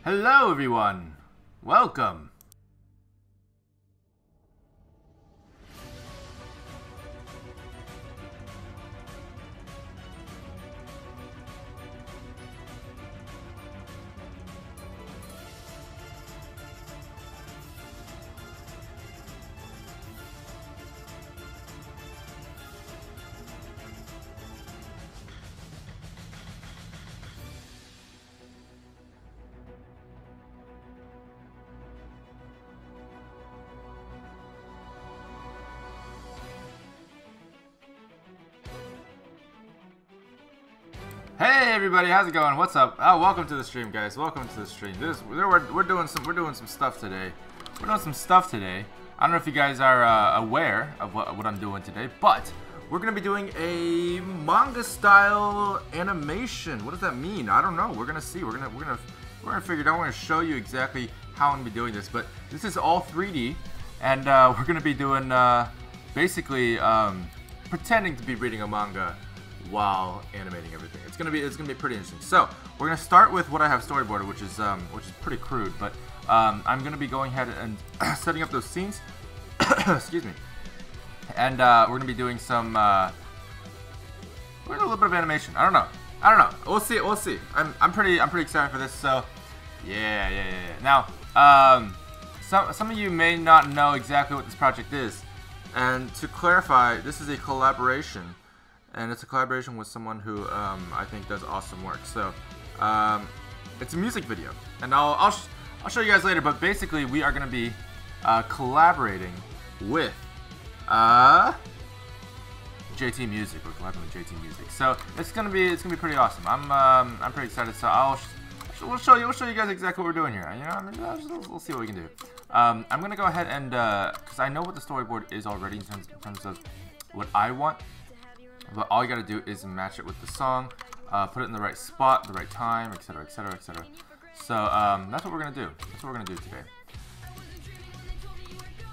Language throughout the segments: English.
Hello everyone! Welcome! Hey everybody, how's it going? What's up? Oh, welcome to the stream, guys. Welcome to the stream. We're doing some stuff today. We're doing some stuff today. I don't know if you guys are aware of what I'm doing today, but we're gonna be doing a manga style animation. What does that mean? I don't know. We're gonna see. We're gonna figure it out. We're gonna show you exactly how I'm gonna be doing this. But this is all 3D, and we're gonna be doing basically pretending to be reading a manga while animating everything. It's gonna be pretty interesting. So we're gonna start with what I have storyboarded, which is pretty crude, but I'm gonna be going ahead and setting up those scenes. Excuse me. And we're gonna be doing some we're gonna do a little bit of animation. I don't know. We'll see. I'm pretty excited for this. So yeah. Now some of you may not know exactly what this project is, and to clarify, this is a collaboration. And it's a collaboration with someone who I think does awesome work. So it's a music video, and I'll show you guys later. But basically, we are going to be collaborating with JT Music. We're collaborating with JT Music, so it's gonna be pretty awesome. I'm pretty excited. So we'll show you guys exactly what we're doing here. You know, I mean, we'll see what we can do. I'm gonna go ahead and because I know what the storyboard is already in terms of what I want. But all you gotta do is match it with the song, put it in the right spot, the right time, etc., etc., etc. So that's what we're gonna do. That's what we're gonna do today.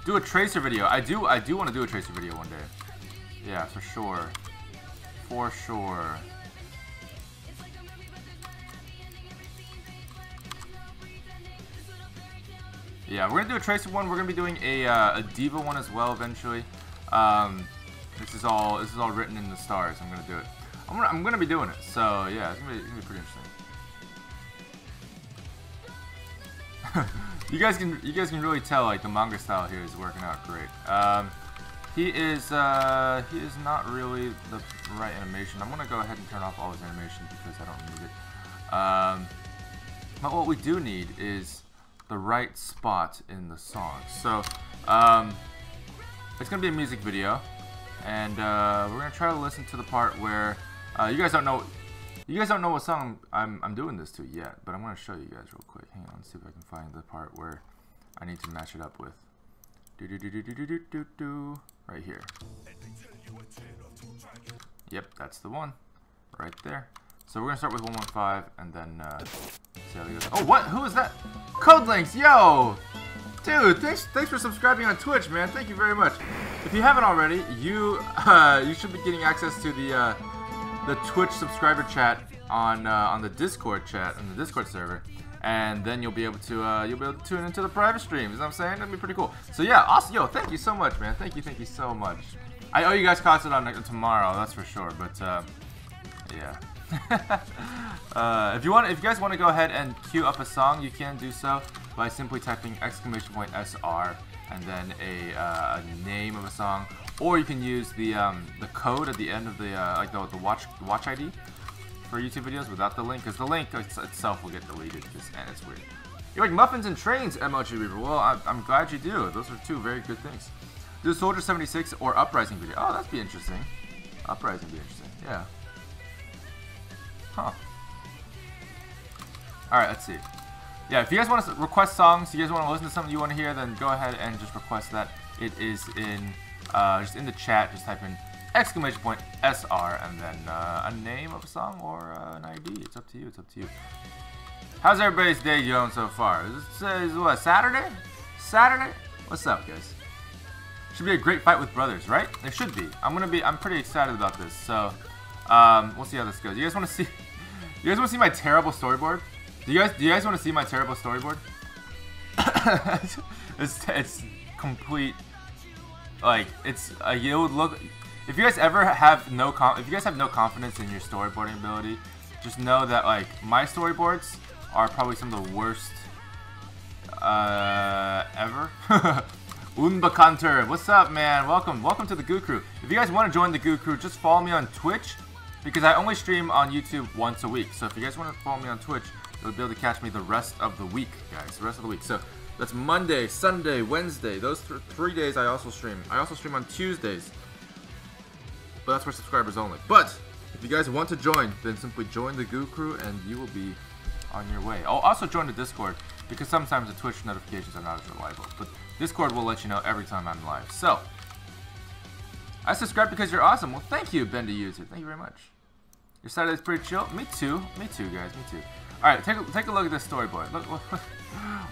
Do a tracer video. I do want to do a tracer video one day. Yeah, for sure. For sure. Yeah, we're gonna do a tracer one. We're gonna be doing a diva one as well eventually. This is all written in the stars. I'm gonna do it. I'm gonna be doing it. So yeah, it's gonna be pretty interesting. you guys can really tell like the manga style here is working out great. He is not really the right animation. I'm gonna go ahead and turn off all his animation because I don't need it. But what we do need is the right spot in the song. So it's gonna be a music video. And we're gonna try to listen to the part where you guys don't know what song I'm doing this to yet, but I'm gonna show you guys real quick. Hang on, let's see if I can find the part where I need to match it up with. Right here. Yep, that's the one, right there. So we're gonna start with 115 and then see how it goes. Oh, what? Who is that? Codelinks, yo! Dude, thanks for subscribing on Twitch, man. Thank you very much. If you haven't already, you should be getting access to the Twitch subscriber chat on the Discord chat on the Discord server, and then you'll be able to tune into the private streams. You know what I'm saying? That'd be pretty cool. So yeah, awesome. Yo, thank you so much, man. Thank you so much. I owe you guys content on tomorrow, that's for sure. But yeah. If you guys want to go ahead and queue up a song, you can do so by simply typing !SR and then a name of a song, or you can use the code at the end of the like the watch ID for YouTube videos without the link, because the link itself will get deleted and it's weird. You like muffins and trains, MLG Reaver? Well, I'm glad you do. Those are two very good things. Do Soldier 76 or Uprising video. Oh, that'd be interesting. Uprising would be interesting. Yeah. Huh. Alright, let's see. Yeah, if you guys want to request songs, you guys want to listen to something you want to hear, then go ahead and just request that. It is in just in the chat. Just type in !SR and then a name of a song or an ID. It's up to you. It's up to you. How's everybody's day going so far? Is what, Saturday? Saturday? What's up, guys? Should be a great fight with brothers, right? It should be. I'm pretty excited about this. So we'll see how this goes. You guys want to see? You guys want to see my terrible storyboard? Do you guys want to see my terrible storyboard? it's complete. Like it would look. If you guys ever have no confidence in your storyboarding ability, just know that like my storyboards are probably some of the worst ever. Unbekanter, what's up, man? Welcome to the Goo Crew. If you guys want to join the Goo Crew, just follow me on Twitch because I only stream on YouTube once a week. So if you guys want to follow me on Twitch, you'll be able to catch me the rest of the week, guys. The rest of the week. So that's Monday, Sunday, Wednesday. Those 3 days I also stream. I also stream on Tuesdays. But that's for subscribers only. But if you guys want to join, then simply join the Goo Crew and you will be on your way. I'll also join the Discord because sometimes the Twitch notifications are not as reliable. But Discord will let you know every time I'm live. So, I subscribe because you're awesome. Well, thank you, Bendy User. Thank you very much. Your Saturday's pretty chill. Me too. Me too, guys. Me too. All right, take a look at this storyboard. Look,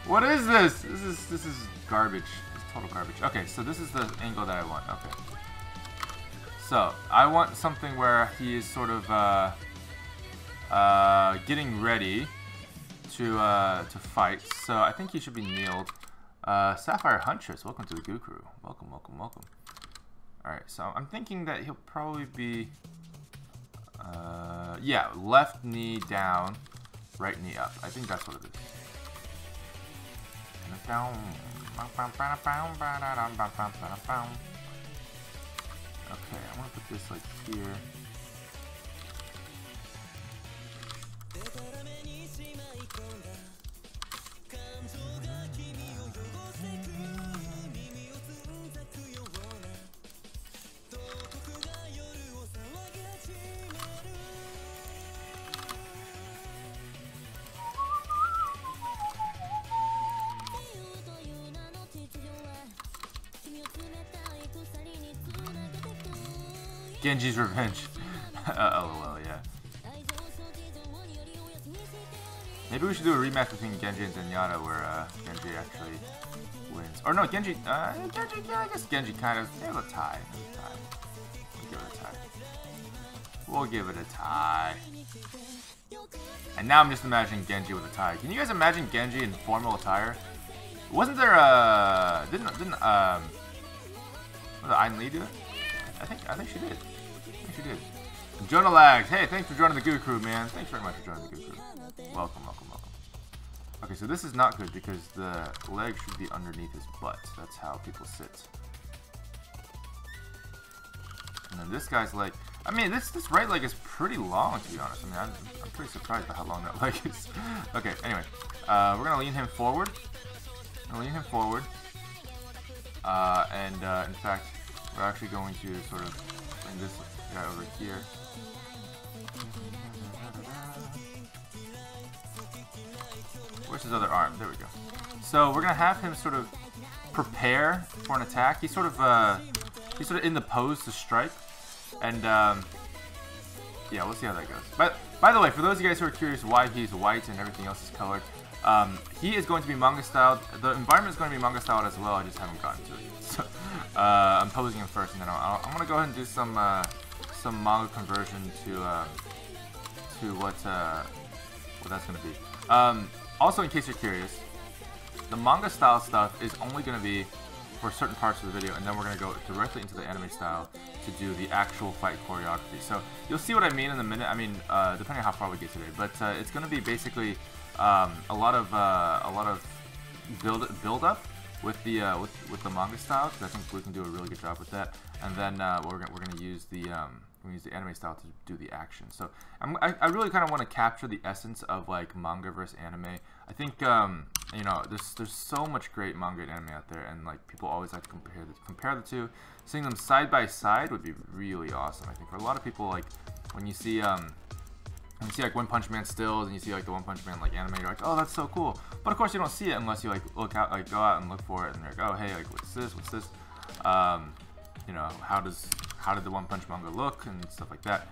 what is this? This is garbage. It's total garbage. Okay, so this is the angle that I want. Okay. So, I want something where he is sort of getting ready to fight. So, I think he should be kneeled. Sapphire Huntress, welcome to the Goo Crew. Welcome, welcome, welcome. Alright, so I'm thinking that he'll probably be yeah, left knee down, right knee up. I think that's what it is. Okay, I want to put this like here. Genji's Revenge. LOL, yeah. Maybe we should do a rematch between Genji and Zenyatta where Genji actually wins. Or no, Genji, yeah, I guess Genji kind of, yeah, a tie. We'll give it a tie. We'll give it a tie. And now I'm just imagining Genji with a tie. Can you guys imagine Genji in formal attire? Wasn't there didn't was it Ayn Lee do it? I think she did. I think she did. Jonah Lags, hey, thanks for joining the Goo Crew, man. Thanks very much for joining the Goo Crew. Welcome, welcome, welcome. Okay, so this is not good because the leg should be underneath his butt. That's how people sit. And then this guy's leg, I mean, this right leg is pretty long, to be honest. I mean, I'm pretty surprised by how long that leg is. Okay, anyway, we're gonna lean him forward. In fact, we're actually going to sort of bring this guy over here. Where's his other arm? There we go. So we're gonna have him sort of prepare for an attack. He's sort of in the pose to strike, and yeah, we'll see how that goes. But by the way, for those of you guys who are curious why he's white and everything else is colored, he is going to be manga styled. The environment is going to be manga styled as well. I just haven't gotten to it yet. So, I'm posing him first, and then I'm gonna go ahead and do some manga conversion to what that's gonna be. Also, in case you're curious, the manga style stuff is only gonna be for certain parts of the video, and then we're gonna go directly into the anime style to do the actual fight choreography. So you'll see what I mean in a minute. I mean, depending on how far we get today, but it's gonna be basically a lot of build up with the manga style, because I think we can do a really good job with that. And then we're gonna use the anime style to do the action. So I really kind of want to capture the essence of like manga versus anime. I think you know, there's so much great manga and anime out there, and like people always like to compare the two. Seeing them side by side would be really awesome. I think for a lot of people, like when you see like One Punch Man stills and you see like the One Punch Man like anime, you're like, oh, that's so cool. But of course you don't see it unless you like go out and look for it, and you're like, oh, hey, like what's this? You know, how did the One Punch manga look and stuff like that.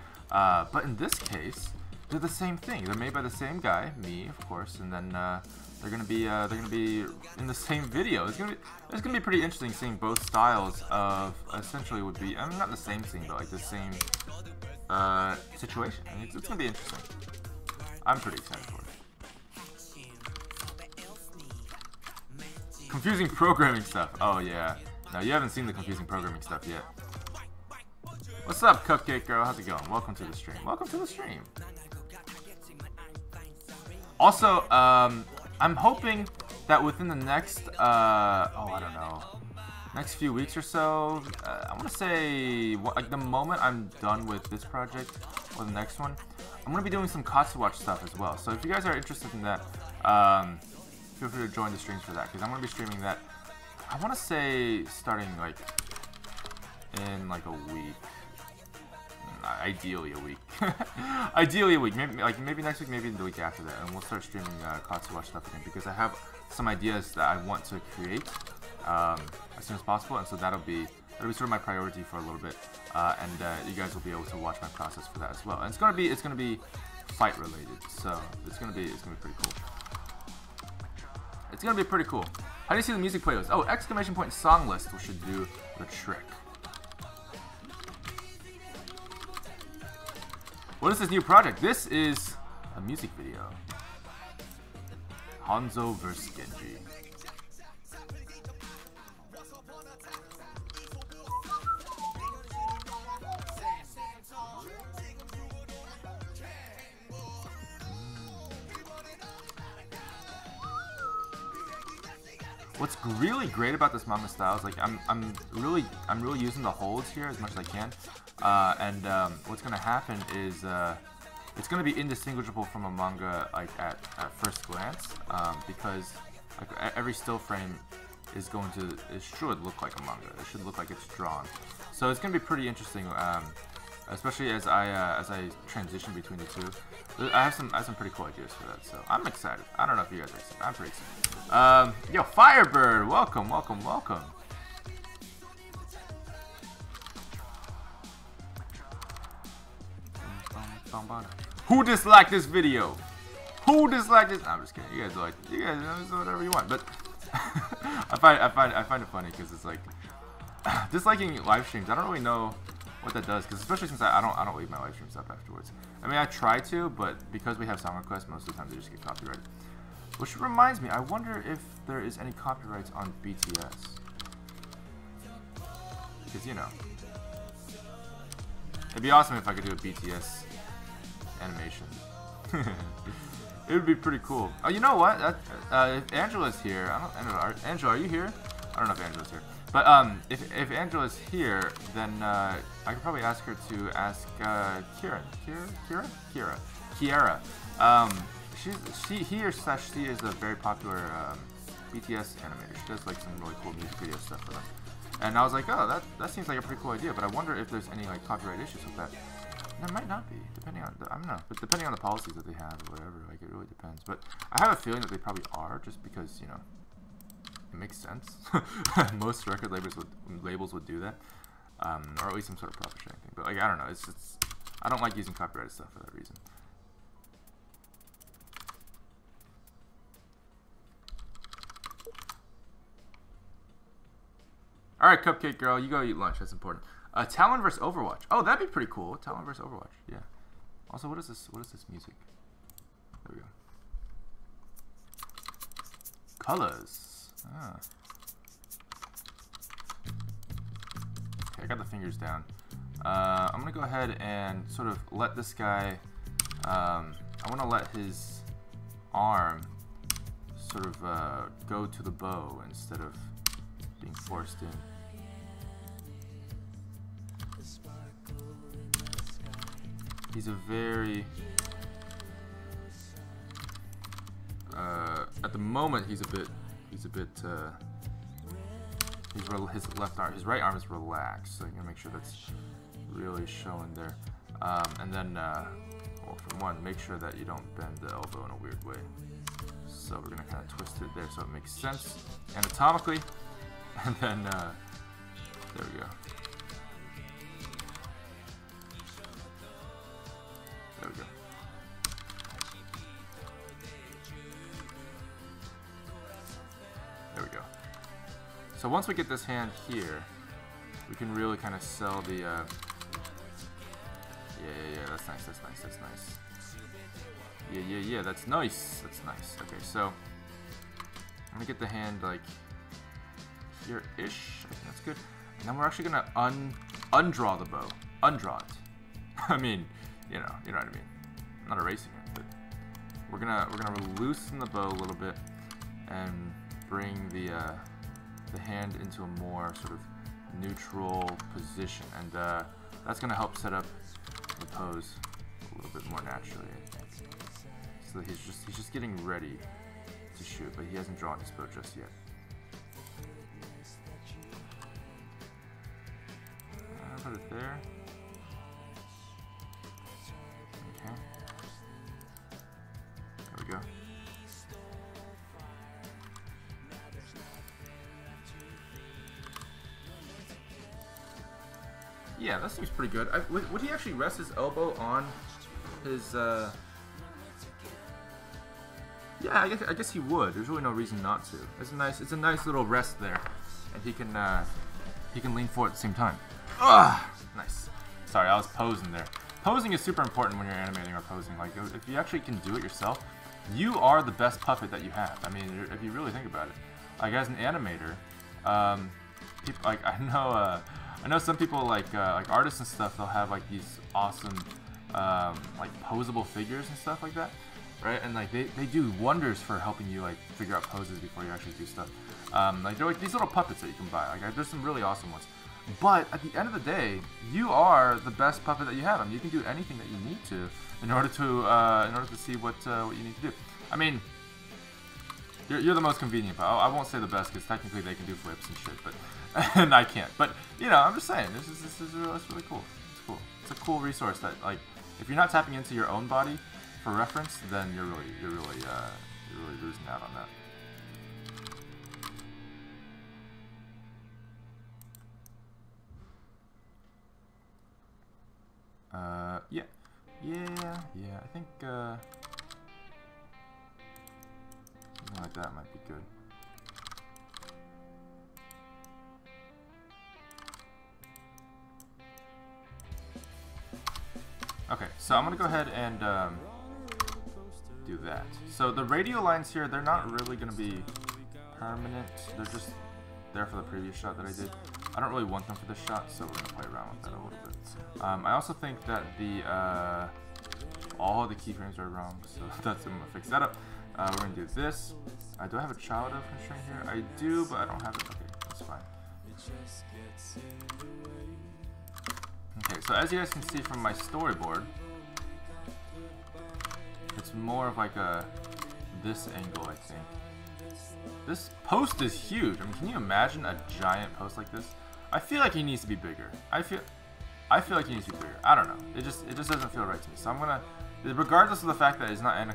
But in this case, they're the same thing. They're made by the same guy, me, of course, and then they're gonna be in the same video. It's gonna be pretty interesting seeing both styles of essentially would be, I mean, not the same thing, but like the same situation. I mean, it's gonna be interesting. I'm pretty excited for it. Confusing programming stuff. Oh yeah. No, you haven't seen the confusing programming stuff yet. What's up, Cupcake Girl? How's it going? Welcome to the stream. Welcome to the stream. Also, I'm hoping that within the next, I don't know, next few weeks or so, I want to say, like the moment I'm done with this project or the next one, I'm going to be doing some Katsuwatch stuff as well. So if you guys are interested in that, feel free to join the streams for that, because I'm going to be streaming that, I want to say, starting like in like a week. Ideally a week. Ideally a week. Maybe next week, maybe the week after that, and we'll start streaming Katsuwatch stuff again, because I have some ideas that I want to create as soon as possible, and so that'll be sort of my priority for a little bit, and you guys will be able to watch my process for that as well. And it's gonna be fight related, so it's gonna be pretty cool. It's gonna be pretty cool. How do you see the music playlist? Oh, exclamation point song list should do the trick. What is this new project? This is a music video. Hanzo vs. Genji. What's really great about this manga style is like I'm really using the holds here as much as I can, what's gonna happen is it's gonna be indistinguishable from a manga like at first glance, because like every still frame is it should look like a manga. It should look like it's drawn. So it's gonna be pretty interesting, especially as I transition between the two. I have some pretty cool ideas for that, so I'm excited. I don't know if you guys are excited. I'm pretty excited. Yo, Firebird, welcome. Who disliked this video? Who disliked this? No, I'm just kidding. You guys like, you guys do whatever you want. But I find it funny because it's like disliking live streams. I don't really know what that does, because especially since I don't leave my live streams up afterwards. I mean, I try to, but because we have song requests, most of the time they just get copyrighted. Which reminds me, I wonder if there is any copyrights on BTS. Because, you know, it'd be awesome if I could do a BTS animation. It would be pretty cool. Oh, you know what? If Angela's here, I don't know, Angela, are you here? I don't know if Angela's here. But if Angela's here, then I could probably ask her to ask Kiera. He or she is a very popular BTS animator. She does like some really cool music video stuff for them. And I was like, oh, that seems like a pretty cool idea. But I wonder if there's any like copyright issues with that. And there might not be, depending on I don't know, but depending on the policies that they have or whatever. Like it really depends. But I have a feeling that they probably are, just because, you know, it makes sense. Most record labels would do that, or at least some sort of profit sharing thing. But like I don't know, it's I don't like using copyrighted stuff for that reason. All right, Cupcake Girl, you go eat lunch. That's important. Talon vs Overwatch. Oh, that'd be pretty cool. Talon vs Overwatch. Yeah. Also, what is this? What is this music? There we go. Colors. Ah. Okay, I got the fingers down. I'm gonna go ahead and sort of let this guy. I want to let his arm sort of go to the bow instead of being forced in. He's a very at the moment he's a bit his left arm, his right arm is relaxed, so you gotta make sure that's really showing there. And then well, for one, make sure that you don't bend the elbow in a weird way. So we're gonna kind of twist it there so it makes sense anatomically, and then there we go. There we go. There we go. So once we get this hand here, we can really kind of sell the, yeah, that's nice, that's nice, that's nice. Yeah, that's nice, that's nice. Okay, so I'm gonna get the hand like here-ish. I think that's good. And then we're actually gonna undraw the bow. Undraw it. I mean, you know what I mean. I'm not erasing it, but we're gonna loosen the bow a little bit and bring the hand into a more sort of neutral position, and that's gonna help set up the pose a little bit more naturally, I think. So he's just getting ready to shoot, but he hasn't drawn his bow just yet. Put it there. Okay. There we go. Yeah, that seems pretty good. Would he actually rest his elbow on his? Yeah, I guess he would. There's really no reason not to. It's a nice little rest there, and he can lean forward at the same time. Ugh! Nice. Sorry, I was posing there. Posing is super important when you're animating or posing. Like, if you actually can do it yourself, you are the best puppet that you have. I mean, if you really think about it. Like, as an animator, people, like, I know some people, like artists and stuff, they'll have, like, these awesome, like, posable figures and stuff like that, right? And, like, they do wonders for helping you, like, figure out poses before you actually do stuff. Like, they're like these little puppets that you can buy. Like, there's some really awesome ones. But at the end of the day, you are the best puppet that you have. I mean, you can do anything that you need to in order to see what you need to do. I mean, you're the most convenient. I won't say the best because technically they can do flips and shit, but and I can't. But you know, I'm just saying this is really cool. It's cool. It's a cool resource that, like, if you're not tapping into your own body for reference, then you're really losing out on that. Yeah, I think, something like that might be good. Okay, so I'm gonna go ahead and, do that. So the radial lines here, they're not really gonna be permanent, they're just there for the previous shot that I did. I don't really want them for this shot, so we're gonna play around with that a little bit. I also think that all the keyframes are wrong, so I'm gonna fix that up. We're gonna do this. Do I have a child of constraint here? I do, but I don't have it. Okay, that's fine. Okay, so as you guys can see from my storyboard, it's more of like this angle, I think. This post is huge. I mean, can you imagine a giant post like this? I feel like he needs to be bigger. I feel like he needs to be bigger. I don't know. It just doesn't feel right to me. So I'm gonna, regardless of the fact that it's not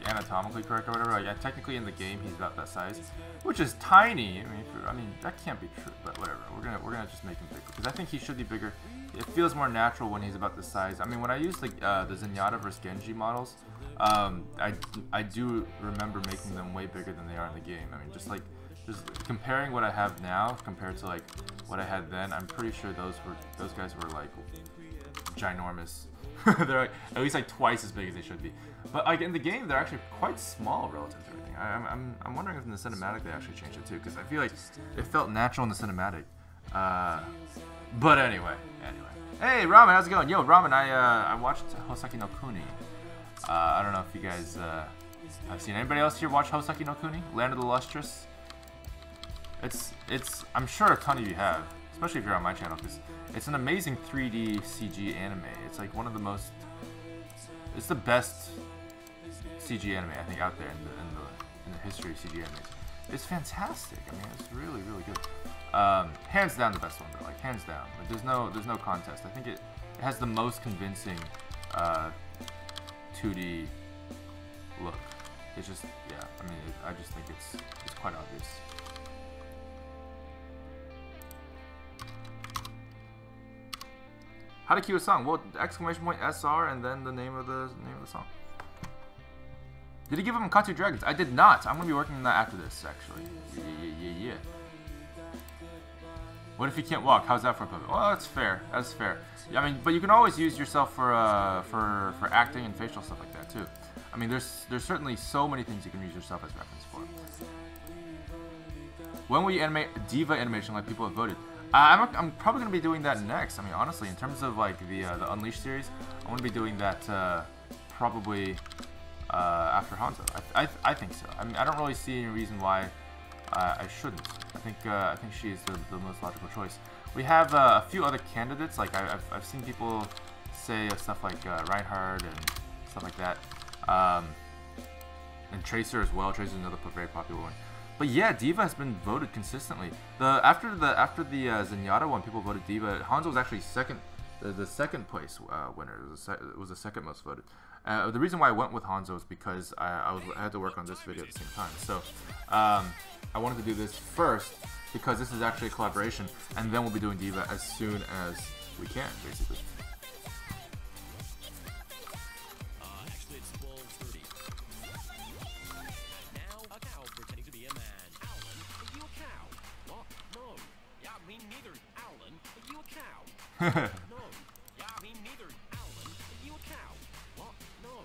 anatomically correct or whatever. Like, technically in the game he's about that size, which is tiny. I mean that can't be true, but whatever. We're gonna just make him bigger because I think he should be bigger. It feels more natural when he's about this size. I mean, when I use the Zenyatta vs Genji models, I do remember making them way bigger than they are in the game. I mean, just comparing what I have now compared to like what I had then, I'm pretty sure those guys were like ginormous. They're like at least like twice as big as they should be. But like in the game, they're actually quite small relative to everything. I'm wondering if in the cinematic they actually changed it too, because I feel like it felt natural in the cinematic. But anyway. Hey Ramen, how's it going? Yo Ramen, I watched Hosaki no Kuni. I don't know if you guys have seen. Anybody else here watch Hosaki no Kuni? Land of the Lustrous? I'm sure a ton of you have, especially if you're on my channel, because it's an amazing 3D CG anime. It's like one of the most, it's the best CG anime I think out there in the history of CG anime. It's fantastic. I mean, it's really good. Hands down the best one, though. Like hands down. Like, there's no contest. I think it has the most convincing 2D look. It's just, yeah. I mean, I just think it's quite obvious. How to cue a song? Well, exclamation point SR and then the name of the song. Did he give him Katsu Dragons? I did not. I'm gonna be working on that after this, actually. Yeah. What if he can't walk? How's that for a puppet? Well, that's fair. That's fair. Yeah, I mean, but you can always use yourself for acting and facial stuff like that too. I mean, there's certainly so many things you can use yourself as reference for. When will you animate diva animation like people have voted? I'm probably gonna be doing that next. I mean, honestly, in terms of like the Unleashed series, I'm gonna be doing that probably after Hanzo. I think so. I mean, I don't really see any reason why I shouldn't. I think she's the most logical choice. We have a few other candidates. Like I've seen people say stuff like Reinhardt and stuff like that, and Tracer as well. Tracer's another very popular one. But yeah, Diva has been voted consistently. After the Zenyatta one, people voted Diva. Hanzo was actually second, the second place winner. It was the second most voted. The reason why I went with Hanzo is because I had to work on this video at the same time. So I wanted to do this first because this is actually a collaboration, and then we'll be doing Diva as soon as we can, basically. No. Yeah, me neither. Alan, are you a cow? What? No.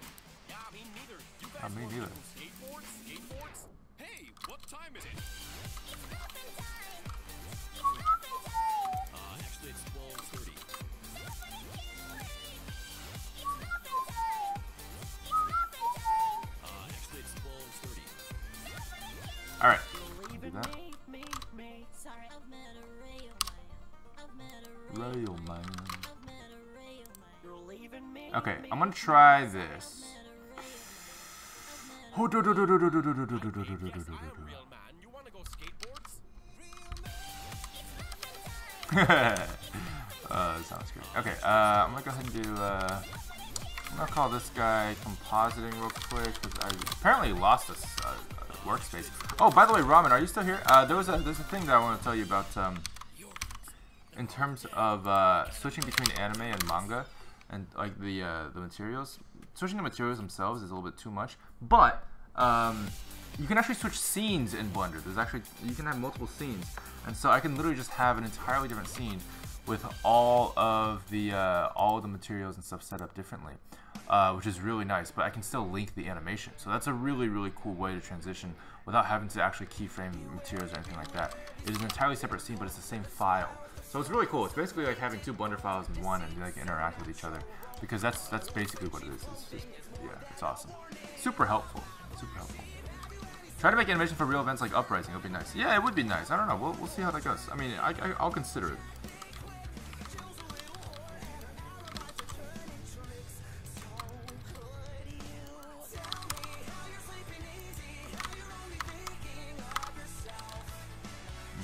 Yeah, me neither. You guys me neither. Skateboards? Skateboards? Hey, what time is it? Actually, it's 12:30. Actually, it's 12:30. All right. Rail man. Okay, I'm gonna try this. Sounds great. Okay, I'm gonna go ahead and do. I'm gonna call this guy compositing real quick because I apparently lost this workspace. Oh, by the way, Ramen, are you still here? There's a thing that I want to tell you about. In terms of switching between anime and manga, and like the materials, switching the materials themselves is a little bit too much. But you can actually switch scenes in Blender. There's actually you can have multiple scenes, and so I can literally just have an entirely different scene with all of the materials and stuff set up differently, which is really nice. But I can still link the animation, so that's a really cool way to transition without having to actually keyframe materials or anything like that. It is an entirely separate scene, but it's the same file. So it's really cool. It's basically like having two Blender files in one and like interact with each other, because that's basically what it is. It's just, yeah, it's awesome. Super helpful. Super helpful. Try to make animation for real events like Uprising. It would be nice. Yeah, it would be nice. I don't know. We'll see how that goes. I mean, I'll consider it.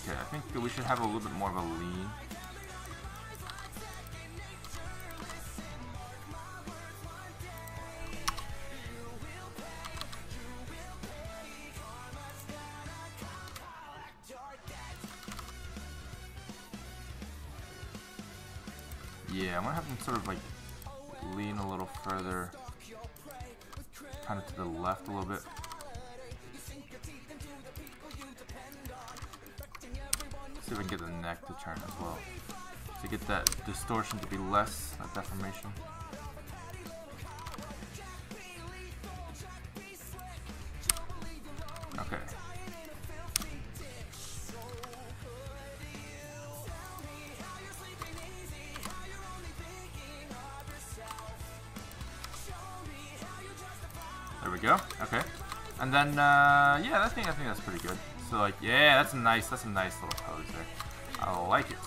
Okay, I think that we should have a little bit more of a lean. Yeah, I'm gonna have them sort of like lean a little further, kind of to the left a little bit. See if I can get the neck to turn as well, to get that distortion to be less, that deformation. Okay. There we go. Okay. And then, yeah, I think that's pretty good. So like, yeah, that's a nice little pose there. I like it.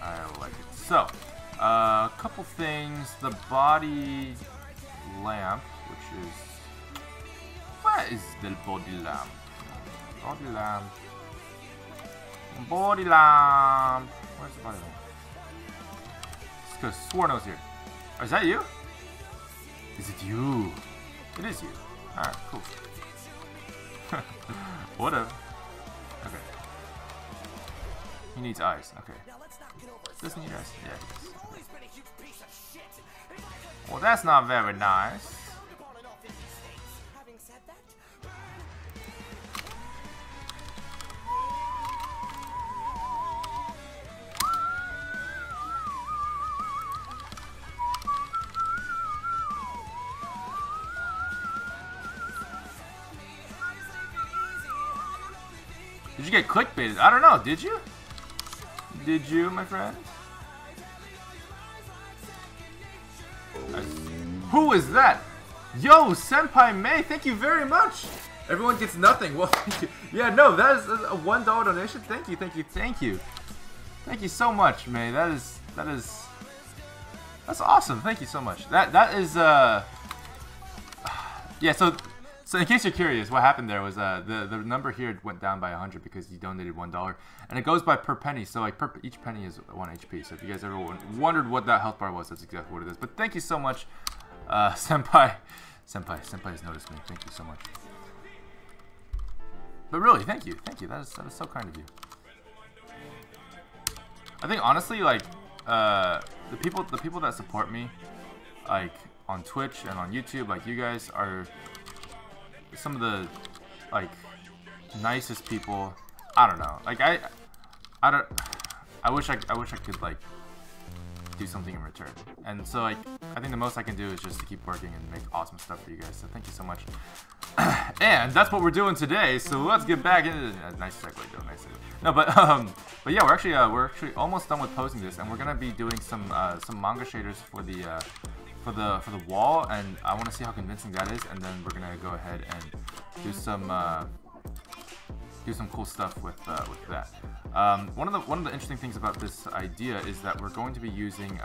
I like it. So, a couple things. The body lamp, which is, what is the body lamp? Body lamp. Body lamp. Where's the body lamp? It's because Swarno's here. Oh, is that you? Is it you? It is you. Alright, cool. Whatever. Okay. He needs eyes. Okay. Does he need eyes? Yeah, he does. Okay. Well, that's not very nice. Did you get clickbaited? I don't know. Did you? Did you, my friend? Who is that? Yo, Senpai May, thank you very much. Everyone gets nothing. Well, thank you. Yeah, no, that is a $1 donation. Thank you, thank you, thank you. Thank you so much, May. That's awesome. Thank you so much. That is yeah. So in case you're curious, what happened there was the number here went down by 100 because you donated $1, and it goes by per penny. So like each penny is 1 HP. So if you guys ever wondered what that health bar was, that's exactly what it is. But thank you so much, Senpai. Senpai's noticed me. Thank you so much. But really, thank you. That is so kind of you. I think honestly, like the people that support me, like on Twitch and on YouTube, like you guys are some of the like nicest people. I don't know. Like I wish I could like do something in return. And so like I think the most I can do is just to keep working and make awesome stuff for you guys. So thank you so much. And that's what we're doing today. So let's get back into it. Nice segue, though. Nice segue. No, but yeah, we're actually almost done with posting this, and we're gonna be doing some manga shaders for the wall, and I want to see how convincing that is, and then we're gonna go ahead and do some cool stuff with that. One of the interesting things about this idea is that we're going to be using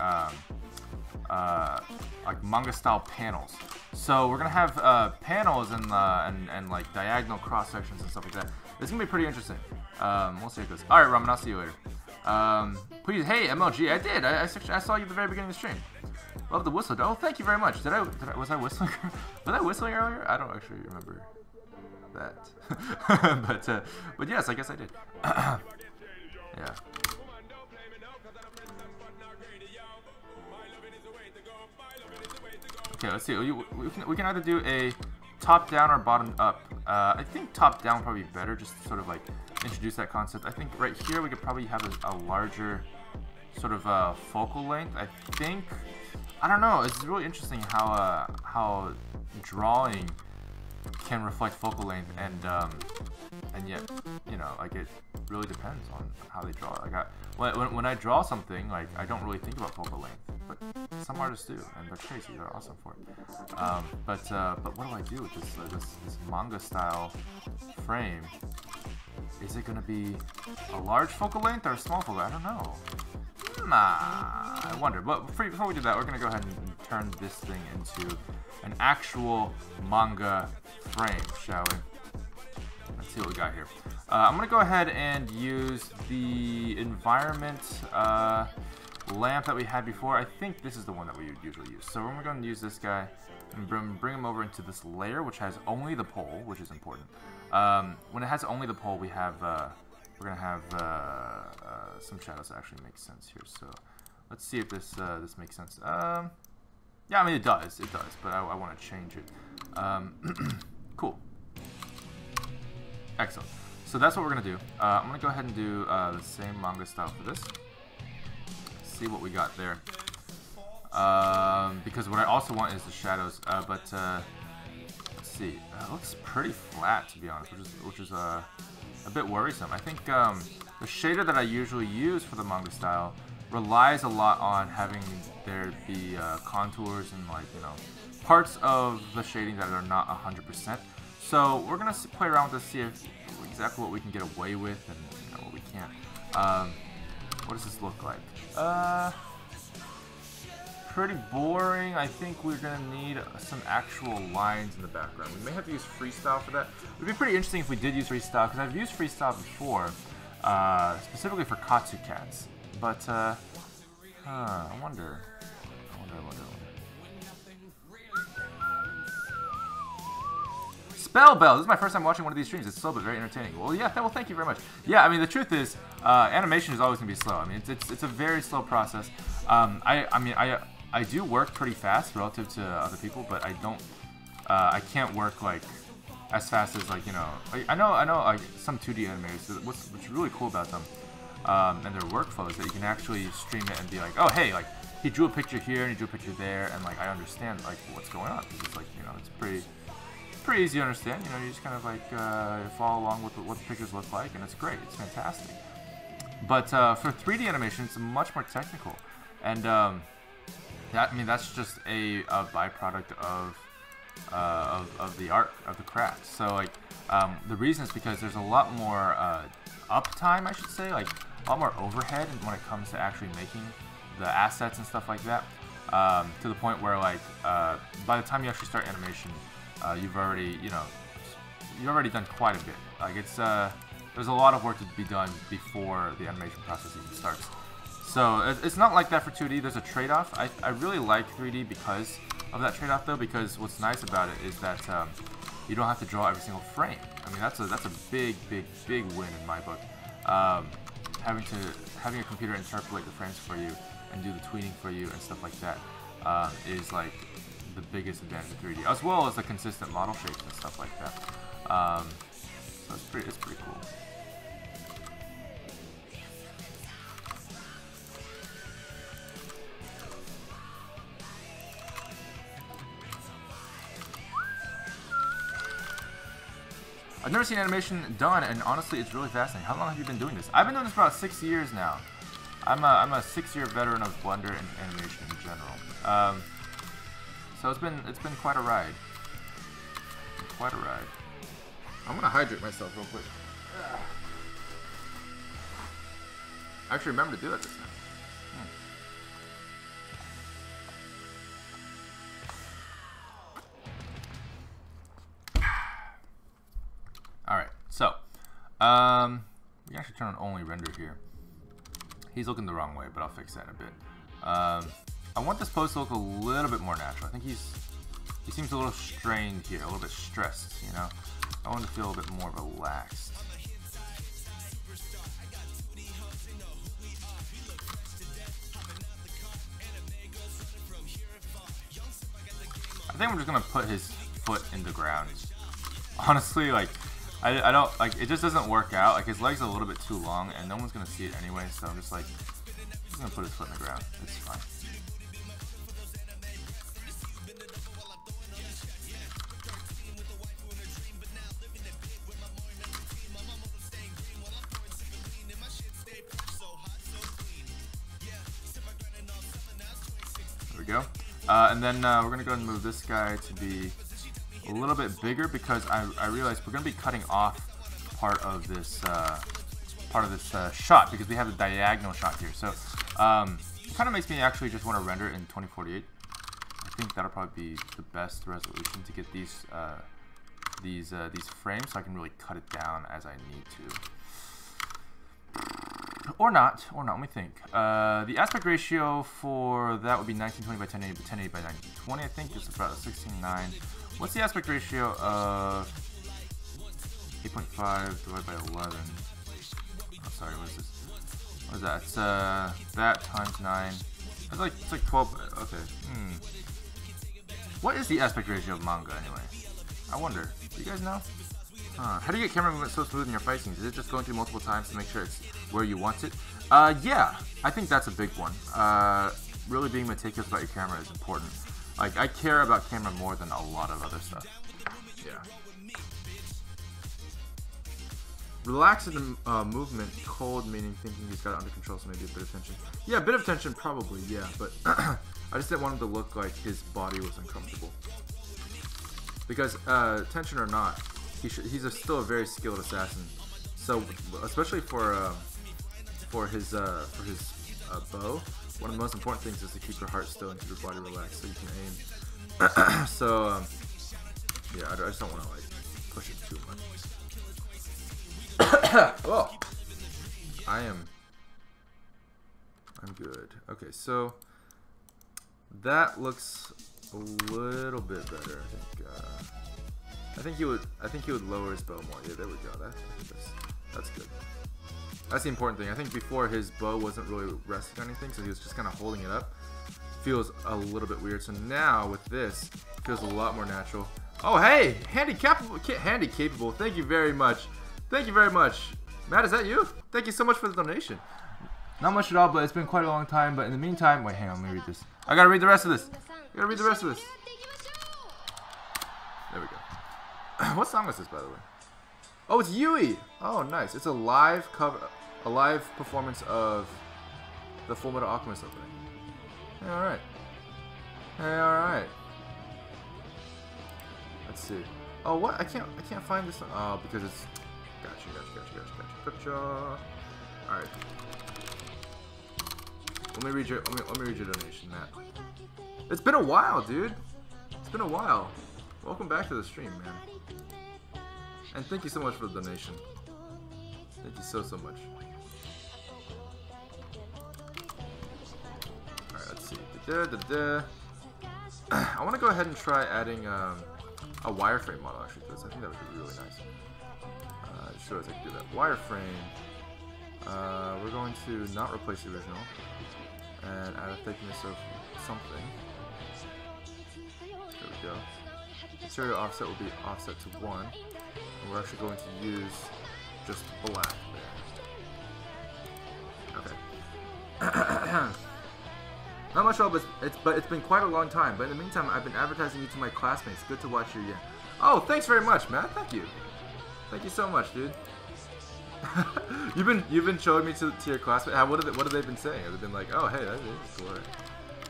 like manga style panels. So we're gonna have panels and like diagonal cross sections and stuff like that. It's gonna be pretty interesting. We'll see how it goes. All right, Ramen, I'll see you later. Please, hey MLG, I did. I saw you at the very beginning of the stream. Love the whistle. Oh, thank you very much. Was I whistling? Was I whistling earlier? I don't actually remember that. but yes, I guess I did. Yeah. Okay, let's see. We can either do a top down or bottom up. I think top down would probably be better, just to sort of like introduce that concept. I think right here we could probably have a larger sort of focal length. I think, I don't know. It's really interesting how drawing can reflect focal length, and yet, you know, like it really depends on how they draw. Like when I draw something, like I don't really think about focal length, but some artists do, and they're crazy. They're awesome for it. But what do I do with this manga style frame? Is it gonna be a large focal length or a small focal length? I don't know. I wonder. But before we do that, we're gonna go ahead and turn this thing into an actual manga frame, shall we? Let's see what we got here. I'm gonna go ahead and use the environment lamp that we had before. I think this is the one that we would usually use. So we're going to use this guy and bring him over into this layer, which has only the pole, which is important. When it has only the pole, we're gonna have some shadows that actually make sense here. So let's see if this makes sense. Yeah, I mean it does, but I want to change it. Cool. Excellent. So that's what we're gonna do. I'm gonna go ahead and do the same manga style for this. See what we got there. Because what I also want is the shadows. Let's see. It looks pretty flat, to be honest, which is a bit worrisome. I think the shader that I usually use for the manga style relies a lot on having there be contours and, like, you know, parts of the shading that are not 100%. So we're gonna play around with this, see exactly what we can get away with and, you know, what we can't. What does this look like? Pretty boring. I think we're gonna need some actual lines in the background. We may have to use freestyle for that. It would be pretty interesting if we did use freestyle, because I've used freestyle before, specifically for Katsuwatch. But I wonder. Spellbell. This is my first time watching one of these streams. It's slow but very entertaining. Well, yeah. Well, thank you very much. Yeah, I mean the truth is, animation is always gonna be slow. I mean it's a very slow process. I do work pretty fast relative to other people, but I can't work like as fast as, like, you know. I know like some 2D animators. What's really cool about them and their workflow is that you can actually stream it and be like, oh hey, like he drew a picture here and he drew a picture there, and like I understand like what's going on, because it's like, you know, it's pretty easy to understand. You know, you just kind of like follow along with what the pictures look like, and it's great. It's fantastic. But for 3D animation, it's much more technical, and that's just a byproduct of the art, of the craft. So like the reason is because there's a lot more uptime, I should say, like a lot more overhead when it comes to actually making the assets and stuff like that. To the point where like by the time you actually start animation, you've already done quite a bit. Like it's there's a lot of work to be done before the animation process even starts. So it's not like that for 2D. There's a trade-off. I really like 3D because of that trade-off though, because what's nice about it is that you don't have to draw every single frame. I mean, that's a big win in my book. Having a computer interpolate the frames for you and do the tweeting for you and stuff like that is like the biggest advantage of 3D, as well as the consistent model shapes and stuff like that. So it's pretty cool. I've never seen animation done, and honestly, it's really fascinating. How long have you been doing this? I've been doing this for about 6 years now. I'm a 6-year veteran of Blender and animation in general. So it's been quite a ride. Quite a ride. I'm gonna hydrate myself real quick. I actually remember to do that this time. Alright, so, we can actually turn on only render here. He's looking the wrong way, but I'll fix that in a bit. I want this pose to look a little bit more natural. I think he seems a little strained here, a little bit stressed, you know? I want him to feel a little bit more relaxed. I think I'm just gonna put his foot in the ground. Honestly, like, I don't, like, it just doesn't work out. Like, his legs are a little bit too long, and no one's gonna see it anyway, so I'm just like, he's gonna put his foot in the ground. It's fine. There we go. And then we're gonna go ahead and move this guy to be a little bit bigger, because I realized we're going to be cutting off part of this shot, because we have a diagonal shot here. So it kind of makes me actually just want to render it in 2048. I think that'll probably be the best resolution to get these frames, so I can really cut it down as I need to. Or not. Let me think. The aspect ratio for that would be 1920 by 1080, but 1080 by 1920. I think it's about 16:9. What's the aspect ratio of 8.5 divided by 11? Oh, sorry, what is this? What is that? It's that times 9. It's like 12. Okay. What is the aspect ratio of manga anyway? I wonder. Do you guys know? How do you get camera movement so smooth in your fight scenes? Is it just going through multiple times to make sure it's where you want it? Yeah, I think that's a big one. Really being meticulous about your camera is important. Like, I care about camera more than a lot of other stuff. Yeah. Relax in the movement. Cold meaning thinking he's got it under control, so maybe a bit of tension. Yeah, a bit of tension probably, yeah. But I just didn't want him to look like his body was uncomfortable. Because, tension or not, he's still a very skilled assassin. So, especially for his bow, one of the most important things is to keep your heart still and keep your body relaxed so you can aim. So, yeah, I just don't want to, like, push it too much. Oh! I'm good. Okay, so that looks a little bit better, I think he would lower his bow more. Yeah, there we go. That's good. That's the important thing. I think before his bow wasn't really resting on anything, so he was just kind of holding it up. Feels a little bit weird. So now with this, it feels a lot more natural. Oh hey, handy capable. Thank you very much. Thank you very much. Matt, is that you? Thank you so much for the donation. Not much at all, but it's been quite a long time. But in the meantime, wait, hang on, let me read this. I gotta read the rest of this. I gotta read the rest of this. There we go. What song is this, by the way? Oh, it's Yui. Oh, nice. It's a live cover, a live performance of the Full Metal Alchemist opening. Hey, all right. Hey, all right. Let's see. Oh, what? I can't find this one. Oh, because it's. Gotcha. All right. Let me read your donation, Matt. It's been a while, dude. It's been a while. Welcome back to the stream, man. And thank you so much for the donation. Thank you so much. Alright, let's see. I want to go ahead and try adding a wireframe model, actually, because I think that would be really nice. Just show us I can do that. Wireframe. We're going to not replace the original and add a thickness of something. There we go. Material offset will be offset to 1, and we're actually going to use just black there. Okay. Not much all, but it's been quite a long time. But in the meantime, I've been advertising you to my classmates. Good to watch your year. Oh, thanks very much, Matt. Thank you. Thank you so much, dude. you've been showing me to your classmates. What have they been saying? Have they been like, oh hey, that's cool. Right.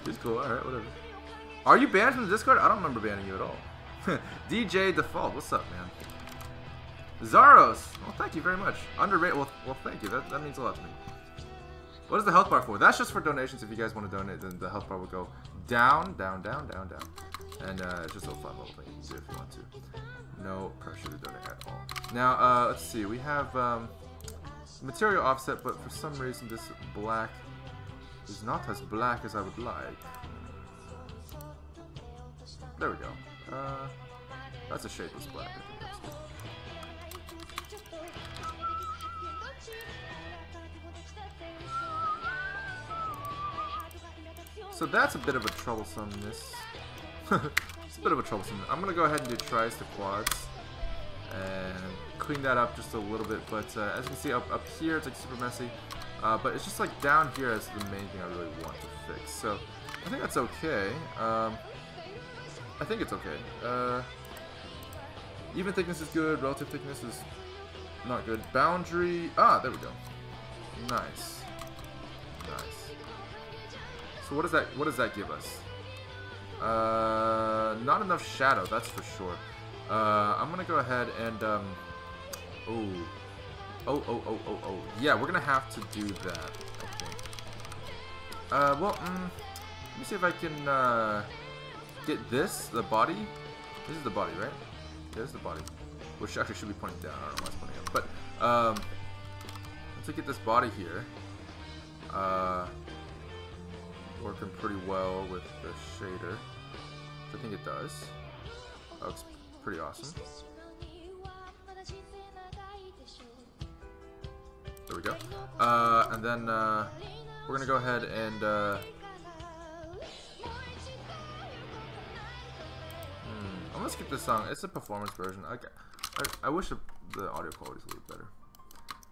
He's cool. All right, whatever. Are you banned from the Discord? I don't remember banning you at all. DJ Default, what's up, man? Zaros, well, thank you very much. Underrated. Well, thank you. That means a lot to me. What is the health bar for? That's just for donations. If you guys want to donate, then the health bar will go down, down, down, down, down, and it's just a fun little thing you can do if you want to. No pressure to donate at all. Now, let's see. We have material offset, but for some reason this black is not as black as I would like. There we go. That's a shapeless black. I think that's good. So that's a bit of a troublesomeness. It's a bit of a troublesome. I'm gonna go ahead and do tries to quads and clean that up just a little bit. But as you can see up here, it's like super messy. But it's just like down here is the main thing I really want to fix. So I think that's okay. I think it's okay. Even thickness is good. Relative thickness is not good. Boundary. Ah, there we go. Nice. Nice. So what does that give us? Not enough shadow, that's for sure. I'm gonna go ahead and oh. Yeah, we're gonna have to do that, I think. Well, let me see if I can get this, the body. This is the body, right? Yeah, this is the body. Which actually should be pointing down. I don't know why it's pointing up. But let's get this body here. Working pretty well with the shader. I think it does. That looks pretty awesome. There we go. And then we're gonna go ahead and I'm gonna skip this song. It's a performance version. I wish the audio quality is a little better.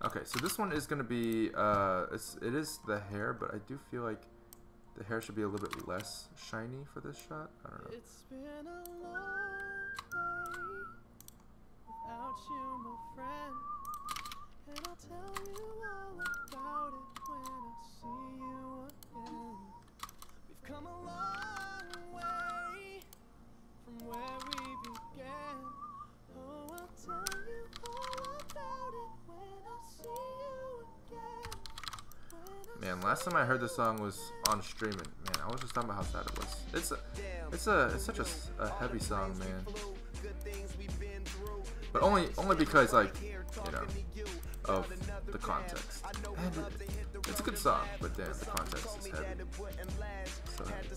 Okay, so this one is gonna be it is the hair, but I do feel like the hair should be a little bit less shiny for this shot. I don't know. It's been a long day without you, my friend, and I'll tell you all about it when I see you again. We've come a long way from where we began. Oh, I'll tell you all about it when I see you again. Man, last time I heard this song was on streaming. Man, I was just talking about how sad it was. It's such a heavy song, man. But only because, like, you know, of the context. And it's a good song, but damn, the context is heavy. So heavy.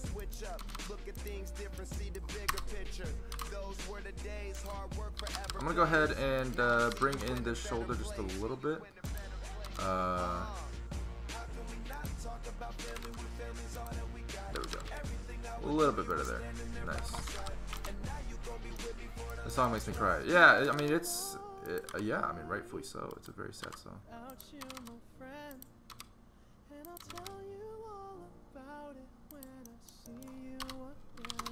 I'm gonna go ahead and bring in this shoulder just a little bit. There we go. A little bit better there. Nice. The song makes me cry. Yeah, I mean yeah, I mean rightfully so. It's a very sad song.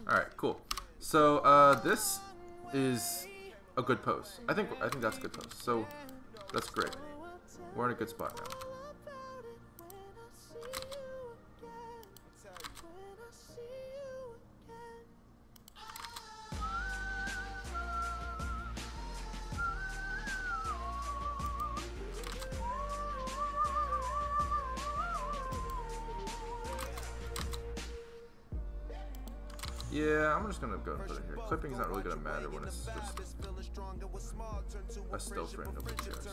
All right, cool. So this is a good pose. I think that's a good pose. So that's great. We're in a good spot now. Yeah, I'm just gonna go and put it here. Clipping is not really gonna matter when it's just a still frame, nobody cares.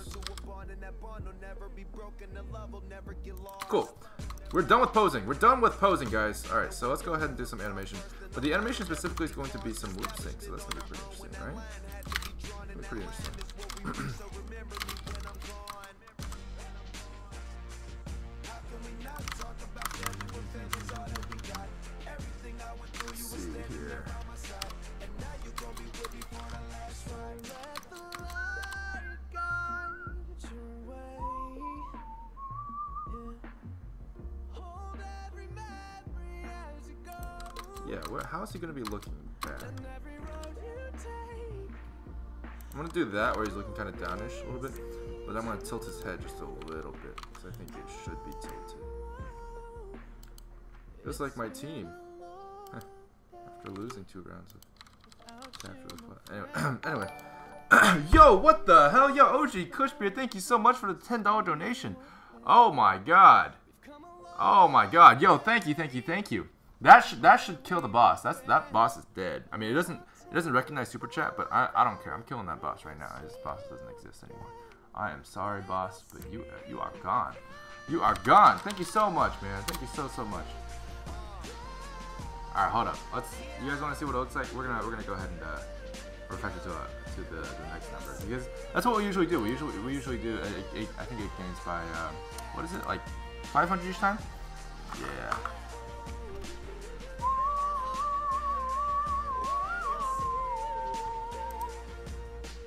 Cool. We're done with posing. We're done with posing, guys. Alright, so let's go ahead and do some animation. But the animation specifically is going to be some lip sync, so that's gonna be pretty interesting, right? It's gonna be pretty interesting. Yeah, how is he going to be looking bad? I'm going to do that where he's looking kind of downish a little bit, but I'm going to tilt his head just a little bit because I think it should be tilted. Just like my team. After losing 2 rounds of anyway. Yo, what the hell? Yo, OG Cushbeard, thank you so much for the $10 donation. Oh my god. Oh my god. Yo, thank you. That should kill the boss. That boss is dead. I mean, it doesn't recognize super chat, but I don't care. I'm killing that boss right now. This boss doesn't exist anymore. I am sorry, boss, but you are gone. You are gone. Thank you so much, man. Thank you so much. All right, hold up. You guys want to see what it looks like? We're gonna go ahead and refresh it to the next number because that's what we usually do. We usually do. I think it gains by what is it, like 500 each time? Yeah.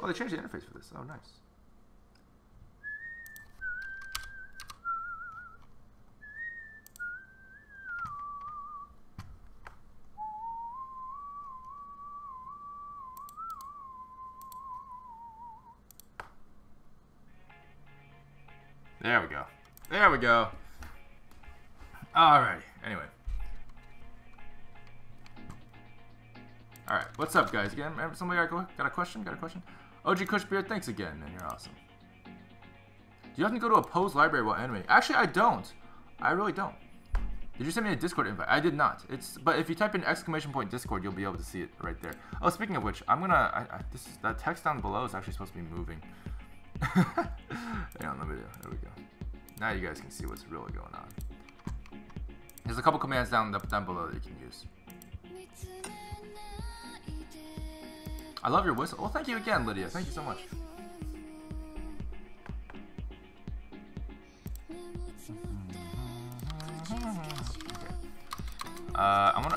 Oh, they changed the interface for this. Oh, nice. There we go. There we go. Alrighty. Anyway. Alright. What's up, guys? Again, somebody got a question? Got a question? OG Cushbeard, thanks again, man. You're awesome. Do you have to go to a pose library while animating? Actually, I don't. I really don't. Did you send me a Discord invite? I did not. But if you type in _! Discord, you'll be able to see it right there. Oh, speaking of which, I'm gonna. That text down below is actually supposed to be moving. Hang on, let me do. There we go. Now you guys can see what's really going on. There's a couple commands down below that you can use. I love your whistle. Well, thank you again, Lydia. Thank you so much. Okay.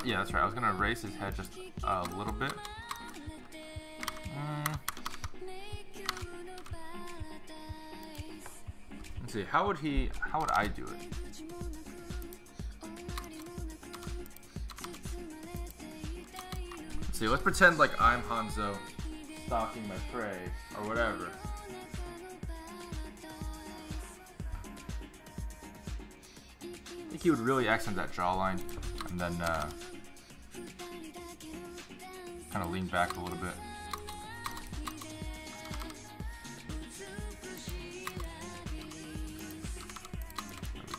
Yeah, that's right. I was gonna raise his head just a little bit. Let's see. How would I do it? See, let's pretend like I'm Hanzo stalking my prey or whatever. I think he would really accent that jawline and then kind of lean back a little bit.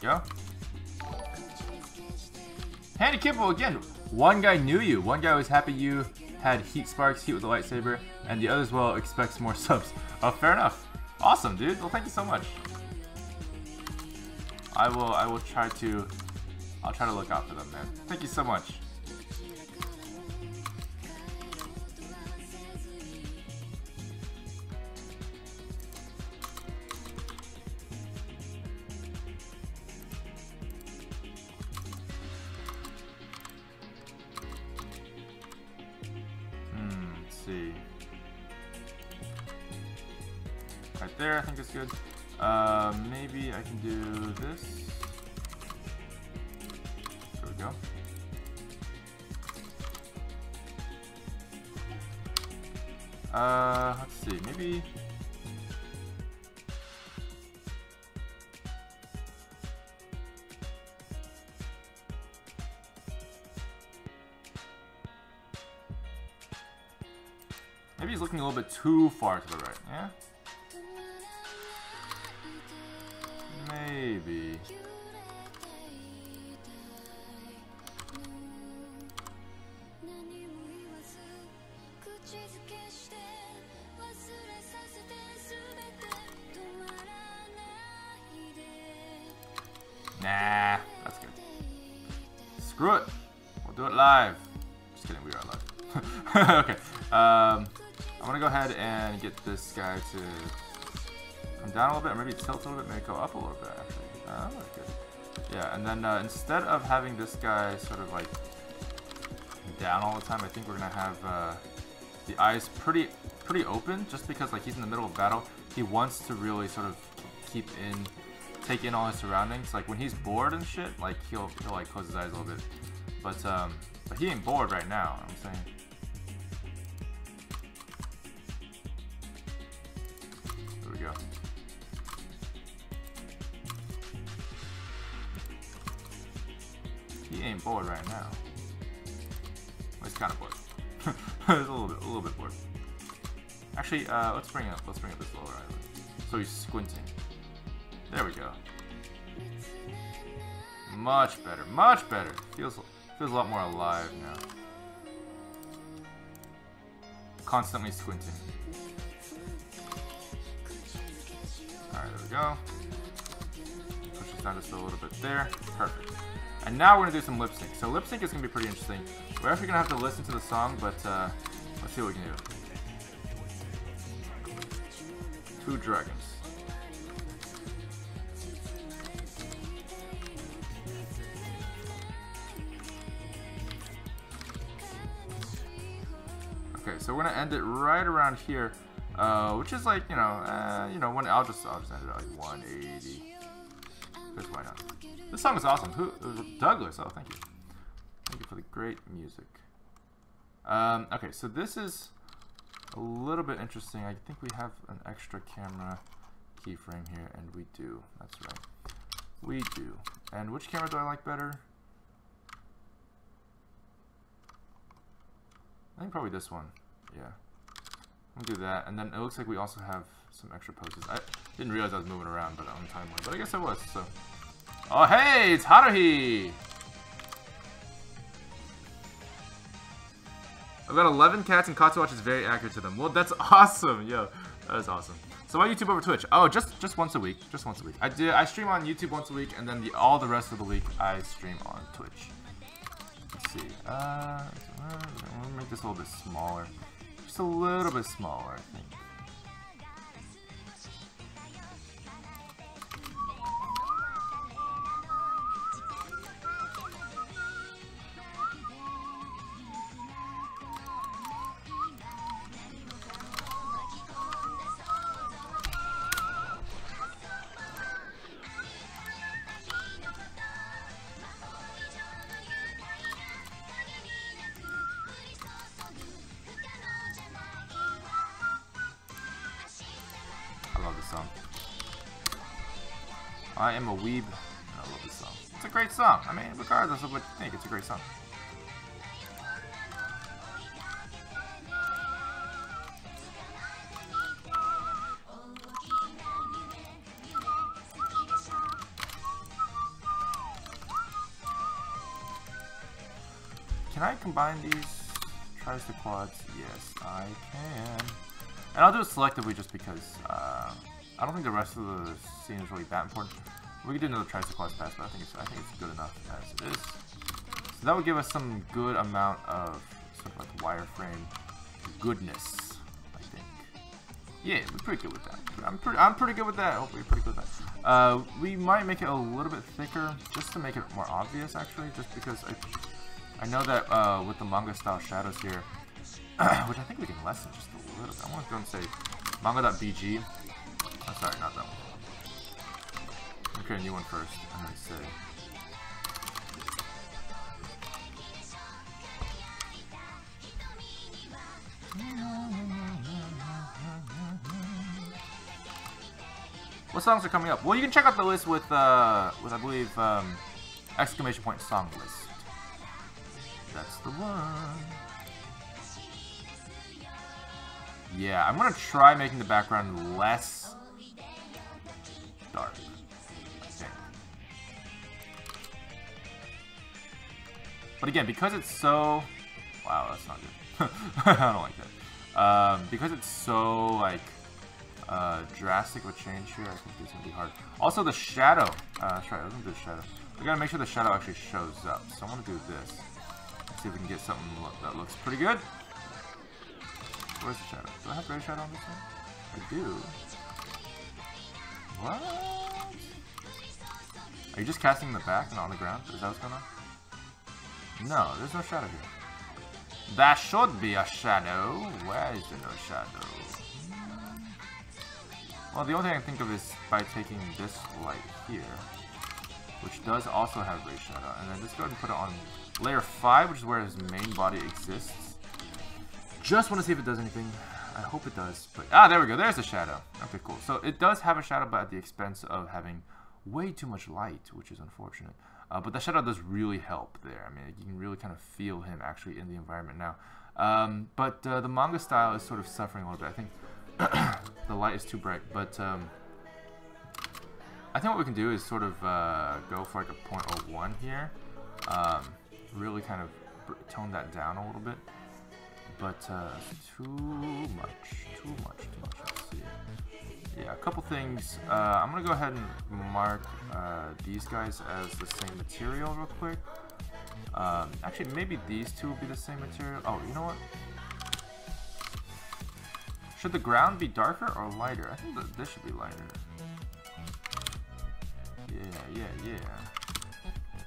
There we go. Handy Kibble again. One guy knew you. One guy was happy you had heat sparks, heat with the lightsaber, and the others well expects more subs. Oh, fair enough. Awesome, dude. Well, thank you so much. I'll try to look out for them, man. Thank you so much. See. Right there, I think it's good. Maybe I can do this. There we go. Let's see, maybe. Maybe he's looking a little bit too far to the right, yeah? Maybe. Nah, that's good. Screw it. We'll do it live. Just kidding, we are live. Okay. I'm gonna go ahead and get this guy to come down a little bit, or maybe tilt a little bit, maybe go up a little bit actually. That looks good. Yeah, and then instead of having this guy sort of like down all the time, I think we're gonna have the eyes pretty open, just because like he's in the middle of battle. He wants to really sort of take in all his surroundings. Like when he's bored and shit, like he'll like close his eyes a little bit. But he ain't bored right now, I'm saying. There we go. He ain't bored right now. Well, he's kind of bored. He's a little bit bored. Actually, let's bring up this lower eyelid. So he's squinting. There we go. Much better, much better. Feels a lot more alive now. Constantly squinting. Alright, there we go. Push this down just a little bit there. Perfect. And now we're gonna do some lip sync. So lip sync is gonna be pretty interesting. We're actually gonna have to listen to the song, but let's see what we can do. Two dragons. Okay, so we're gonna end it right around here, which is like, when I'll just end it at like 180. Because why not? This song is awesome. Douglas? Oh, thank you. Thank you for the great music. Okay, so this is a little bit interesting. I think we have an extra camera keyframe here, and we do. That's right. We do. And which camera do I like better? I think probably this one. Yeah. We'll do that. And then it looks like we also have some extra poses. I didn't realize I was moving around but on timeline, but I guess I was, so. Oh, hey, it's Haruhi! I've got 11 cats and Katsuwatch is very accurate to them. Well, that's awesome, yo. That is awesome. So why YouTube over Twitch? Oh, just once a week. Just once a week. I stream on YouTube once a week, and then all the rest of the week I stream on Twitch. Let's see. We'll make this a little bit smaller. Just a little bit smaller, I think. I am a weeb. I love this song. It's a great song. I mean, regardless of what you think, it's a great song. Can I combine these? Tries the quads. Yes, I can. And I'll do it selectively just because I don't think the rest of the scene is really that important. We could do another tricyclops pass, but I think it's good enough as it is. So that would give us some good amount of sort of like wireframe goodness, I think. Yeah, we're pretty good with that. I'm pretty good with that. Hopefully, pretty good with that. We might make it a little bit thicker just to make it more obvious, actually, just because I know that with the manga style shadows here, which I think we can lessen just a little bit. I want to go and say manga.bg. I'm sorry, not that one. Okay, a new one first, and then say. What songs are coming up? Well, you can check out the list with I believe, exclamation point song list. That's the one. Yeah, I'm gonna try making the background less dark. Okay. But again, because it's so... Wow, that's not good. I don't like that. Because it's so, like, drastic of a change here, I think it's gonna be hard. Also, the shadow. That's right, I was gonna do the shadow. We gotta make sure the shadow actually shows up. So I'm gonna do this. Let's see if we can get something that looks pretty good. Where's the shadow? Do I have gray shadow on this one? I do. What? Are you just casting in the back and on the ground? Is that what's going on? No, there's no shadow here. There should be a shadow. Where is there no shadow? Well, the only thing I can think of is by taking this light here, which does also have gray shadow, and then just go ahead and put it on layer 5, which is where his main body exists. Just want to see if it does anything. I hope it does. But there we go. There's the shadow. Okay, cool. So it does have a shadow, but at the expense of having way too much light, which is unfortunate. But the shadow does really help there. I mean, you can really kind of feel him actually in the environment now. But the manga style is sort of suffering a little bit. I think the light is too bright. But I think what we can do is sort of go for like a 0.01 here. Really kind of tone that down a little bit. But too much. Let's see. Yeah, a couple things. I'm gonna go ahead and mark these guys as the same material real quick. Actually, maybe these two will be the same material. Oh, you know what? Should the ground be darker or lighter? I think that this should be lighter. Yeah.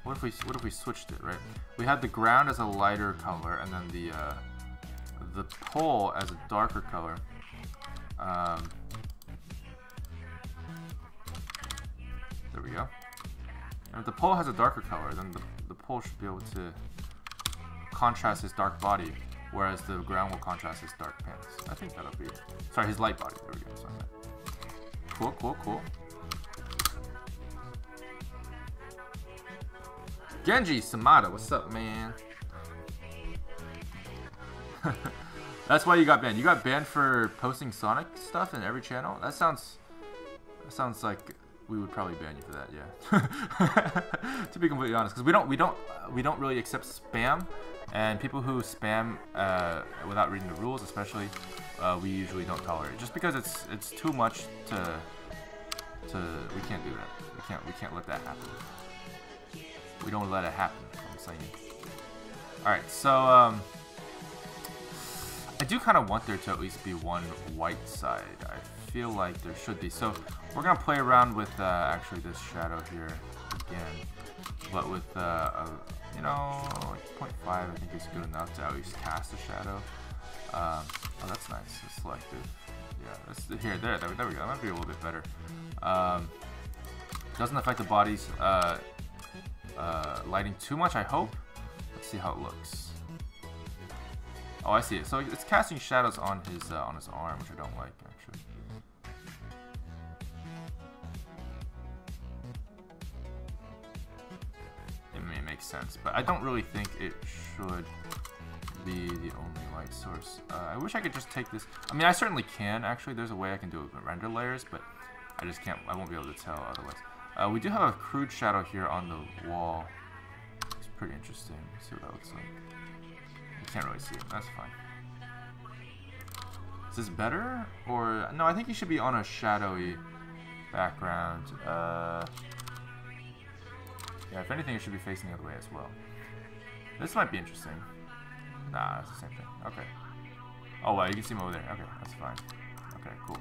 What if we switched it, right? We had the ground as a lighter color, and then the pole as a darker color. There we go. And if the pole has a darker color, then the pole should be able to contrast his dark body, whereas the ground will contrast his dark pants. I think that'll be... Sorry, his light body. There we go. Sorry. Cool. Genji Samada, what's up, man? That's why you got banned. You got banned for posting Sonic stuff in every channel? That sounds like we would probably ban you for that, yeah. To be completely honest, because we don't really accept spam, and people who spam without reading the rules, especially, we usually don't tolerate. Just because it's too much to we can't do that. We can't let that happen. We don't let it happen. I'm saying. All right, so I do kind of want there to at least be one white side. I feel like there should be. So we're gonna play around with actually this shadow here again, but with you know, like 0.5 I think is good enough to at least cast a shadow. Oh, that's nice. It's selective. Yeah, that's here. There we go. That might be a little bit better. Doesn't affect the body's lighting too much, I hope. Let's see how it looks. Oh, I see it. So it's casting shadows on his arm, which I don't like, actually. It may make sense, but I don't really think it should be the only light source. I wish I could just take this. I mean, I certainly can, actually. There's a way I can do it with render layers, but I just can't. I won't be able to tell otherwise. We do have a crude shadow here on the wall. It's pretty interesting. Let's see what that looks like. You can't really see it. That's fine. Is this better? Or no, I think he should be on a shadowy background. Yeah, if anything, it should be facing the other way as well. This might be interesting. Nah, it's the same thing. Okay. Oh, wow, you can see him over there. Okay, that's fine. Okay, cool.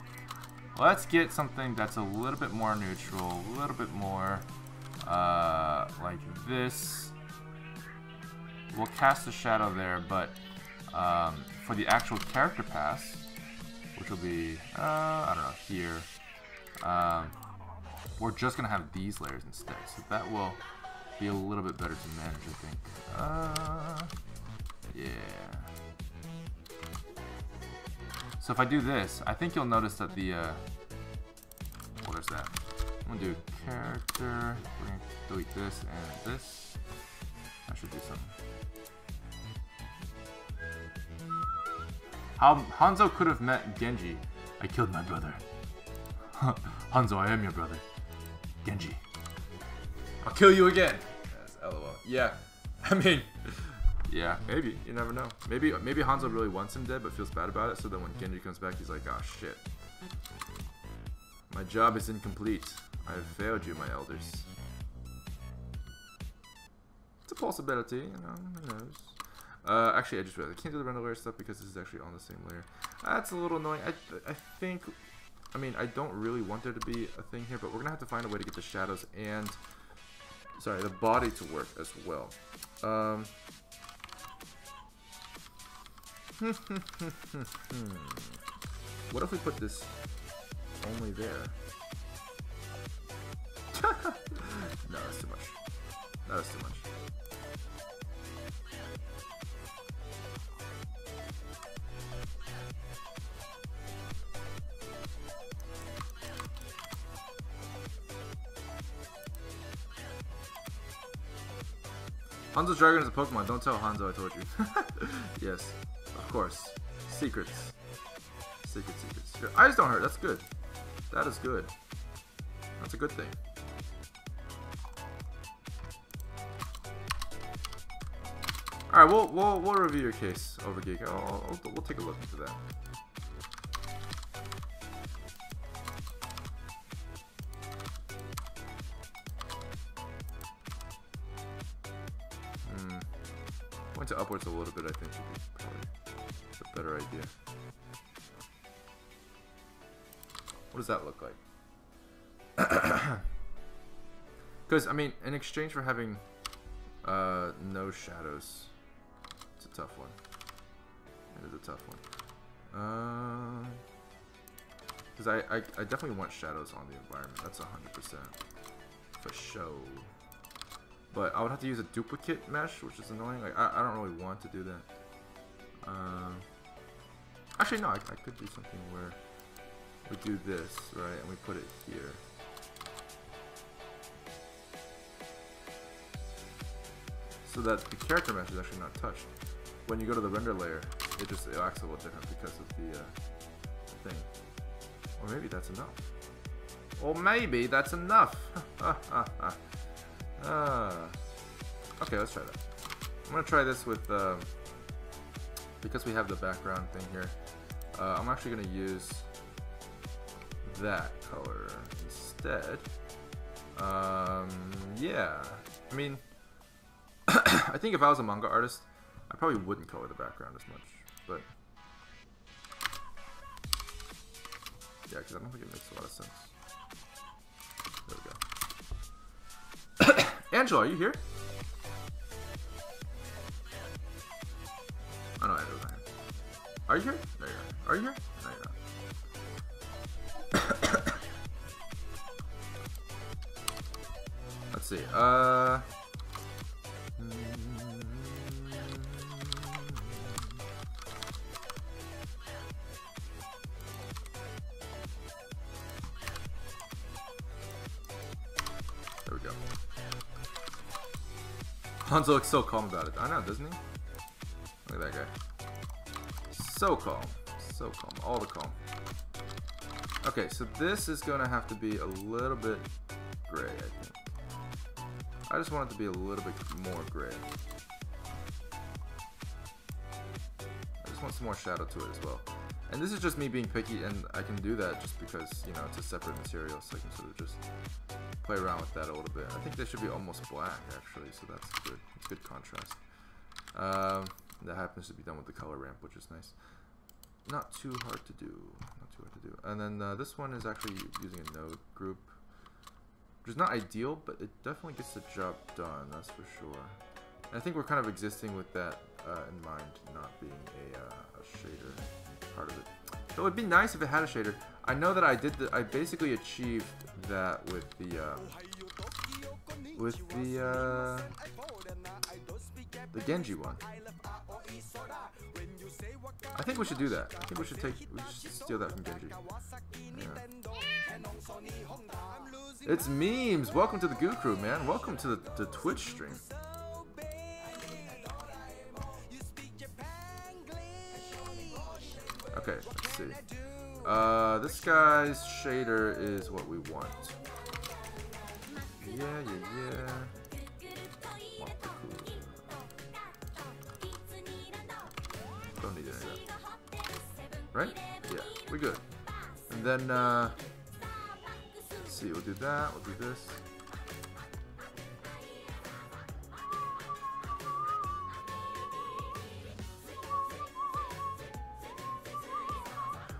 Let's get something that's a little bit more neutral, a little bit more like this. We'll cast the shadow there, but for the actual character pass, which will be, I don't know, here, we're just going to have these layers instead. So that will be a little bit better to manage, I think. Yeah. So if I do this, I think you'll notice that the, well, there's that. I'm gonna do character. We're gonna delete this and this. That should do something. Hanzo could have met Genji. I killed my brother. Hanzo, I am your brother. Genji. I'll kill you again. Yes, LOL. Yeah. I mean, yeah, maybe. You never know. Maybe Hanzo really wants him dead but feels bad about it, so then when Genji comes back, he's like, oh shit. My job is incomplete. I have failed you, my elders. It's a possibility, you know, who knows. Actually, I just realized I can't do the render layer stuff because this is actually on the same layer. That's a little annoying. I think, I mean, I don't really want there to be a thing here, but we're gonna have to find a way to get the shadows and, sorry, the body to work as well. What if we put this only there? No, that's too much. That is too much. Hanzo's Dragon is a Pokemon. Don't tell Hanzo I told you. Yes, of course. Secrets. Secrets. Your eyes don't hurt. That's good. That is good. That's a good thing. All right, we'll review your case over Geek. We'll take a look into that. Point to upwards a little bit, I think, would be probably a better idea. What does that look like? Because, I mean, in exchange for having no shadows, it's a tough one. It is a tough one. Because I definitely want shadows on the environment. That's 100% for show. But I would have to use a duplicate mesh, which is annoying. Like I don't really want to do that. Actually, no, I could do something where we do this, right, and we put it here. So that the character mesh is actually not touched. When you go to the render layer, it acts a little different because of the thing. Or maybe that's enough. Or maybe that's enough. Okay, let's try that. I'm gonna try this with because we have the background thing here. I'm actually gonna use that color instead. Yeah, I mean, I think if I was a manga artist, I probably wouldn't color the background as much, but yeah, because I don't think it makes a lot of sense. There we go. Angela, are you here? Oh no, Angela's not here. Are you here? No, you're not. Are you here? No, you're not. Let's see. There we go. Hanzo looks so calm about it. I know, doesn't he? Look at that guy. So calm. So calm. All the calm. Okay, so this is going to have to be a little bit gray, I think. I just want it to be a little bit more gray. I just want some more shadow to it as well. And this is just me being picky, and I can do that just because, you know, it's a separate material, so I can sort of just play around with that a little bit. I think they should be almost black, actually, so that's good. It's good contrast. That happens to be done with the color ramp, which is nice. Not too hard to do. Not too hard to do. And then this one is actually using a node group, which is not ideal, but it definitely gets the job done, that's for sure. And I think we're kind of existing with that in mind, not being a shader part of it. So it would be nice if it had a shader. I know that I basically achieved that with the Genji one. I think we should do that. I think we should steal that from Genji. Yeah. It's memes. Welcome to the Goo Crew, man. Welcome to the Twitch stream. Okay, let's see. This guy's shader is what we want. Yeah. Don't need any of that. Right? Yeah, we're good. And then, let's see, we'll do that, we'll do this.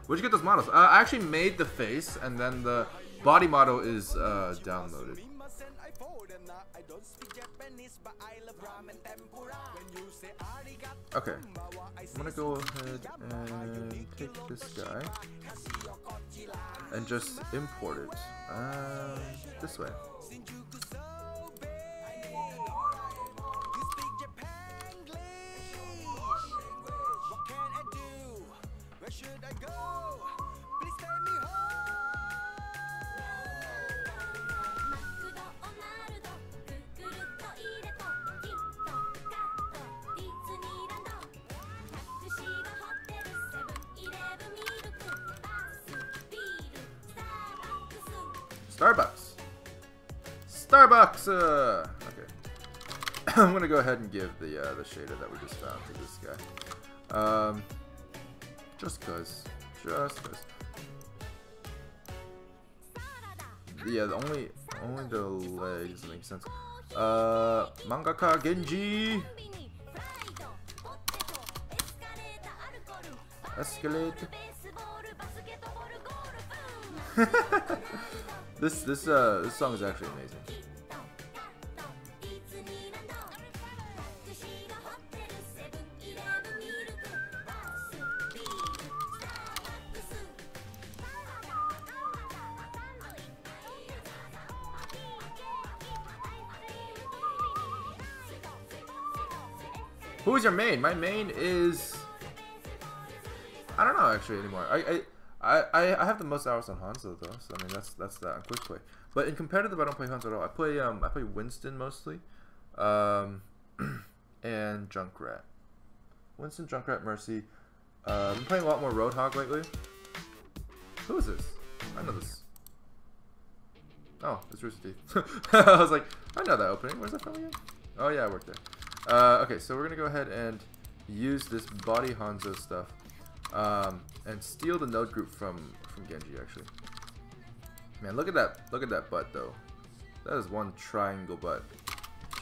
Where'd you get those models? I actually made the face, and then the body model is downloaded. Okay, I'm gonna go ahead and take this guy and just import it this way. Starbucks! Okay. I'm gonna go ahead and give the shader that we just found to this guy. Just cause. Yeah, only the legs make sense. Mangaka Genji! Escalate. This song is actually amazing. Who is your main? My main is, I don't know actually anymore. I have the most hours on Hanzo though, so I mean that's that on quick play. But in competitive, I don't play Hanzo at all. I play Winston mostly, and Junkrat. Winston, Junkrat, Mercy. I've been playing a lot more Roadhog lately. Who is this? I know this. Oh, it's Rooster Teeth. I was like, I know that opening. Where's that from again? Oh yeah, I worked there. Okay, so we're gonna go ahead and use this body Hanzo stuff. And steal the node group from Genji actually. Man, look at that butt though. That is one triangle butt.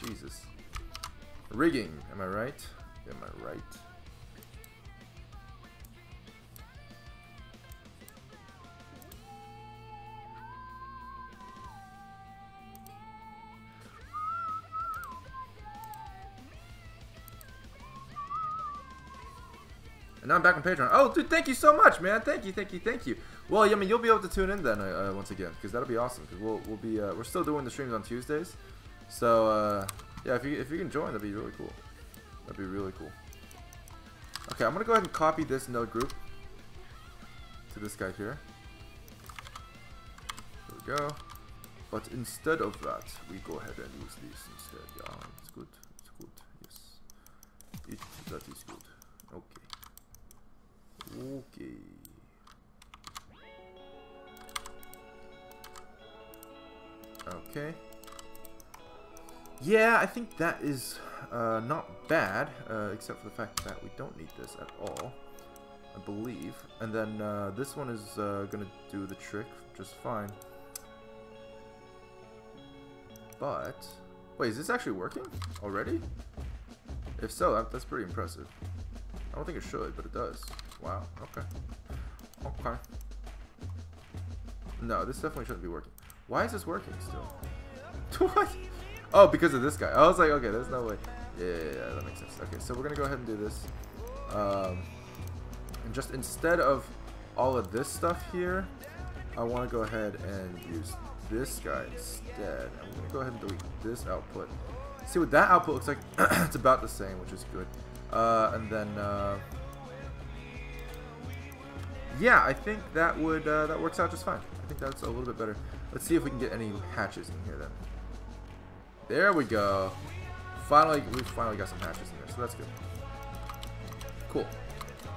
Jesus. Rigging, am I right? Am I right? And now I'm back on Patreon. Oh, dude, thank you so much, man. Thank you. Well, I mean, you'll be able to tune in then once again, because that'll be awesome. Because we'll be we're still doing the streams on Tuesdays, so yeah, if you can join, that'd be really cool. That'd be really cool. Okay, I'm gonna go ahead and copy this node group to this guy here. There we go. But instead of that, we go ahead and use this instead. Yeah, it's good. It's good. Yes, that is good. Okay. Okay. Okay. Yeah, I think that is not bad, except for the fact that we don't need this at all, I believe. And then this one is gonna do the trick just fine. But wait, is this actually working already? If so, that's pretty impressive. I don't think it should, but it does. Wow, okay. Okay. No, this definitely shouldn't be working. Why is this working still? What? Oh, because of this guy. I was like, okay, there's no way. Yeah, that makes sense. Okay, so we're gonna go ahead and do this. And just instead of all of this stuff here, I want to go ahead and use this guy instead. I'm gonna go ahead and delete this output. See what that output looks like? It's about the same, which is good. And then yeah, I think that would that works out just fine. I think that's a little bit better. Let's see if we can get any hatches in here then. There we go. We finally got some hatches in there, so that's good. Cool.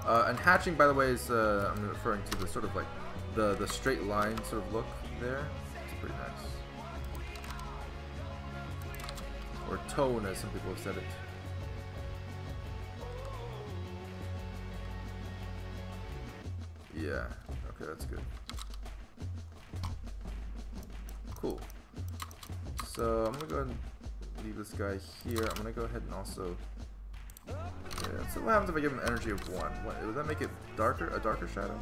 And hatching, by the way, is I'm referring to the sort of like the straight line sort of look there. It's pretty nice. Or tone, as some people have said it. Yeah. Okay, that's good. Cool. So I'm gonna go ahead and leave this guy here. I'm gonna go ahead and also. Yeah, so what happens if I give him energy of 1? What, would that make it darker? A darker shadow?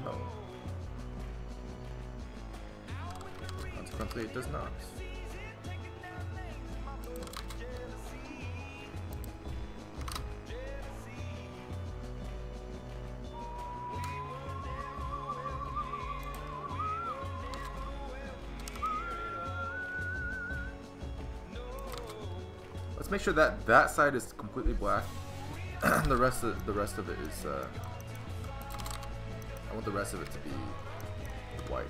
No. Consequently, it does not. Let's make sure that that side is completely black. the rest of it is. I want the rest of it to be white.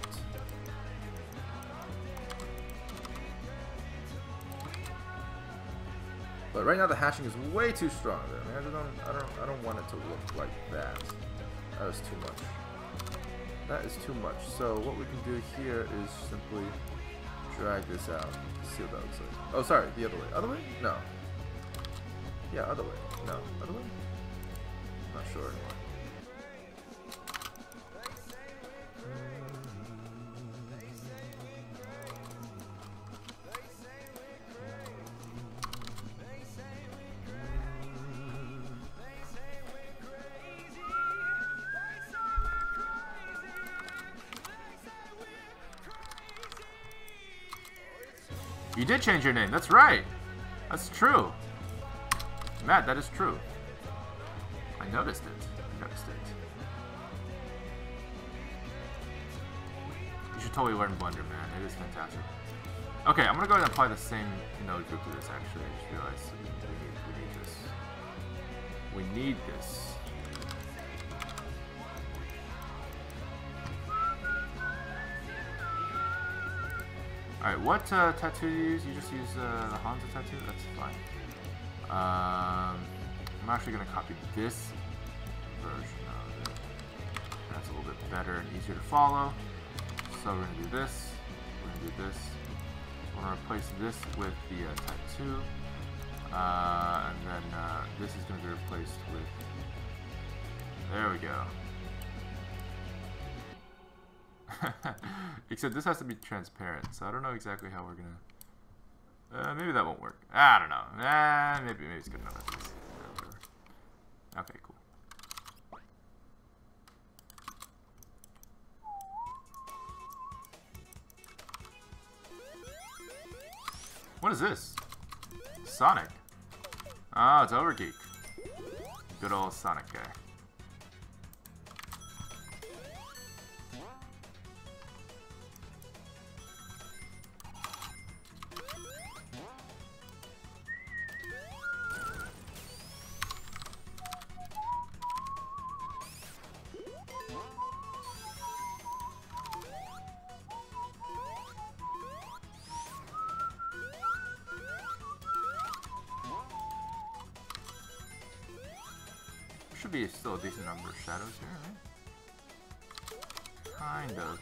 But right now the hatching is way too strong there. I mean, I don't want it to look like that. That is too much. That is too much. So what we can do here is simply drag this out. See what that looks like. Oh, sorry, the other way. Other way? No. Yeah, other way. No, other way? Not sure anymore. You did change your name. That's right. That's true. Matt, that is true. I noticed it. I noticed it. You should totally learn Blender, man. It is fantastic. Okay, I'm gonna go ahead and apply the same node group to this. Actually, I just realized we need this. We need this. Alright, what tattoo do you use? You just use the Hanzo tattoo? That's fine. I'm actually going to copy this version of it. That's a little bit better and easier to follow. So we're going to do this. We're going to do this. We're going to replace this with the tattoo. And then this is going to be replaced with... There we go. Except this has to be transparent, so I don't know exactly how we're gonna. Maybe that won't work. I don't know. Maybe it's good enough. Okay, cool. What is this? Sonic. Oh, it's Overgeek. Good old Sonic guy. Should be still a decent number of shadows here, right? Kind of.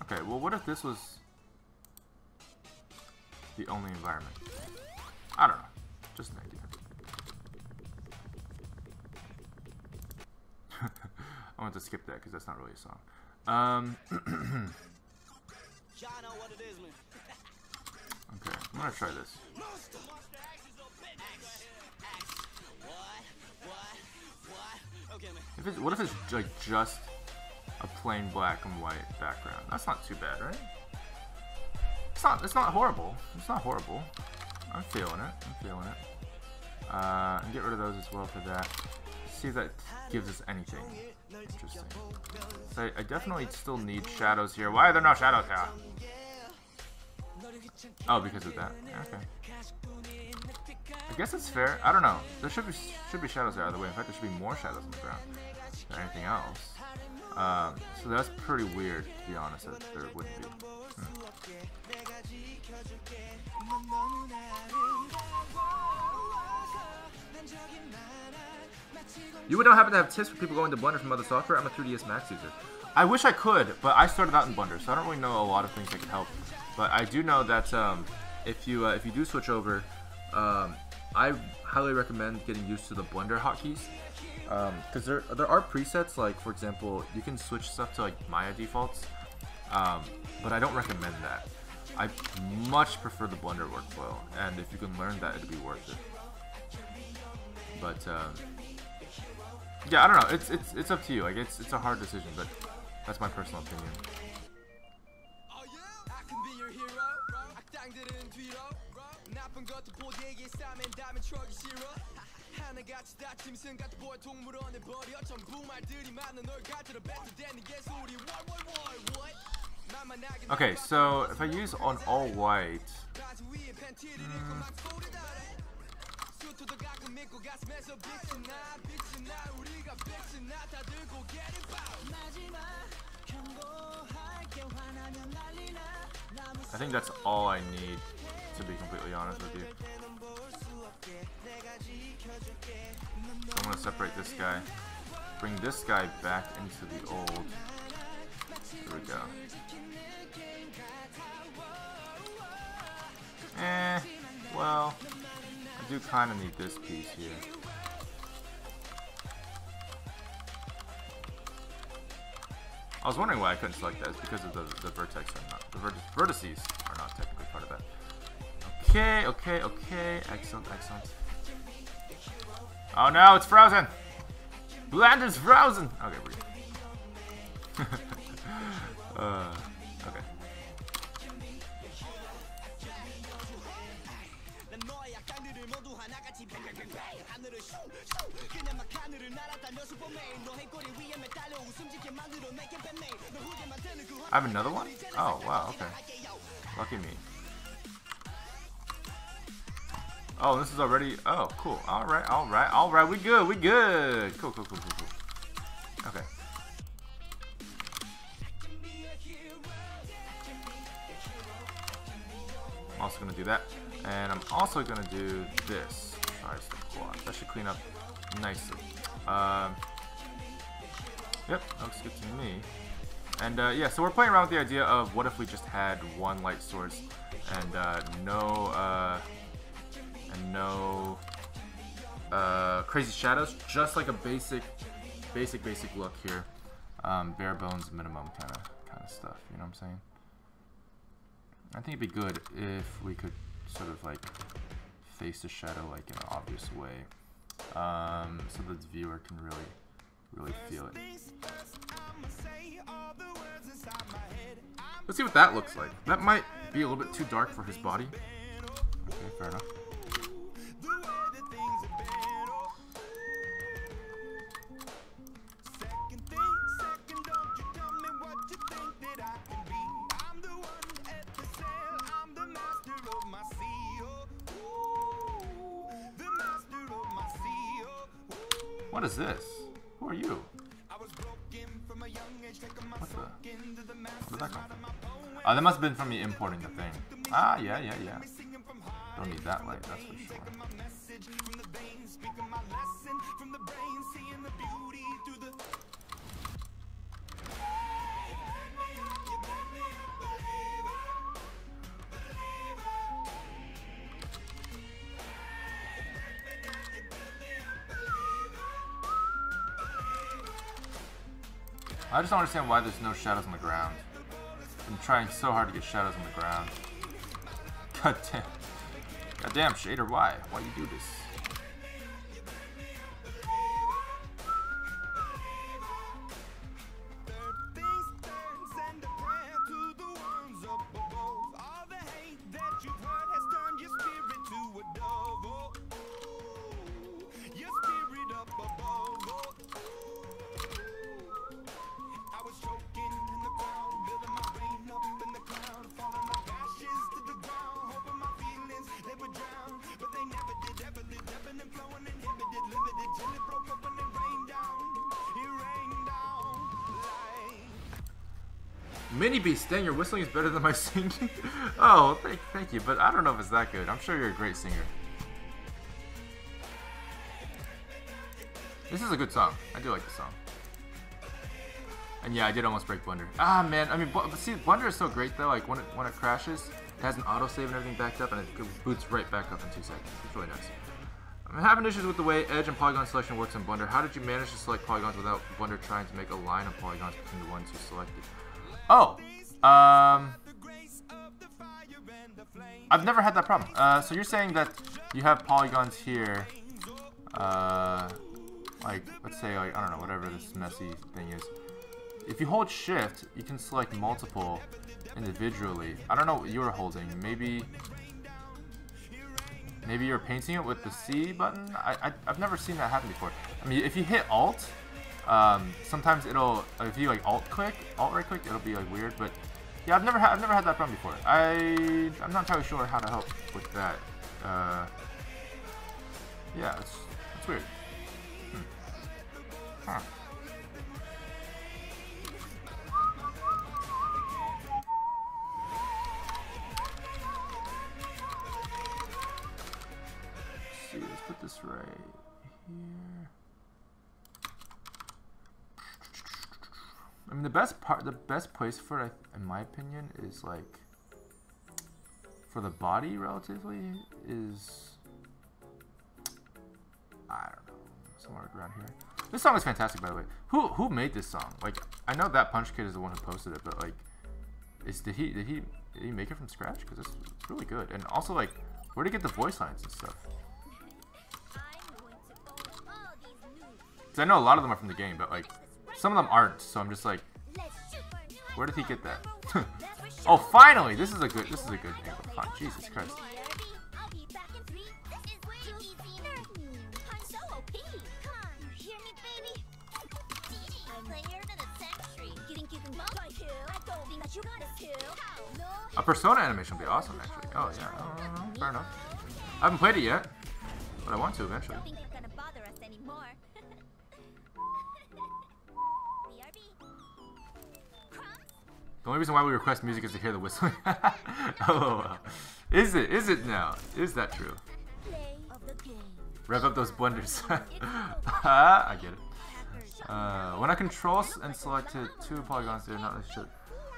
Okay, well, what if this was the only environment? I don't know. Just an idea. I want to skip that because that's not really a song. Okay, I'm gonna try this. What if it's like just a plain black and white background? That's not too bad, right? It's not horrible. It's not horrible. I'm feeling it. I'm feeling it. And get rid of those as well for that. See if that gives us anything interesting. So I definitely still need shadows here. Why are there no shadows here? Oh, because of that. Okay. I guess it's fair. I don't know. There should be shadows there either way. In fact, there should be more shadows on the ground than anything else. So that's pretty weird, to be honest, that there wouldn't be. You would not happen to have tips for people going to Blender from other software? I'm a 3ds Max user. I wish I could, but I started out in Blender, so I don't really know a lot of things that could help. But I do know that if you do switch over, I highly recommend getting used to the Blender hotkeys. Because there are presets, like for example, you can switch stuff to like Maya defaults, but I don't recommend that. I much prefer the Blender workflow, and if you can learn that, it'd be worth it. But yeah, I don't know. It's up to you. Like it's a hard decision, but that's my personal opinion. Okay, so if I use on all white, I think that's all I need, to be completely honest with you. So I'm going to separate this guy, bring this guy back into the old. There we go. Well, I do kind of need this piece here. I was wondering why I couldn't select that. It's because of the vertex are not, the vertices are not technically part of that. Okay. Excellent. Oh no, it's frozen! Blender's frozen! Okay, we're good. Okay. I have another one? Oh, wow, okay. Lucky me. Oh, this is already... Oh, cool. Alright. We good. Cool. Okay. I'm also going to do that. And I'm also going to do this. That should clean up nicely. Yep, looks good to me. And yeah, so we're playing around with the idea of what if we just had one light source and no crazy shadows, just like a basic look here, bare bones minimum kind of stuff. You know what I'm saying? I think it'd be good if we could sort of like face the shadow like in an obvious way, so the viewer can really feel it. Let's see what that looks like. That might be a little bit too dark for his body. Okay, fair enough. What is this? Who are you? What did that come from? Oh, that must have been from me importing the thing. Ah, yeah. Don't need that light, that's for sure. I just don't understand why there's no shadows on the ground. I'm trying so hard to get shadows on the ground. Goddamn shader, why? Why you do this? Mini Beast, dang, your whistling is better than my singing. Oh, thank you, but I don't know if it's that good. I'm sure you're a great singer. This is a good song. I do like the song. And yeah, I did almost break Blunder. Ah, man, I mean, see, Blunder is so great though. Like when it crashes, it has an autosave and everything backed up, and it boots right back up in 2 seconds. It's really nice. I'm having issues with the way edge and polygon selection works in Blunder. How did you manage to select polygons without Blunder trying to make a line of polygons between the ones you selected? Oh, I've never had that problem. So you're saying that you have polygons here, like, let's say, like, I don't know, whatever this messy thing is. If you hold shift, you can select multiple individually. I don't know what you were holding. Maybe you're painting it with the C button? I've never seen that happen before. I mean, if you hit Alt, sometimes it'll, if you like alt right click, it'll be like weird, but yeah, I've never had that problem before. I'm not entirely sure how to help with that. Yeah, it's weird. Huh. Let's see, let's put this right here. I mean, the best place for it, in my opinion, is like for the body relatively is, I don't know, somewhere around here. This song is fantastic, by the way. Who made this song? Like, I know that Punch Kid is the one who posted it, but like, did he make it from scratch? Because it's really good. And also, like, where to get the voice lines and stuff? Because I know a lot of them are from the game, but like, some of them aren't. So I'm just like, where did he get that? Oh, finally! This is a good angle. Fine. Jesus Christ. A Persona animation would be awesome, actually. Oh, yeah. Fair enough. I haven't played it yet, but I want to eventually. The only reason why we request music is to hear the whistling. Oh, is it now? Is that true? Rev up those blunders. I get it. When I control and selected 2 polygons, they're not should.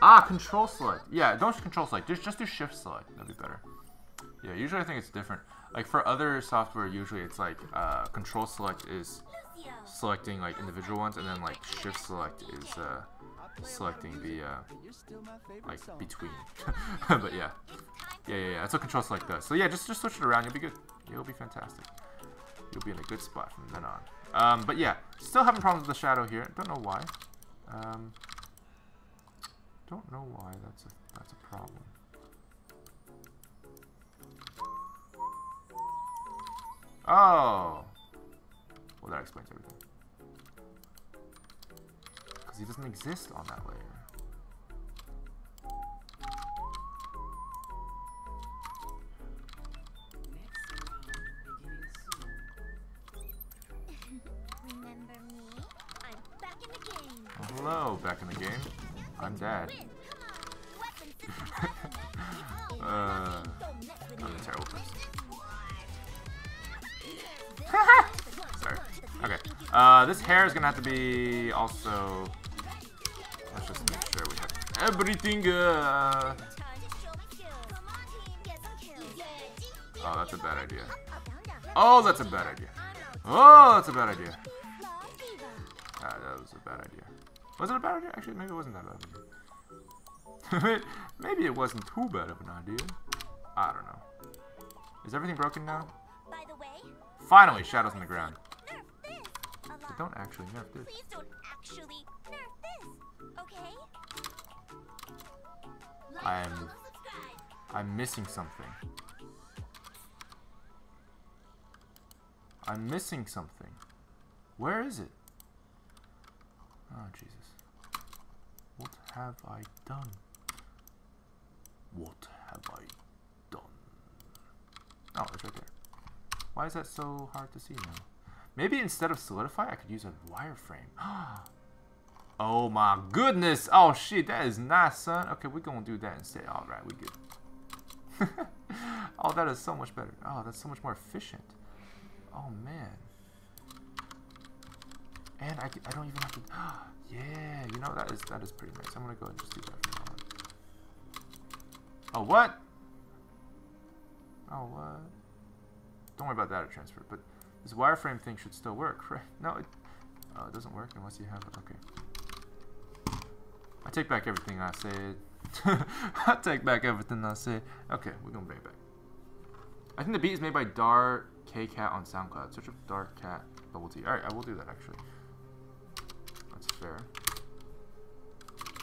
Ah, control select. Yeah, don't control select. Just do shift select. That'd be better. Yeah, usually I think it's different. Like for other software, usually it's like control select is selecting like individual ones, and then like shift select is selecting the like between. But yeah. That's what control select does. So yeah, just switch it around. You'll be good. You'll be fantastic. You'll be in a good spot from then on. But yeah, still having problems with the shadow here. Don't know why. Don't know why that's a problem. Oh. Well, that explains everything. Because he doesn't exist on that layer. Remember me? I'm back in the game. Oh, hello, back in the game. I'm Dad. I'm a terrible person. Sorry. Okay. This hair is gonna have to be also. Let's just make sure we have everything. Oh, that's a bad idea. Oh, that's a bad idea. Oh, that's a bad idea. That was a bad idea. Was it a bad idea? Actually, maybe it wasn't that bad of an idea. Maybe it wasn't too bad of an idea. I don't know. Is everything broken now? By the way, finally, shadows on the ground. nerf this. But don't actually nerf this. Please don't actually nerf this, okay? Like, follow, subscribe. I'm missing something. I'm missing something. Where is it? Oh, Jesus. What have I done? What have I done? Oh, it's right there. Why is that so hard to see now? Maybe instead of solidify, I could use a wireframe. Oh my goodness. Oh shit, that is nice, son. Okay, we're gonna do that instead. Alright, we good. Oh, that is so much better. Oh, that's so much more efficient. Oh man. And I don't even have to. Yeah, you know, that is pretty nice. I'm gonna go and just do that from now on. Oh, what? Oh, what? Don't worry about data transfer, but this wireframe thing should still work, right? No, it doesn't work unless you have it. Okay. I take back everything I said. I take back everything I said. Okay, we're gonna bring it back. I think the beat is made by Dark K Cat on SoundCloud. Search up Dark Cat Bubble Tea. Alright, I will do that actually. That's fair.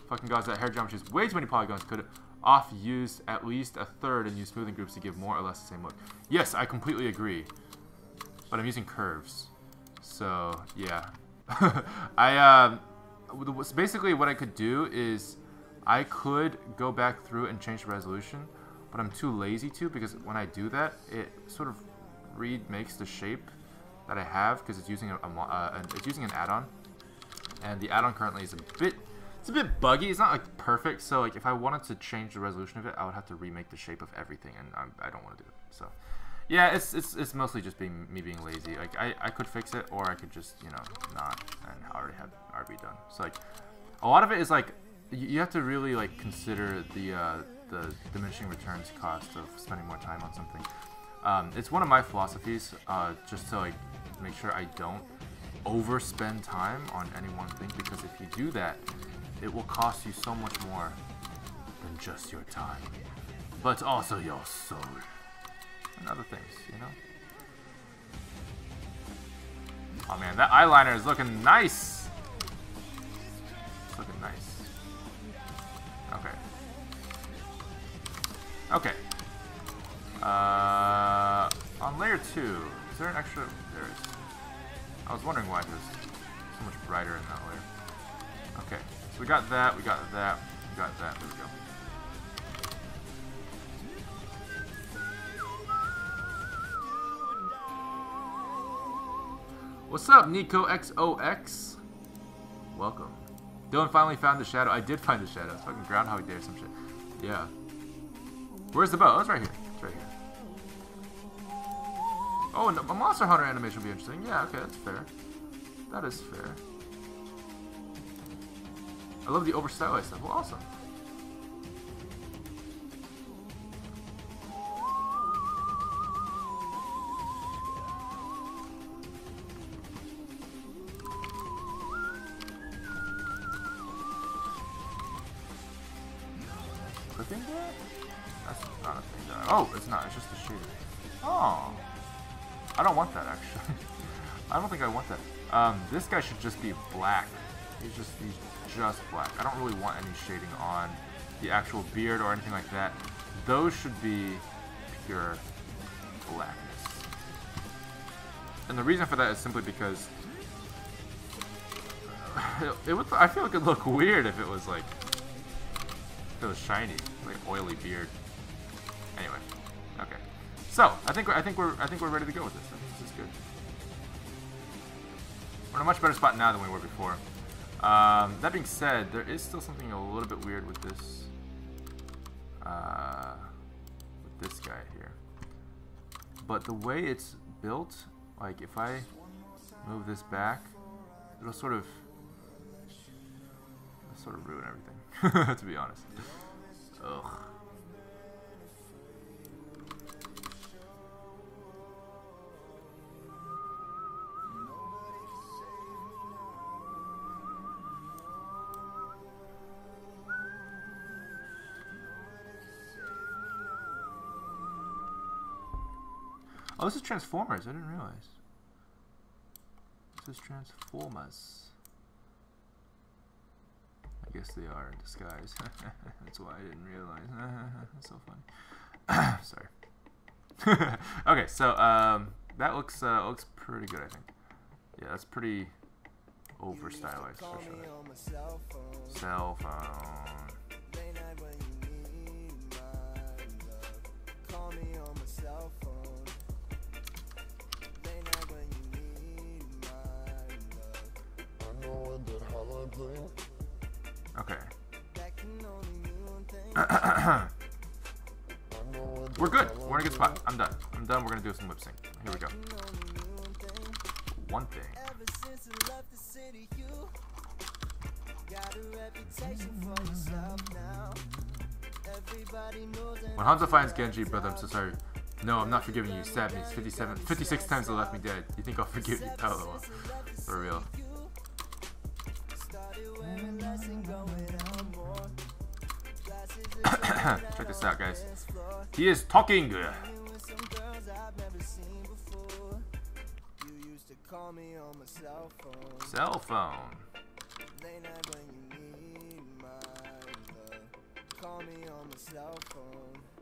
Fucking gods, that hair geometry is way too many polygons. Could off used at least a third and use smoothing groups to give more or less the same look. Yes, I completely agree. But I'm using curves. So, yeah. Basically what I could do is I could go back through and change the resolution, but I'm too lazy to, because when I do that, it sort of remakes the shape that I have because it's using an add-on, and the add-on currently is a bit buggy. It's not like perfect, so like if I wanted to change the resolution of it, I would have to remake the shape of everything, and I don't want to do it. So yeah, it's mostly just me being lazy. Like I could fix it, or I could just, you know, not, and I already have RB done. So like a lot of it is like you have to really like consider the diminishing returns cost of spending more time on something. It's one of my philosophies, just to like make sure I don't overspend time on any one thing, because if you do that, it will cost you so much more than just your time, but also your soul and other things, you know? Oh man, that eyeliner is looking nice! It's looking nice. Okay. Okay. On layer 2, is there an extra? There is. I was wondering why it was so much brighter in that layer. Okay, so we got that, we got that, we got that, there we go. What's up, Nico XOX? Welcome. Dylan finally found the shadow. I did find the shadow. It's fucking Groundhog Day or some shit. Yeah. Where's the bow? Oh, it's right here. It's right here. Oh, and a Monster Hunter animation would be interesting. Yeah, okay, that's fair. That is fair. I love the over-stylized stuff. Well, awesome. Clipping that? That's not a thing that oh, it's not. It's just a shader. Oh. I don't want that, actually. I don't think I want that. This guy should just be black. He's just black. I don't really want any shading on the actual beard or anything like that. Those should be pure blackness. And the reason for that is simply because it would, I feel like it'd look weird if it was like, if it was shiny, like oily beard. Anyway, okay. So I think we're ready to go with this. This is good. We're in a much better spot now than we were before. That being said, there is still something a little bit weird with this guy here. But the way it's built, like if I move this back, it'll sort of ruin everything. To be honest. Ugh. Oh, this is Transformers. I didn't realize. This is Transformers. I guess they are in disguise. That's why I didn't realize. That's so funny. Sorry. Okay, so that looks pretty good, I think. Yeah, that's pretty over stylized for sure. Cell phone. Okay. We're good. We're in a good spot. I'm done. I'm done. We're gonna do some lip sync. Here we go. One thing. When Hanzo finds Genji, brother, I'm so sorry. No, I'm not forgiving you. You stabbed me. It's 56 times they left me dead. You think I'll forgive you? Oh, for real. Check this out, guys. He is talking. Cell phone.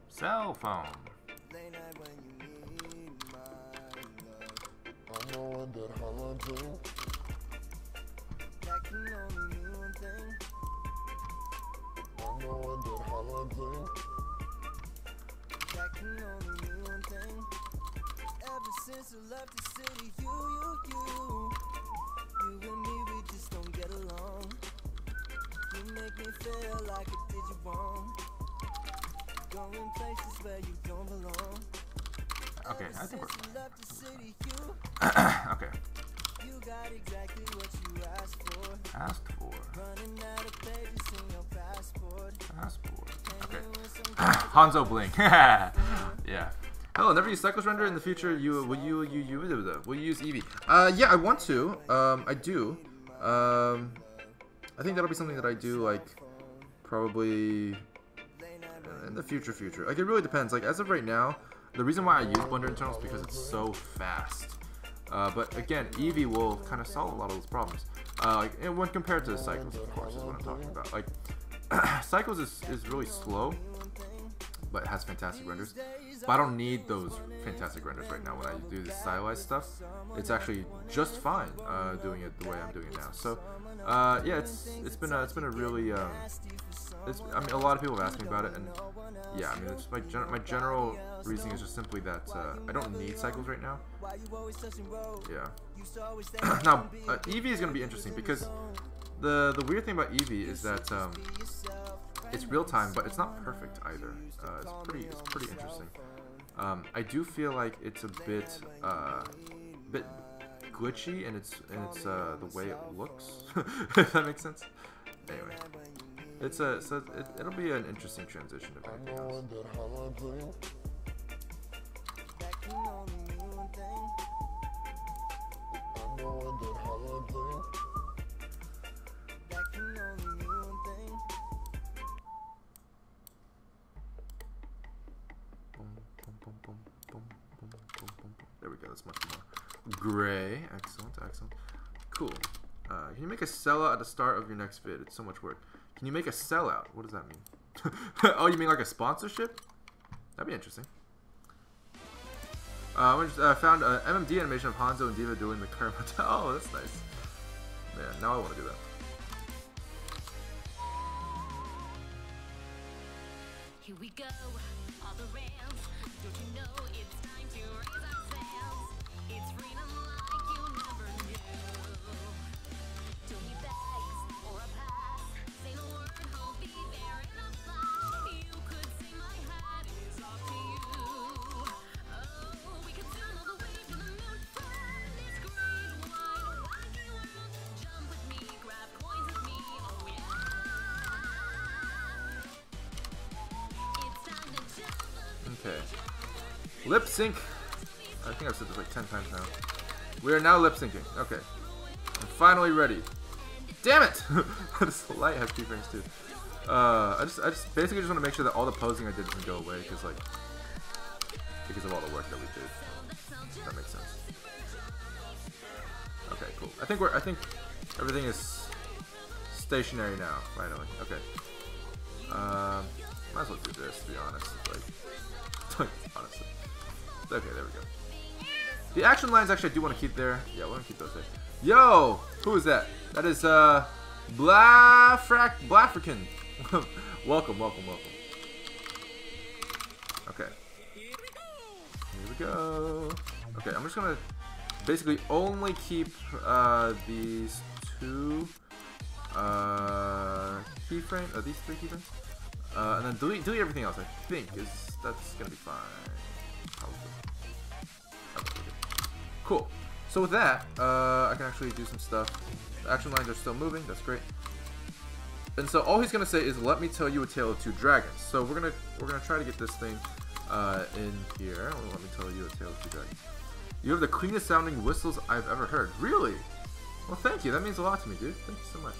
Cell phone. Ever since I left the city, you and me, we just don't get along. You make me feel like I did you wrong. Going places where you don't belong. Okay, I think we're okay. You got exactly what you asked for. Asked for. Running out of pages in your passport. Passport. Okay. Hanzo blink. Yeah. Hello, never use cycles render in the future. Will you use Eevee? Yeah, I want to. I do. I think that'll be something that I do like probably in the future. Like it really depends. Like as of right now, the reason why I use Blender internals is because it's so fast. But again, Eevee will kind of solve a lot of those problems. Like and when compared to Cycles, of course, is what I'm talking about. Like Cycles is really slow, but it has fantastic renders. But I don't need those fantastic renders right now when I do this stylized stuff. It's actually just fine doing it the way I'm doing it now. So yeah, it's been a really I mean a lot of people have asked me about it, and yeah, I mean it's my general reasoning is just simply that I don't need cycles right now. Yeah. Now Eevee is going to be interesting because the weird thing about Eevee is that it's real time, but it's not perfect either. It's pretty interesting. I do feel like it's a bit glitchy in its the way it looks. If that makes sense. Anyway, it'll be an interesting transition if anything else. There we go, that's much more gray. Excellent. Cool. Can you make a sellout at the start of your next vid? It's so much work. Can you make a sellout? What does that mean? Oh, you mean like a sponsorship? That'd be interesting. I found an MMD animation of Hanzo and Diva doing the curve. Oh, that's nice. Man, now I want to do that. Here we go, all the rails. Don't you know it's time to raise our sails? It's freedom like you never knew. Don't need bags or a pass. Say the word, I'll be there in a flash. You could say my hat is off to you. Oh, we could turn all the way to the moon. Fly this great wide world. Jump with me, grab coins with me. Oh yeah. Okay. Lip sync. I think I've said this like 10 times now. We are now lip syncing. Okay. I'm finally ready. Damn it! This light has keyframes too. I just basically just want to make sure that all the posing I did doesn't go away because of all the work that we did. That makes sense. Okay, cool. I think everything is stationary now. Finally. Okay. Might as well do this, to be honest. Like, honestly. Okay, there we go. The action lines actually I do want to keep there. Yeah, we want to keep those there. Yo! Who is that? That is, Blafrican. Welcome. Okay. Here we go. Okay, I'm just gonna basically only keep these two keyframe, these 3 keyframes, and then delete everything else. I think that's gonna be fine. Probably. Cool. So with that, I can actually do some stuff. The action lines are still moving. That's great. And so all he's gonna say is, "Let me tell you a tale of 2 dragons." So we're gonna try to get this thing in here. Let me tell you a tale of 2 dragons. You have the cleanest sounding whistles I've ever heard. Really? Well, thank you. That means a lot to me, dude. Thank you so much.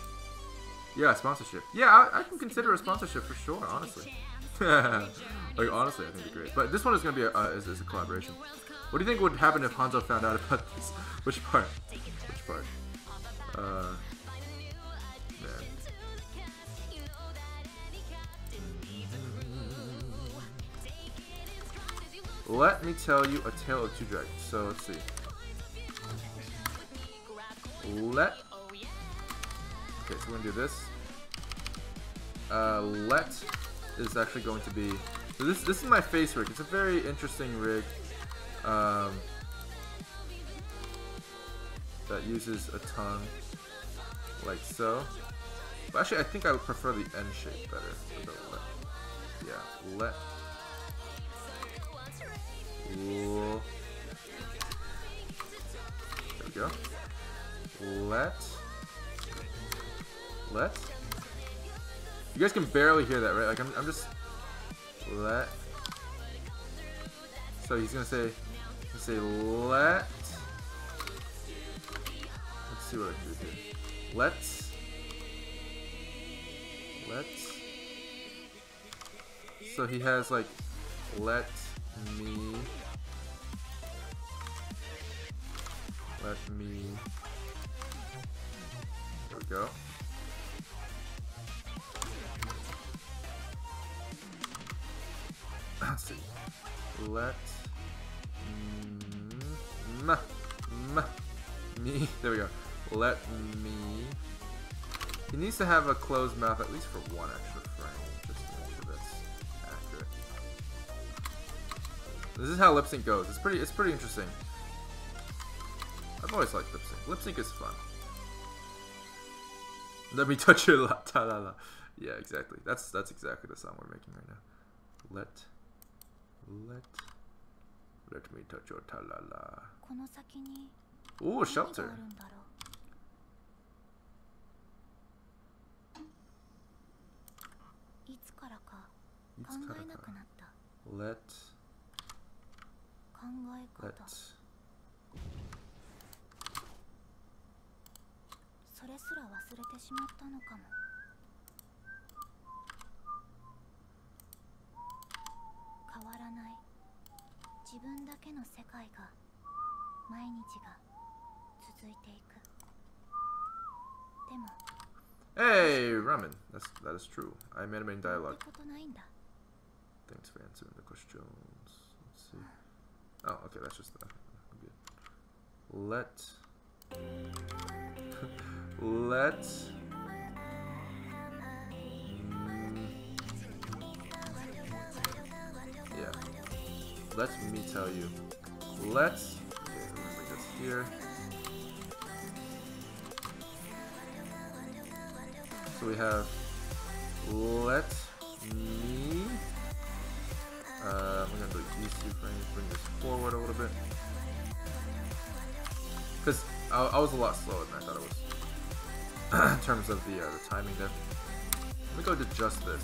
Yeah, sponsorship. Yeah, I can consider a sponsorship for sure, honestly. Like, honestly, I think it'd be great. But this one is going to be is a collaboration. What do you think would happen if Hanzo found out about this? Which part? Which part? Man. Let me tell you a tale of 2 dragons. So, let's see. Okay, so we're gonna do this. Let is actually going to be. So this is my face rig. It's a very interesting rig. That uses a tongue, like so. But actually, I think I would prefer the N shape better. For the let. Yeah, let. Ooh. There we go. Let. You guys can barely hear that, right? Like I'm just let. So he's gonna say let. Let's see what I can do here. Let's. So he has like let me. There we go. Let's see. Let me. There we go. Let me. He needs to have a closed mouth at least for 1 extra frame, just to make sure that's accurate. This is how lip sync goes. It's pretty interesting. I've always liked lip sync. Lip sync is fun. Let me touch your ta-la-la. Yeah, exactly. That's exactly the sound we're making right now. Let me touch your ta-la-la. Ooh, shelter. Let. Hey, ramen. That is true. I'm animating dialogue. Thanks for answering the questions. Let's see. Oh, okay, that's just that. Good. Yeah. Let me tell you. Okay, let me bring this here. So we have let me. We're gonna do these 2 frames. Bring this forward a little bit, because I was a lot slower than I thought it was in terms of the timing there. Let me go to just this.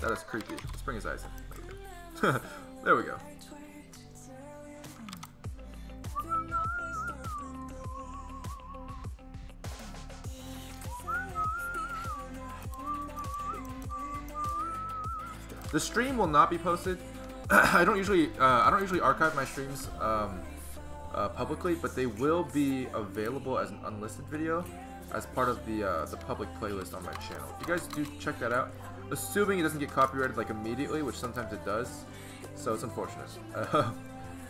That is creepy. Let's bring his eyes in. There we go. There we go. The stream will not be posted. I don't usually archive my streams publicly, but they will be available as an unlisted video as part of the public playlist on my channel. If you guys do check that out, assuming it doesn't get copyrighted like immediately, which sometimes it does, so it's unfortunate.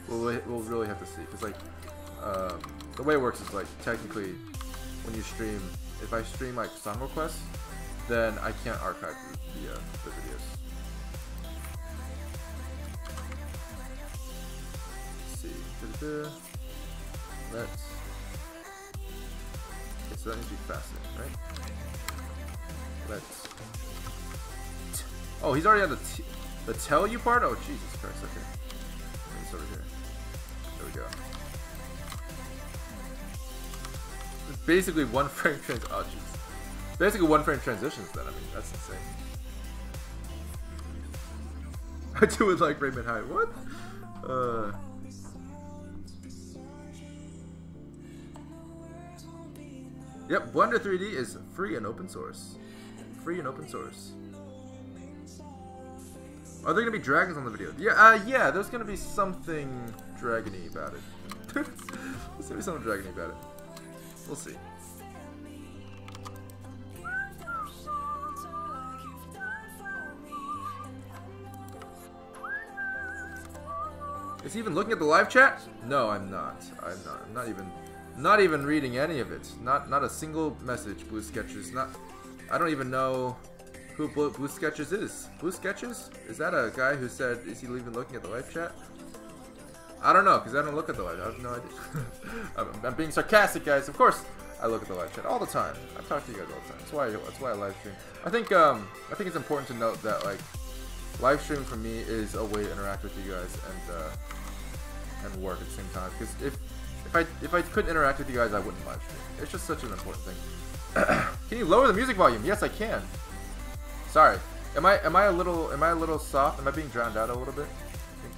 We'll really have to see, because like the way it works is like technically when you stream, if I stream like song requests, then I can't archive the videos. Let's So that needs to be faster, right? Let's. Oh, he's already on the tell you part? Oh, Jesus Christ, okay. It's over here. There we go. It's basically one frame oh, jeez. Basically one frame transitions then, I mean, that's insane. I do it like Raymond High. What? Yep, Blender 3D is free and open source. Free and open source. Are there gonna be dragons on the video? Yeah, yeah, there's gonna be something dragony about it. There's gonna be something dragony about it. We'll see. Is he even looking at the live chat? No, I'm not. I'm not even reading any of it. Not a single message. Blue Sketches. I don't even know who Blue Sketches is. Blue Sketches? Is that a guy who said, is he even looking at the live chat? I don't know, because I don't look at the live. I have no idea. I'm being sarcastic, guys. Of course, I look at the live chat all the time. I talk to you guys all the time. That's why I live stream. I think it's important to note that like live streaming for me is a way to interact with you guys and work at the same time. Because if I couldn't interact with you guys, I wouldn't live stream. It's just such an important thing. Can you lower the music volume? Yes, I can. Sorry. Am I a little soft? Am I being drowned out a little bit? I think.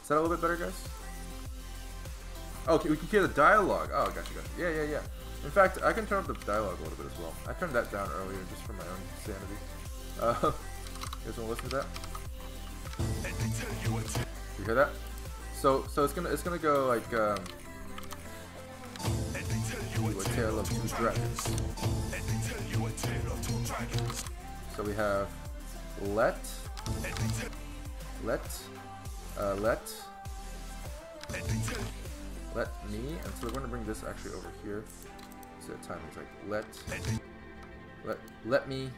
Is that a little bit better, guys? Oh, okay, we can hear the dialogue. Oh, gotcha. Yeah. In fact, I can turn up the dialogue a little bit as well. I turned that down earlier just for my own sanity. You guys want to listen to that? You hear that? So it's gonna go like A Tale of Two Dragons. So we have let me, and so we're going to bring this actually over here. So that time is like let me.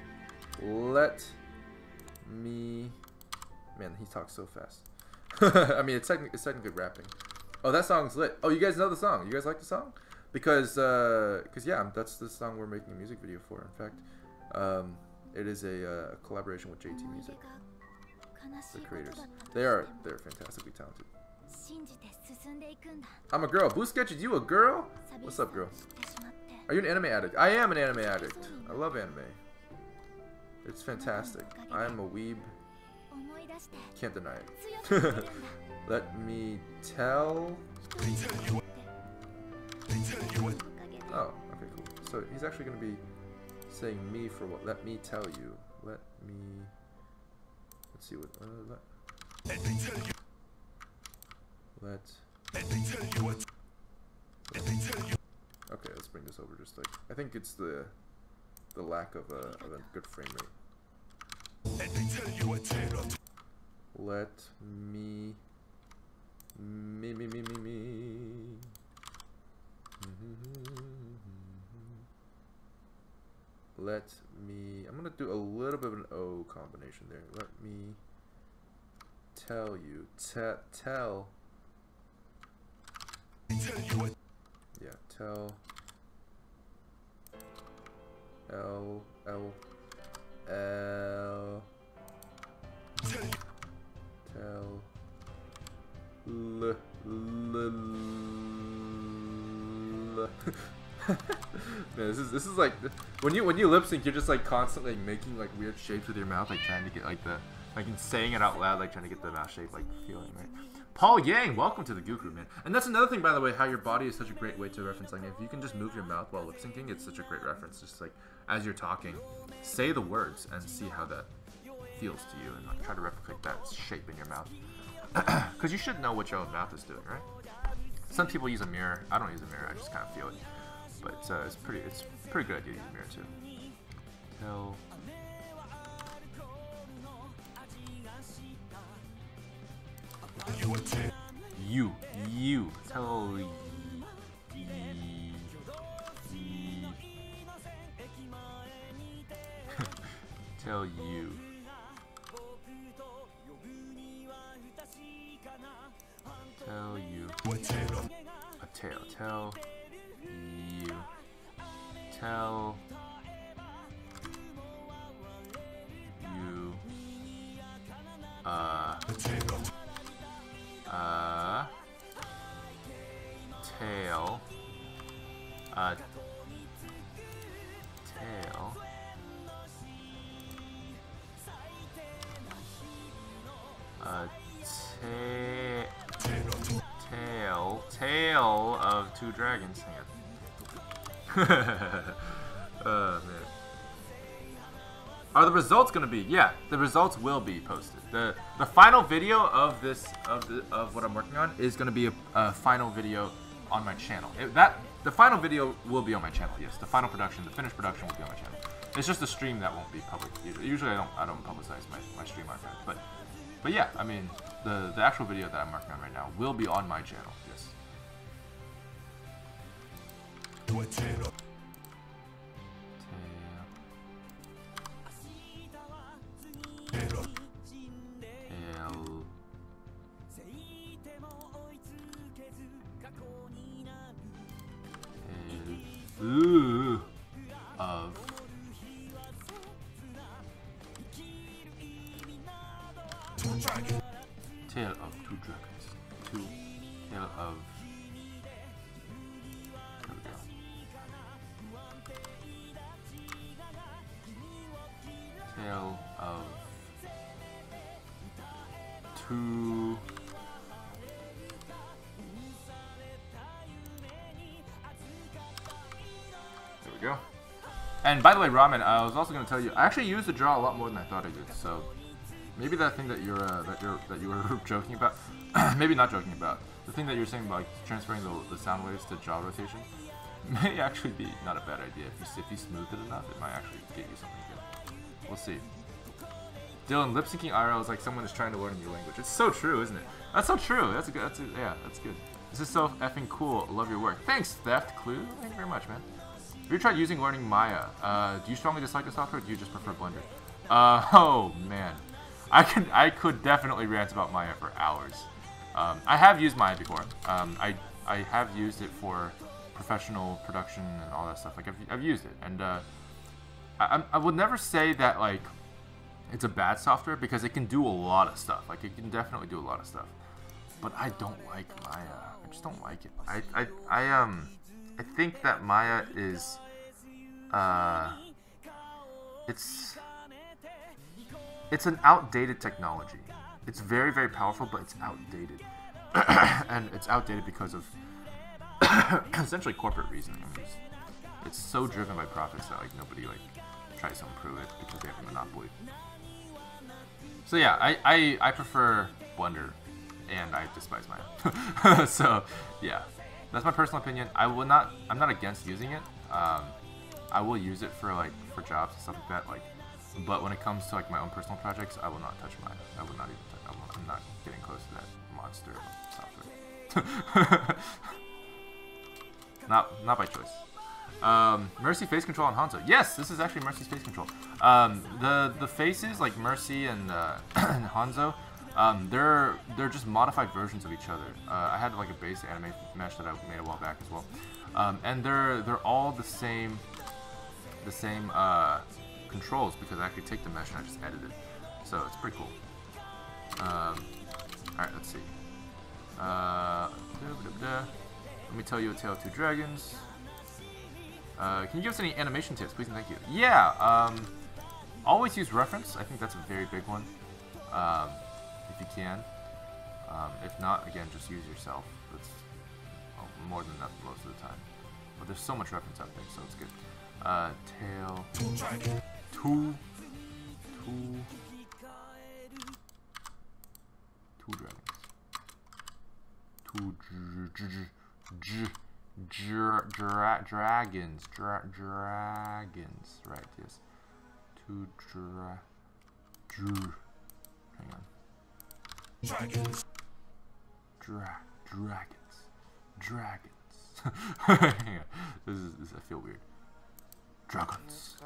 Man, he talks so fast. I mean, it's technically rapping. Oh, that song's lit. Oh, you guys know the song? You guys like the song? Because yeah, that's the song we're making a music video for. In fact, it is a collaboration with JT Music, the creators. They're fantastically talented. I'm a girl. Blue Sketches, you a girl? What's up, girl? Are you an anime addict? I am an anime addict. I love anime. It's fantastic. I'm a weeb. Can't deny it. Let me tell. Oh, okay, cool. So he's actually going to be saying me for what? Let me tell you. Let me. Let's see what. Let me tell you. Okay, let's bring this over. Just like I think it's the lack of a good frame rate. Let me tell you a tale of. Let me. Let me. I'm gonna do a little bit of an O combination there. Let me tell you. Tell. Yeah, tell. L. Tell. Man, this is like when you lip sync, you're just like constantly making like weird shapes with your mouth, like trying to get like saying it out loud, like trying to get the mouth shape like feeling right. Paul Yang, welcome to the Goo Crew, man. And that's another thing, by the way, how your body is such a great way to reference. Like, if you can just move your mouth while lip syncing, it's such a great reference. Just like as you're talking, say the words and see how that feels to you, and like try to replicate that shape in your mouth. Because you should know what your own mouth is doing, right? Some people use a mirror. I don't use a mirror. I just kind of feel it. But it's pretty good to use a mirror too. Tell. You tell tell you. Tell you. A tale. Tell you. tell you tale of two dragons. Hang on. Oh, man. Are the results gonna be? Yeah, the results will be posted. The final video of this of what I'm working on is gonna be a final video on my channel. The final video will be on my channel. Yes, the final production, the finished production will be on my channel. It's just a stream that won't be public. Usually I don't publicize my stream archive, but yeah, I mean the actual video that I'm working on right now will be on my channel. Yes. Tail. Ooh, of Tale of two dragons. Tale of. There we go. Tale of two. There we go. And by the way, Ramen, I was also going to tell you, I actually used the draw a lot more than I thought I did. So maybe that thing that you were joking about, maybe not joking about, the thing that you're saying about like, transferring the sound waves to jaw rotation, may actually be not a bad idea. If you smooth it enough, it might actually get you something good. We'll see. Dylan, lip syncing IRL is like someone is trying to learn a new language. It's so true, isn't it? That's so true. That's good. Yeah, that's good. This is so effing cool. Love your work. Thanks, Theft Clue. Thank you very much, man. Have you tried using learning Maya? Do you strongly dislike the software, or do you just prefer Blender? Oh man, I could definitely rant about Maya for hours. I have used Maya before. I have used it for professional production and all that stuff. Like I've used it, and I would never say that like it's a bad software because it can do a lot of stuff. Like it can definitely do a lot of stuff. But I don't like Maya. I just don't like it. I think that Maya is it's an outdated technology. It's very, very powerful, but it's outdated. And it's outdated because of essentially corporate reasoning. I mean, it's so driven by profits that like nobody like tries to improve it because they have a monopoly. So yeah, I prefer Blender and I despise Maya. So yeah. That's my personal opinion. I'm not against using it. I will use it for jobs and stuff like that. Like, but when it comes to like my own personal projects, I will not touch Maya. I will not even touch. I'm not getting close to that monster software. not by choice. Mercy face control on Hanzo. Yes, this is actually Mercy's face control. The faces like Mercy and Hanzo. They're just modified versions of each other. I had like a base anime mesh that I made a while back as well, and they're all the same controls because I actually take the mesh and I just edit it, so it's pretty cool. All right, let's see. Let me tell you a tale of two dragons. Can you give us any animation tips, please and thank you? Yeah. Always use reference. I think that's a very big one. If you can. If not, again, just use yourself. That's more than enough most of the time. But there's so much reference out there, so it's good. Tail. Two dragons. Dragons. Right, yes. Hang on. Dragons. Dragons. Hang on. This I feel weird. Dragons.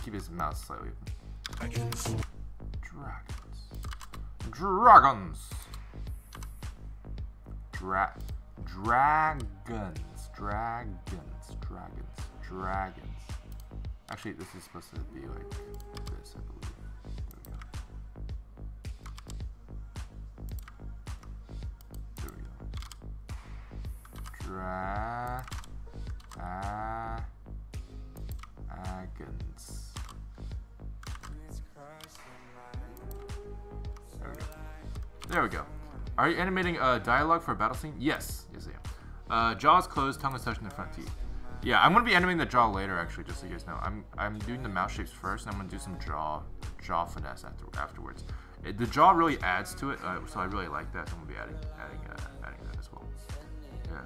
Keep his mouth slightly open. Dragons. Dragons. Actually, this is supposed to be like this, I believe. There we go. Dragons. There we go. Are you animating dialogue for a battle scene? Yes. Yes, I am. Jaws closed, tongue is touching the front teeth. Yeah, I'm gonna be animating the jaw later, actually, just so you guys know. I'm doing the mouth shapes first, and I'm gonna do some jaw finesse afterwards. The jaw really adds to it, so I really like that. So I'm gonna be adding that as well. Yeah.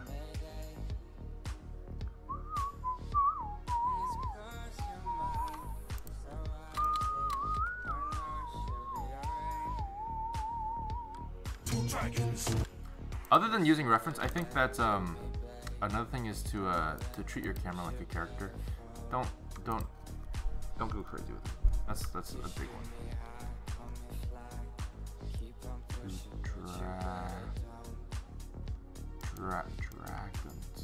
Other than using reference, I think that's another thing is to treat your camera like a character. Don't go crazy with it. That's a big one. Dragons.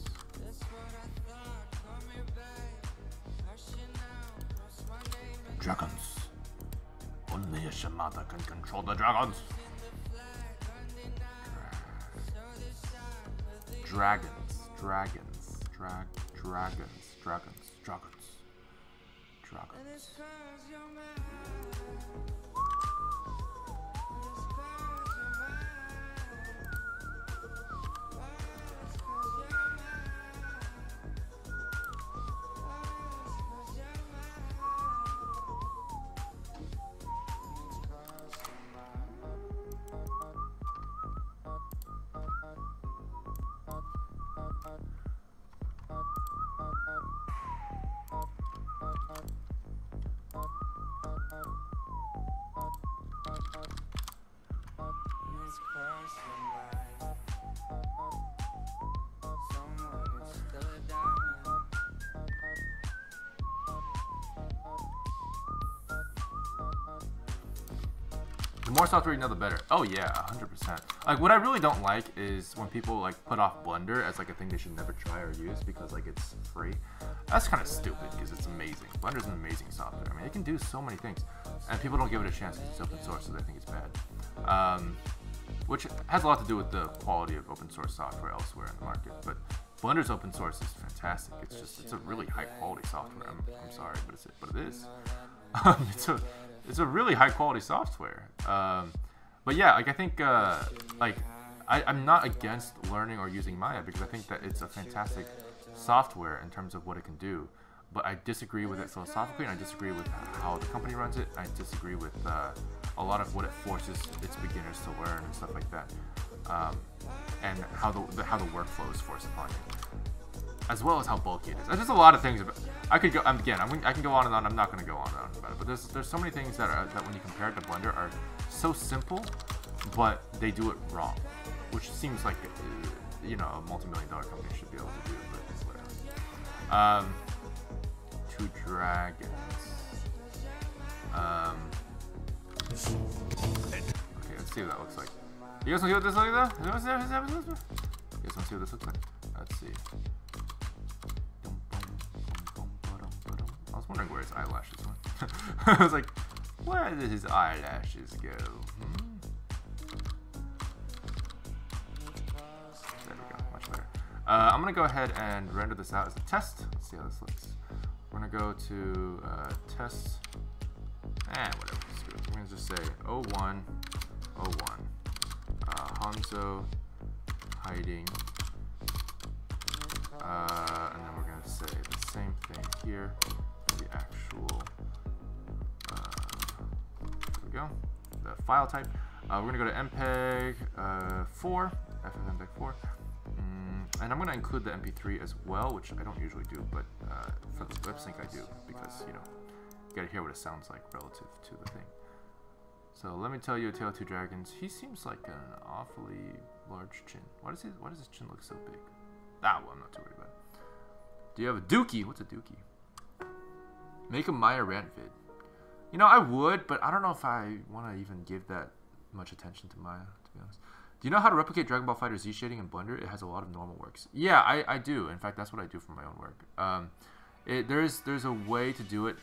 Dragons. Only a Shimada can control the dragons. Dragons. The more software you know, the better. Oh yeah, 100%. Like, what I really don't like is when people like put off Blender as like a thing they should never try or use because like it's free. That's kind of stupid because it's amazing. Blender's an amazing software. I mean, it can do so many things, and people don't give it a chance because it's open source, so they think it's bad. Which has a lot to do with the quality of open source software elsewhere in the market. But Blender's open source is fantastic. It's a really high quality software. I'm sorry, but it is. It's a really high quality software. But yeah, like I think I'm not against learning or using Maya because I think that it's a fantastic software in terms of what it can do. But I disagree with it philosophically, and I disagree with how the company runs it. I disagree with a lot of what it forces its beginners to learn and stuff like that, and how the workflow is forced upon you, as well as how bulky it is. There's just a lot of things. I could go I can go on and on. I'm not going to go on and on about it, but there's so many things that when you compare it to Blender are so simple, but they do it wrong, which seems like a multi-million-dollar company should be able to do, but whatever. Two dragons. Okay, let's see what that looks like. You guys want to see what this looks like? You guys want to see what this looks like? Let's see. I was wondering where his eyelashes went. I was like, where did his eyelashes go? There we go, much better. I'm going to go ahead and render this out as a test. Let's see how this looks. We're going to go to test. Whatever. I'm going to just say 01, Hanzo hiding. And then we're going to say the same thing here for the actual, there we go, the file type. We're going to go to MPEG 4, FFmpeg 4. And I'm going to include the MP3 as well, which I don't usually do, but for the lip sync I do, because, you got to hear what it sounds like relative to the thing. So let me tell you, A Tale of Two Dragons, he seems like an awfully large chin. Why does his chin look so big? Well, I'm not too worried about it. Do you have a dookie? What's a dookie? Make a Maya rant vid. I would, but I don't know if I want to even give that much attention to Maya, to be honest. Do you know how to replicate Dragon Ball Fighter Z shading in Blender? It has a lot of normal works. Yeah, I do. In fact, that's what I do for my own work. There's a way to do it.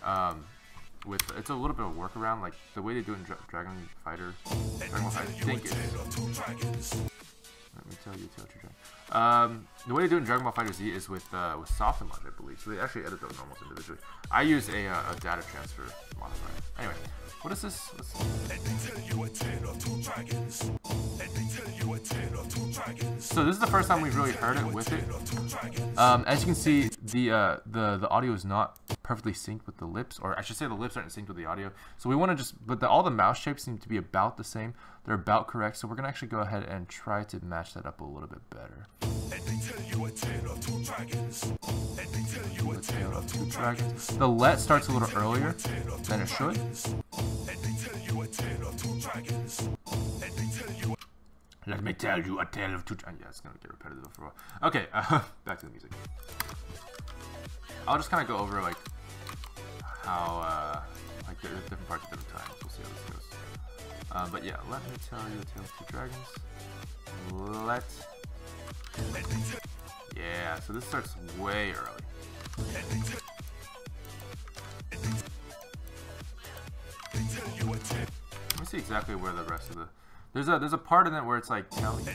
It's a little bit of a workaround. Like the way they do it in Dragon Fighter, I think is. Let me tell you, the way they do it in Dragon Ball Fighter Z is with Softimage, I believe. So they actually edit those normals individually. I use a data transfer modifier. Anyway, what is this? What's So this is the first time we've really heard it with it. As you can see, the audio is not perfectly synced with the lips, or I should say the lips aren't synced with the audio. So we want to just, but all the mouse shapes seem to be about the same. They're about correct. So we're gonna actually go ahead and try to match that up a little bit better. The let starts a little earlier than it should. Let me tell you a tale of two dragons. Yeah, it's gonna get repetitive for a while. Okay, back to the music. I'll just kind of go over like how like the different parts at different times. We'll see how this goes. But yeah, let me tell you a tale of two dragons. Yeah, so this starts way early. Let me see exactly where the rest of the there's a part in it where it's like telling.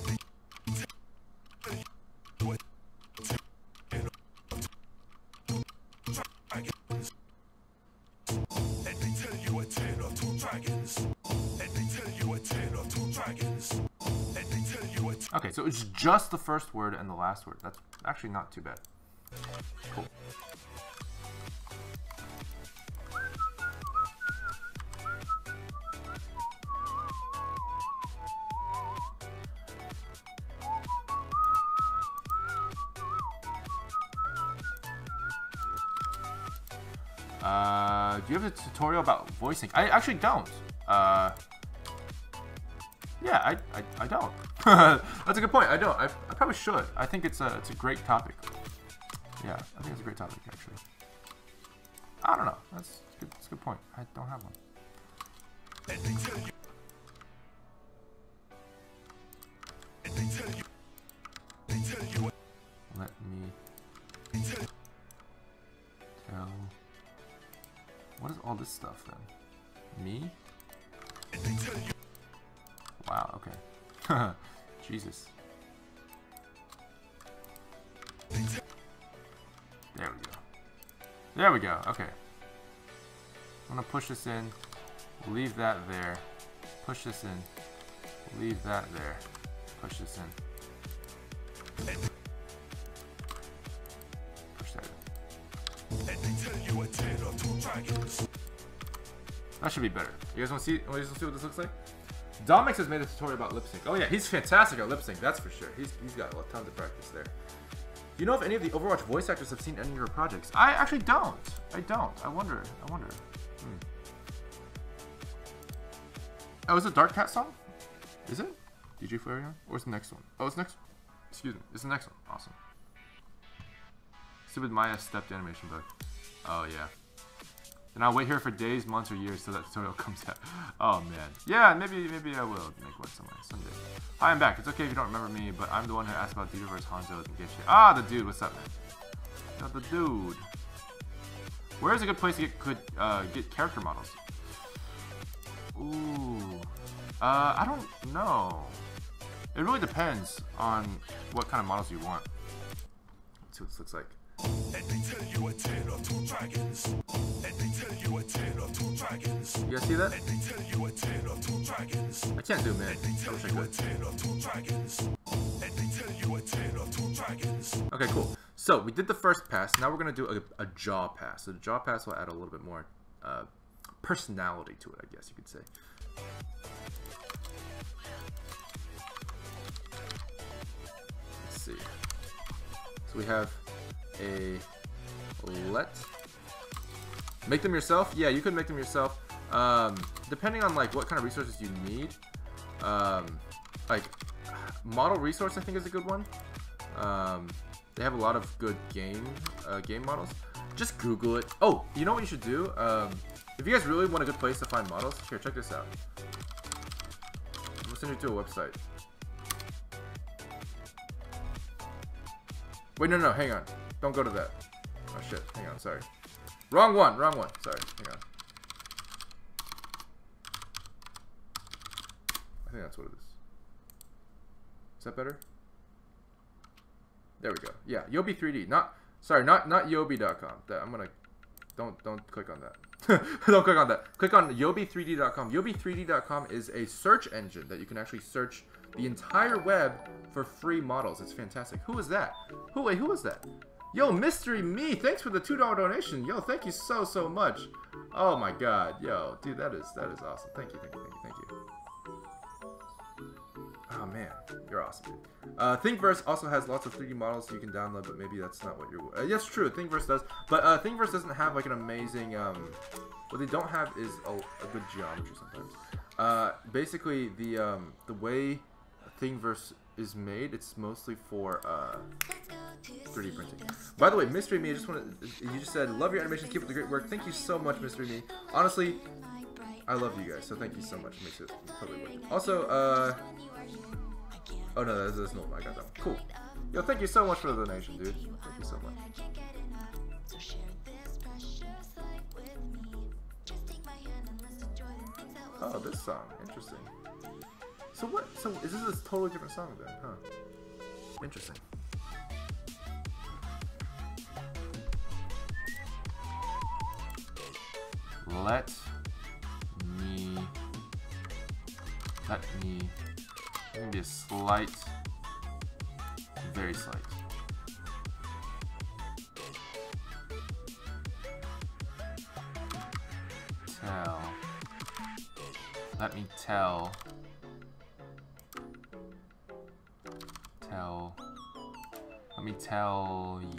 Okay, so it's just the first word and the last word. That's actually not too bad. Cool. Do you have a tutorial about voicing? I actually don't. Yeah, I don't. That's a good point. I don't. I probably should. I think it's a great topic. Yeah, I think it's a great topic actually. I don't know. That's a good point. I don't have one. Let me tell. What is all this stuff then? Me? Wow, okay. Jesus. There we go. There we go, okay. I'm gonna push this in, leave that there, push this in, leave that there, push this in. Push that in. That should be better. You guys want to see what this looks like? Domix has made a tutorial about lip sync. Oh yeah, he's fantastic at lip sync, that's for sure. He's got tons of practice there. Do you know if any of the Overwatch voice actors have seen any of your projects? I actually don't. I wonder. Oh, is it Dark Cat song? Is it? DJ Flareon? Or is the next one? Oh, it's next. Excuse me. It's the next one. Awesome. Stupid Maya stepped animation bug. Oh yeah. And I'll wait here for days, months, or years till that tutorial comes out. Oh man. Yeah, maybe I will make one someday. Hi, I'm back. It's okay if you don't remember me, but I'm the one who asked about Dita vs Hanzo and Genji. Ah, the dude. What's up, man? Got the dude. Where is a good place to get character models? Ooh. I don't know. It really depends on what kind of models you want. Let's see what this looks like. Let me tell you a tale of two dragons. Let me tell you a tale of two dragons. You guys see that? Let me tell you a tale of two dragons. I can't zoom in. I wish I could. Okay, cool. So we did the first pass. Now we're gonna do a jaw pass. So the jaw pass will add a little bit more personality to it, I guess you could say. Let's see. So we have a make them yourself. Yeah, you could make them yourself. Depending on like what kind of resources you need. Like model resource, I think is a good one. They have a lot of good game models. Just Google it. Oh, you know what you should do? If you guys really want a good place to find models, here, check this out. I'm gonna send you to a website. Wait, no, hang on. Don't go to that. Oh shit, hang on, sorry. Wrong one, sorry, hang on. I think that's what it is. Is that better? There we go. Yeah, Yobi3D. Not Yobi.com. I'm gonna don't click on that. Don't click on that. Click on Yobi3D.com. Yobi3D.com is a search engine that you can actually search the entire web for free models. It's fantastic. Who is that? Who is that? Yo, Mystery Me, thanks for the $2 donation. Yo, thank you so much. Oh my god. Yo, dude, that is awesome. Thank you. Oh man, you're awesome, dude. Thingiverse also has lots of 3D models you can download, but maybe that's not what you're... yes, true, Thingiverse does. But Thingiverse doesn't have like an amazing... what they don't have is a good geometry sometimes. Basically, the way Thingiverse is made, it's mostly for 3D printing. By the way, Mystery Me, you just said, love your animations, keep up the great work. Thank you so much, Mystery Me. Honestly, I love you guys, so thank you so much. It makes it totally worth it. Also, oh no, that's no, I got that one. Cool. Yo, thank you so much for the donation, dude. Thank you so much. Oh, this song, interesting. So what? So is this a totally different song then? Huh? Interesting. Let me maybe a slight, very slight. Let me tell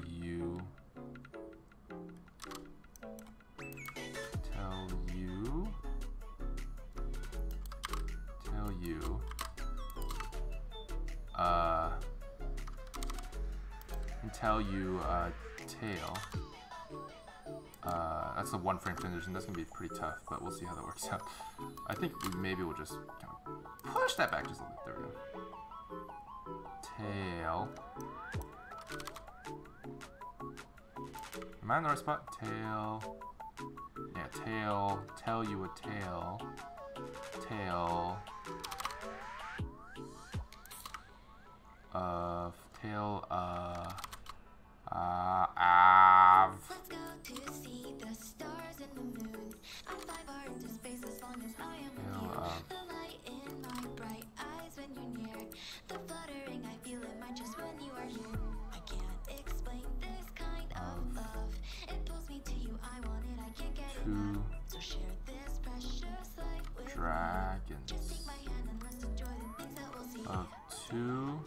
you. Tell you tail. That's a one frame transition. That's gonna be pretty tough, but we'll see how that works out. I think maybe we'll just kind of push that back just a little bit. There we go. Tail. Am I in the right spot? Tail. Yeah, tail. Tell you a tail. Tail. Of tail. Let's go to see the stars and the moon. I fly far into space as long as I am with you. The light in my bright eyes when you're near. The fluttering I feel in my chest when you are here. I can't explain this kind of love. It pulls me to you. I want it. I can't get enough. So share this precious light with dragons. Just take my hand and let's enjoy the things that we'll see. Of two.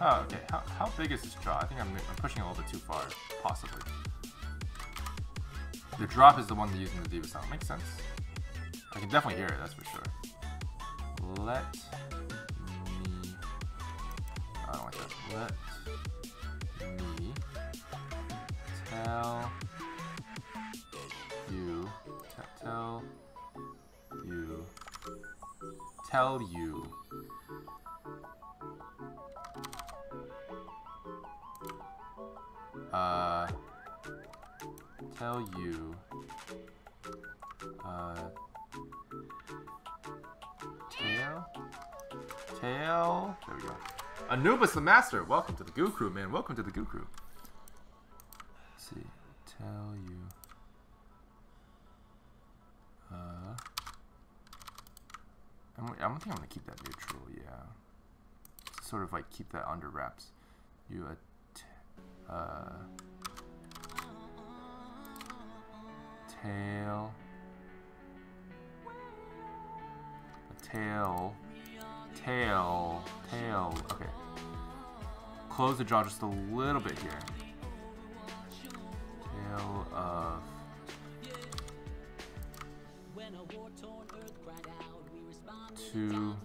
Oh, okay. How big is this draw? I think I'm pushing a little bit too far, possibly. The drop is the one they're using the Diva sound. Makes sense. I can definitely hear it, that's for sure. Let me... I don't like that. Let me tell you... Tell you... Tell you... Tail? There we go. Anubis the Master! Welcome to the Goo Crew, man. Welcome to the Goo Crew. Let's see. Tell you... I think I'm gonna keep that neutral, yeah. Sort of like keep that under wraps. You tail. Tail. Okay. Close the jaw just a little bit here. Tail of. Two.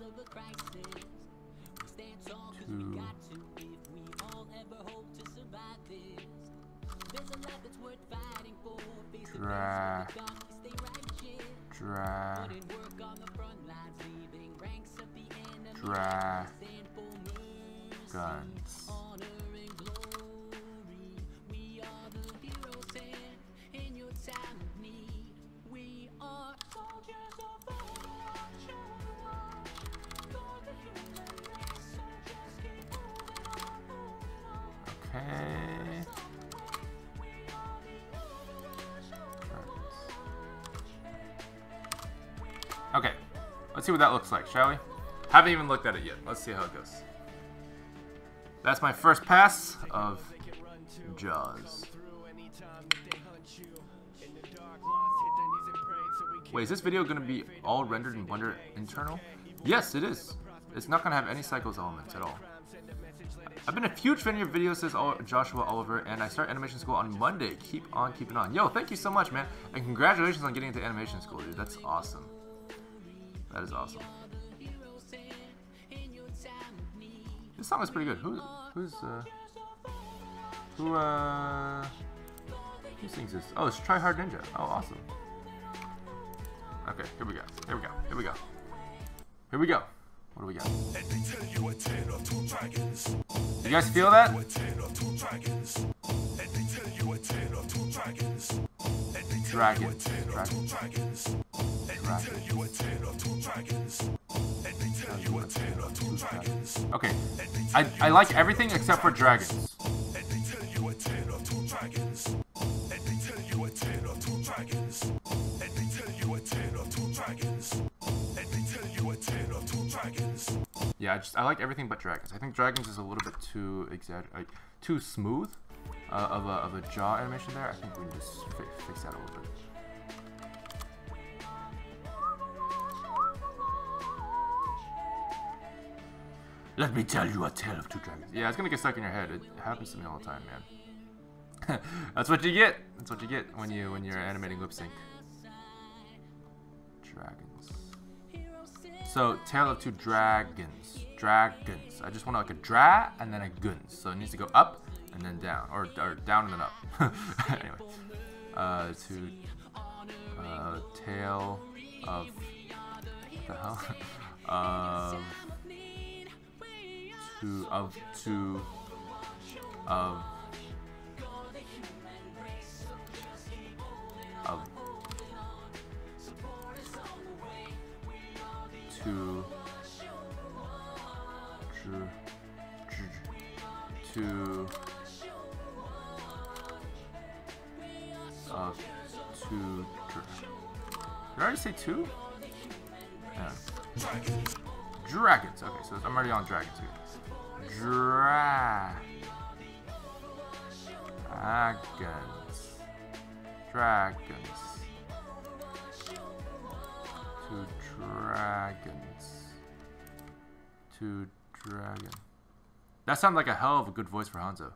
Dragons. Okay. Okay. Let's see what that looks like, shall we? Haven't even looked at it yet. Let's see how it goes. That's my first pass of Jaws. Wait, is this video going to be all rendered in Blender internal? Yes, it is. It's not going to have any cycles elements at all. I've been a huge fan of your videos, says Joshua Oliver, and I start animation school on Monday. Keep on keeping on. Yo, thank you so much, man. And congratulations on getting into animation school, dude. That's awesome. That is awesome. This song is pretty good. Who sings this? Oh, it's Try Hard Ninja. Oh, awesome. Okay, here we go. Here we go. Here we go. Here we go. What do we got? You guys feel that? Dragon. Okay. I like everything except for dragons. Yeah, I like everything but dragons. I think dragons is a little bit too too smooth of a jaw animation there. I think we can just fix that a little bit. Let me tell you a tale of two dragons. Yeah, it's gonna get stuck in your head. It happens to me all the time, man. That's what you get. That's what you get when you're animating lip sync. Dragons. So, Tale of Two Dragons. Dragons. I just want like a dra and then a guns. So it needs to go up and then down, or down and then up. Anyway, Tale of what the hell? Did I already say two? Yeah. Dragons. Okay, so I'm already on dragons here. Dragons. Two dragons. Two dragon. That sounded like a hell of a good voice for Hanzo.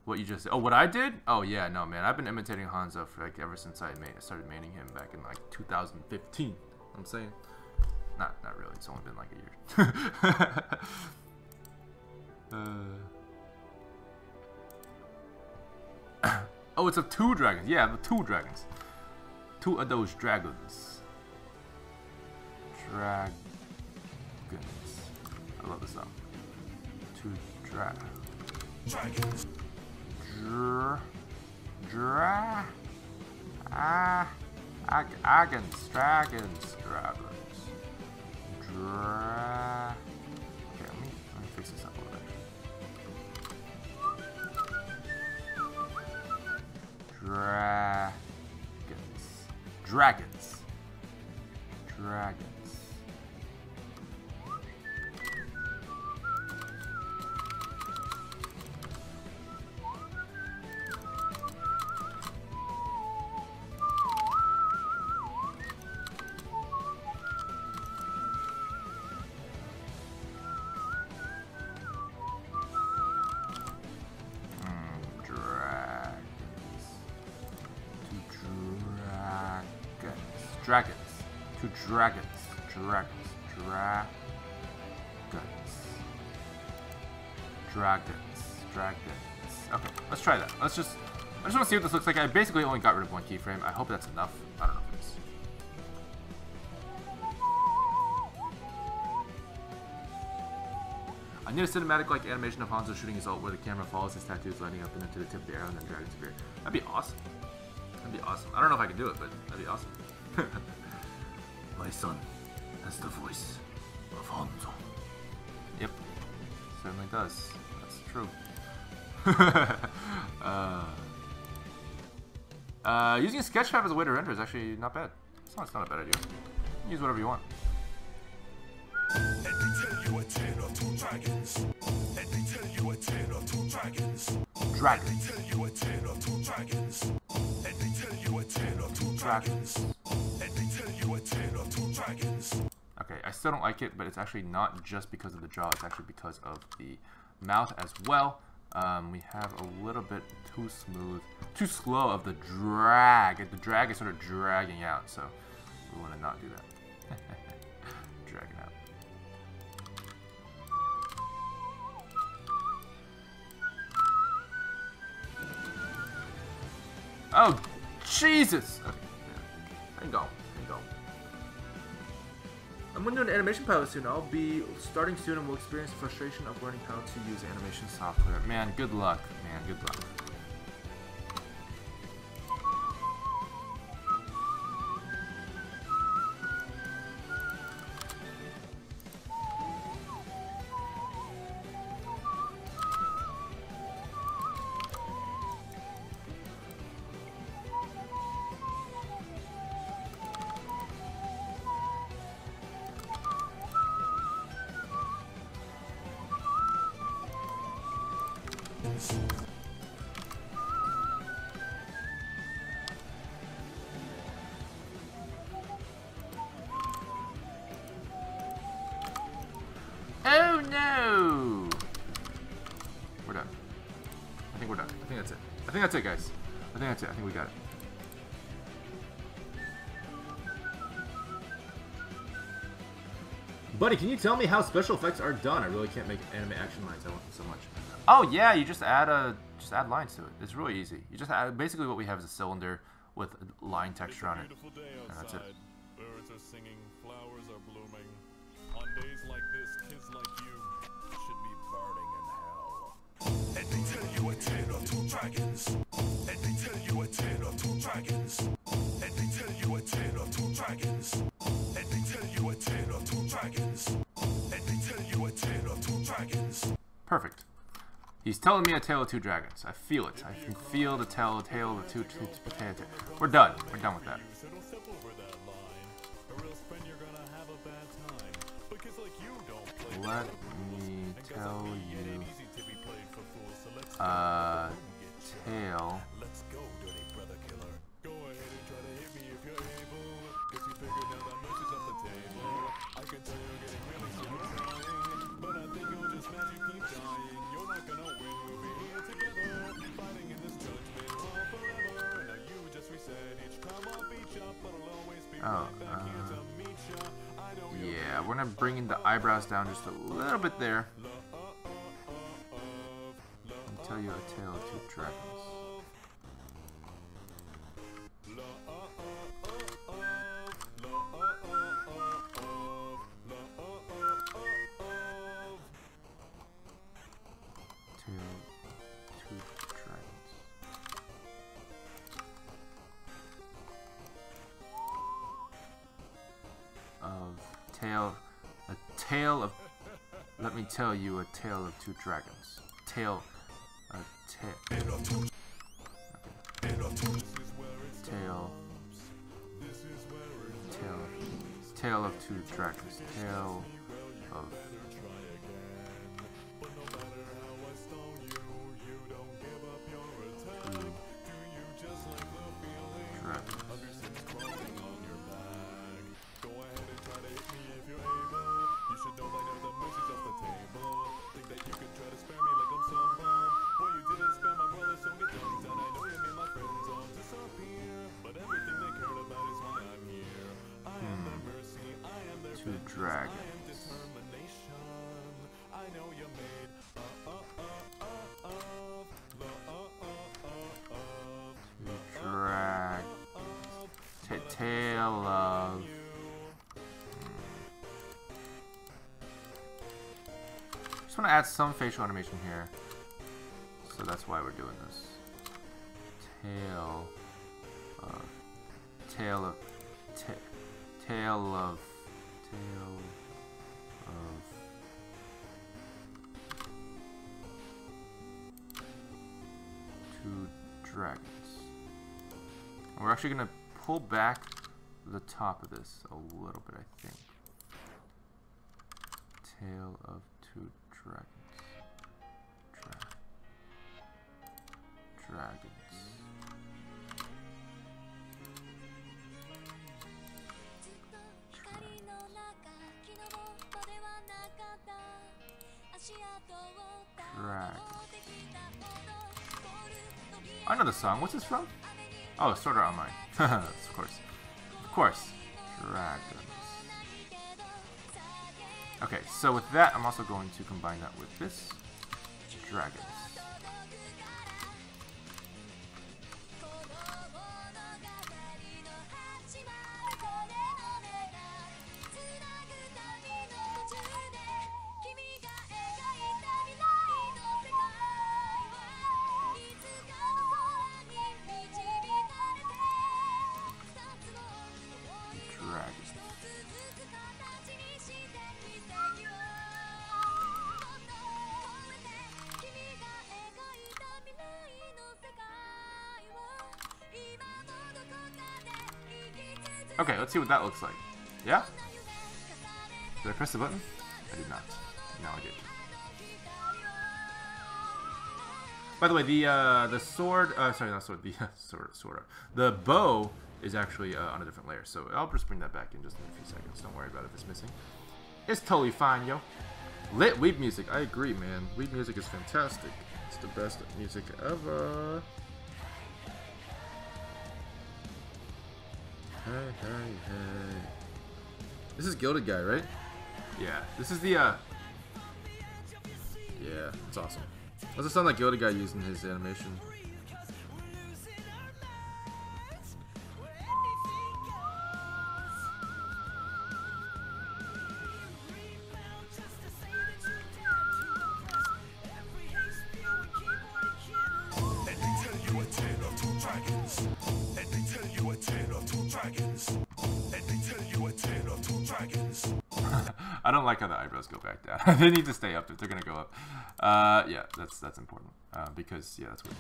What you just said. Oh, what I did? Oh yeah, no man. I've been imitating Hanzo for like ever since I started maining him back in like 2015. I'm saying. Not really. It's only been like a year. Oh, it's of two dragons. Yeah, the two dragons. Two of those dragons. Dragons. I love this song. Two dragons. Dragons. Okay, let me fix this up a little bit. Dragons. Dragons. Okay, let's try that. I just want to see what this looks like. I basically only got rid of one keyframe. I hope that's enough. I don't know if it is. I need a cinematic-like animation of Hanzo shooting his ult where the camera follows his tattoos lighting up and into the tip of the arrow and then dragging spear. That'd be awesome. That'd be awesome. I don't know if I can do it, but that'd be awesome. My son has the voice of Hanzo. Yep, certainly does. That's true. Using a sketchpad as a way to render is actually not bad. It's not a bad idea. You can use whatever you want. Let me tell you a tale of two dragons. Let me tell you a tale of two dragons. Dragon. Let me tell you a tale of two dragons. Let me tell you a tale of two dragons. Let me tell you a tale of two dragons. Okay, I still don't like it, but it's actually not just because of the jaw, it's actually because of the mouth as well. We have a little bit too smooth, too slow of the drag. The drag is sort of dragging out, so we want to not do that. Dragging out. Oh, Jesus! Okay, yeah. I can go. I'm going to do an animation pilot soon. I'll be starting soon and will experience the frustration of learning how to use animation software. Man, good luck. Man, good luck. Oh no! We're done. I think we're done. I think that's it. I think that's it, guys. I think that's it. I think we got it. Buddy, can you tell me how special effects are done? I really can't make anime action lines. I want them so much. Oh yeah, you just add lines to it. It's really easy. You just add, basically what we have is a cylinder with line texture on it, and that's it. Birds are singing, flowers are blooming. On days like this, kids like you should be burning in hell. Let me tell you a tale of two dragons. Let me tell you a tale of two dragons. Let me tell you a tale of two dragons. Let me tell you a tale of two dragons. Let me tell you a tale of two dragons. Perfect. He's telling me a tale of two dragons. I feel it. I can feel the tale of two. We're done. We're done with that. So don't step over that line, or else friend you're gonna have a bad time. Because like you don't play. Let me tell you easy to be played for fools, so let's tale. Let's go, dirty brother killer. Go ahead and try to hit me if you're able. Cause you figured out that mercy's off the table. I can tell you're getting really so trying. But I think you'll just mad you keep dying. You're not gonna win, we'll be here together. Fighting in this judgment hall forever. Now you just reset each time I'll beat ya. But I'll always be right back here to meet ya. I know Yeah, we're gonna bring the eyebrows down just a little bit there. And tell you a tale of two dragons. Let me tell you a tale of two dragons. Tale of two dragons. Tale of dragons. Tale of Just want to add some facial animation here. So that's why we're doing this. Tail of two dragons. And we're actually gonna pull back the top of this a little bit, I think. Tail of two dragons. Dragons. I know the song. What's this from? Oh, Sword Art Online. Of course. Of course. Dragons. Okay, so with that, I'm also going to combine that with this. Dragons. Okay, let's see what that looks like. Yeah? Did I press the button? I did not. Now I did. By the way, the sword, sorry, not sword, the sword. The bow is actually on a different layer, so I'll just bring that back in just in a few seconds. Don't worry about it if it's missing. It's totally fine, yo. Lit weeb music. I agree, man. Weeb music is fantastic. It's the best music ever. Hey. This is Gilded Guy, right? Yeah. This is the, yeah, it's awesome. What's the sound that Gilded Guy used in his animation? I don't like how the eyebrows go back down. They need to stay up if they're gonna go up. Yeah, that's important because yeah, that's weird.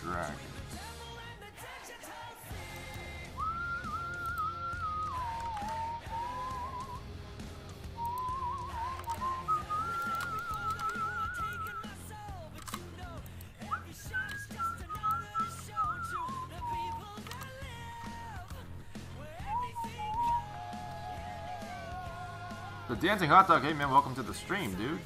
Dragons. The Dancing Hot Dog, hey man, welcome to the stream, dude.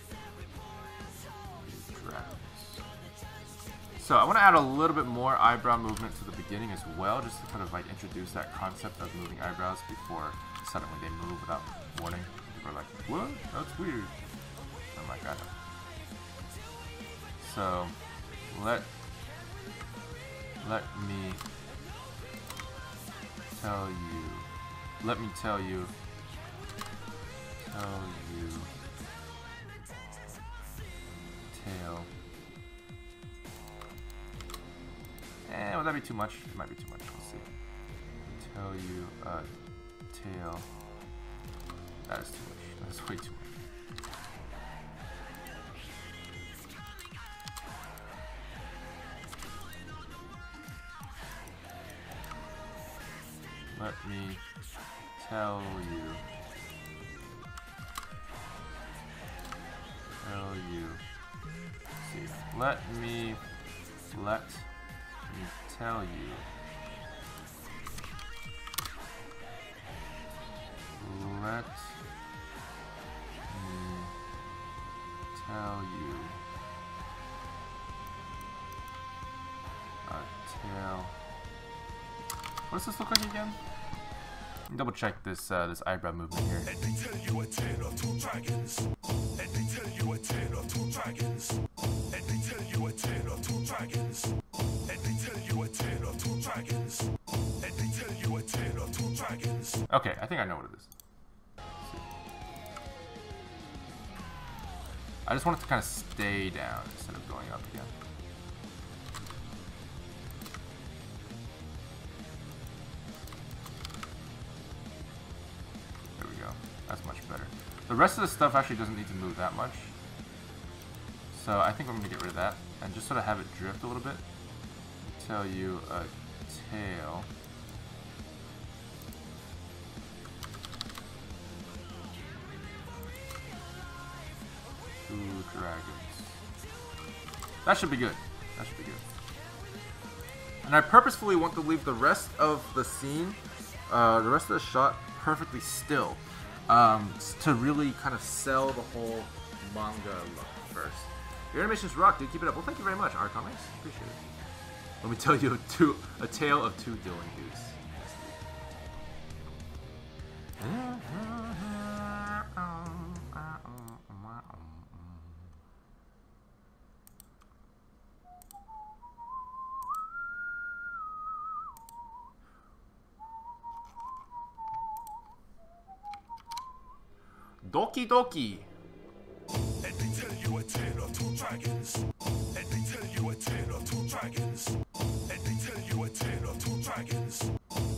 So I want to add a little bit more eyebrow movement to the beginning as well, just to kind of like introduce that concept of moving eyebrows before suddenly they move without warning. People are like, what? That's weird. I'm like, I know. So let me tell you tail. Would that be too much? It might be too much. We'll see. Tell you tail. That is too much. That is way too much. Let me tell you. See. Let me tell you. Let me tell you a tale. What does this look like again? Double check this this eyebrow movement here. Let me tell you a tale of two dragons. Let me tell you a tale of two dragons. Let me tell you a tale of two dragons. Let me tell you a tale of two dragons. Let me tell you a tale of two dragons. Okay, I think I know what it is. I just want it to kind of stay down instead of going up again. There we go. That's much better. The rest of the stuff actually doesn't need to move that much. So I think I'm going to get rid of that and just sort of have it drift a little bit. Tell you a tail. Two dragons. That should be good. That should be good. And I purposefully want to leave the rest of the scene, the rest of the shot perfectly still, to really kind of sell the whole manga look first. Your animations rock, dude. Keep it up. Well, thank you very much, R Comics. Appreciate it. Let me tell you a tale of two dillongoos. Doki Doki. Let me tell you a tale of two dragons. Let me tell you a tale of two dragons. Let me tell you a tale of two dragons.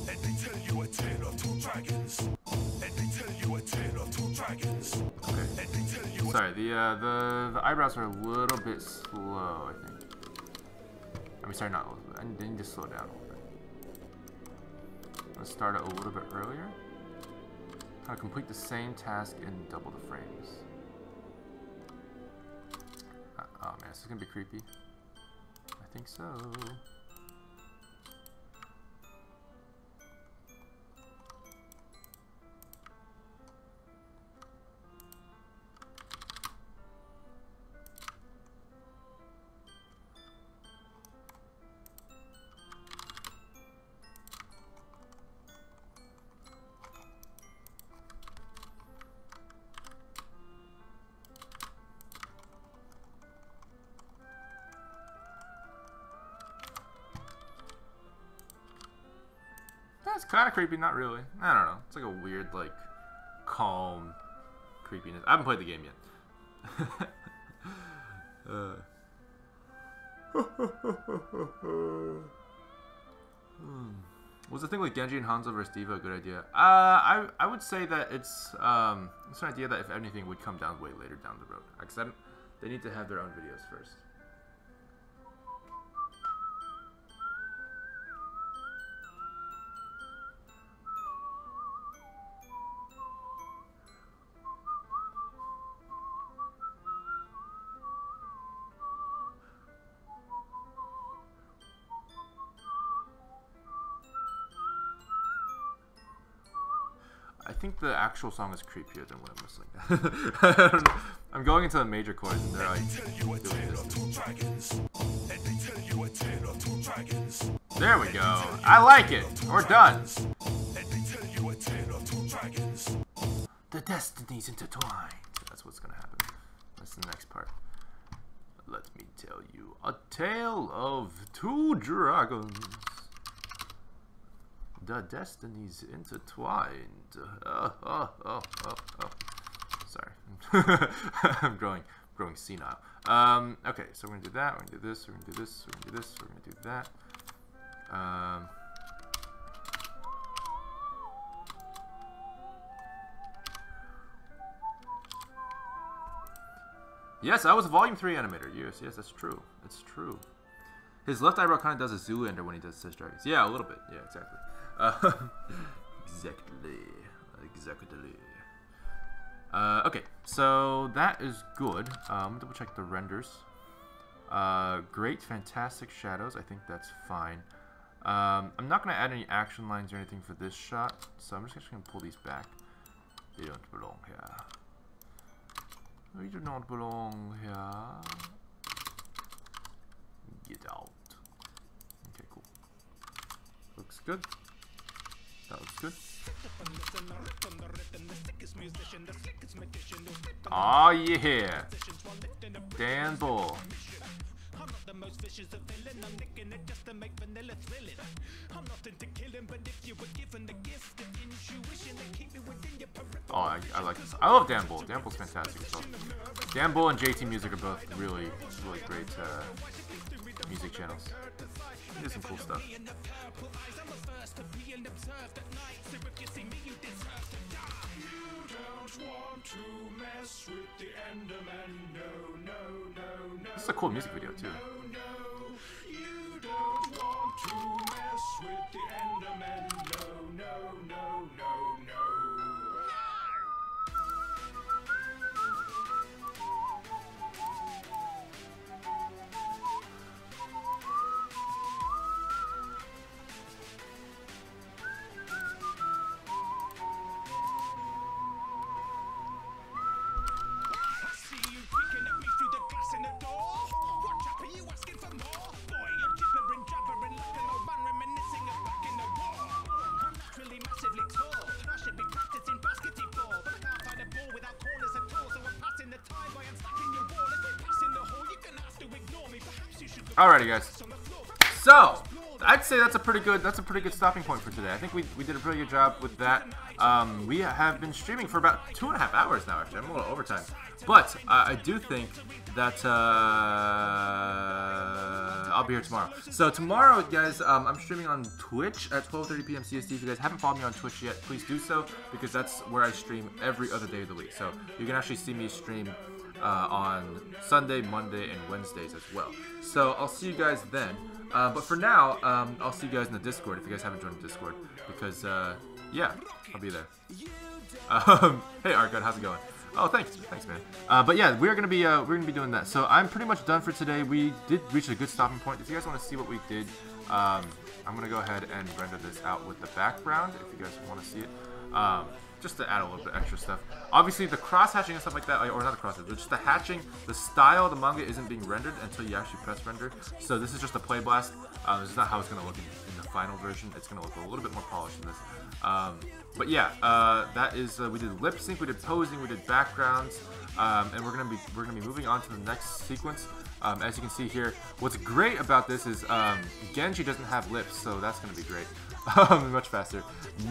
Let me tell you a tale of two dragons. Let me tell you a tale of two dragons. Okay. Let me tell you. Sorry, the eyebrows are a little bit slow, I think. I mean, sorry, not a little bit. I need to slow down a little bit. Let's start it a little bit earlier. Kind of complete the same task in double the frames. Oh man, this is gonna be creepy. I think so. That's kind of creepy, not really. I don't know. It's like a weird, like, calm creepiness. I haven't played the game yet. Was the thing with Genji and Hanzo versus Diva a good idea? I would say that it's an idea that if anything would come down way later down the road. Because they need to have their own videos first. I think the actual song is creepier than what I'm listening to. I don't know. I'm going into the major chords and they're like doing this. There we go. I like it. We're done. The destinies intertwined. That's what's gonna happen. That's the next part. Let me tell you a tale of two dragons. The destinies intertwined. Sorry. I'm growing senile. Okay, so we're gonna do that, we're gonna do this, we're gonna do this, we're gonna do this, we're gonna do that. Yes, I was a Volume 3 animator. Yes, that's true. It's true. His left eyebrow kind of does a Zoolander when he does Cis Dragons. Yeah, a little bit. Yeah, exactly. Exactly. Okay, so that is good. I'm gonna double check the renders. Great, fantastic shadows. I think that's fine. I'm not gonna add any action lines or anything for this shot, so I'm just gonna pull these back. They don't belong here. They do not belong here. Get out. Okay, cool. Looks good. That looks good. Aw, yeah. Dan Bull. I'm not the most vicious of villain. I'm nicking it just to make vanilla thrilling. I'm not into killing, but if you were given the gift of intuition, then keep me within your peripheral. Oh, I like this. I love Dan Bull. Dan Bull's fantastic. So Dan Bull and JT Music are both really great music channels. They do some cool stuff. This is a cool music video too. Alrighty, guys. So I'd say that's a pretty good stopping point for today. I think we did a pretty good job with that. We have been streaming for about 2.5 hours now. Actually, I'm a little overtime, but I do think that I'll be here tomorrow. So tomorrow, guys, I'm streaming on Twitch at 12:30 p.m. CST. If you guys haven't followed me on Twitch yet, please do so, because that's where I stream every other day of the week. So you can actually see me stream on Sunday, Monday, and Wednesdays as well. So I'll see you guys then. But for now, I'll see you guys in the Discord if you guys haven't joined the Discord, because yeah, I'll be there. Hey Arcad, how's it going? Oh, thanks man. But yeah, we're gonna be doing that. So I'm pretty much done for today. We did reach a good stopping point. If you guys want to see what we did, I'm gonna go ahead and render this out with the background if you guys want to see it. Just to add a little bit extra stuff. Obviously, the cross-hatching and stuff like that, or not the cross-hatching, but just the hatching, the style of the manga isn't being rendered until you actually press render. So this is just a play blast. This is not how it's going to look in the final version. It's going to look a little bit more polished than this. But yeah, that is, we did lip sync, we did posing, we did backgrounds, and we're gonna be moving on to the next sequence. As you can see here, what's great about this is Genji doesn't have lips, so that's gonna be great. Much faster.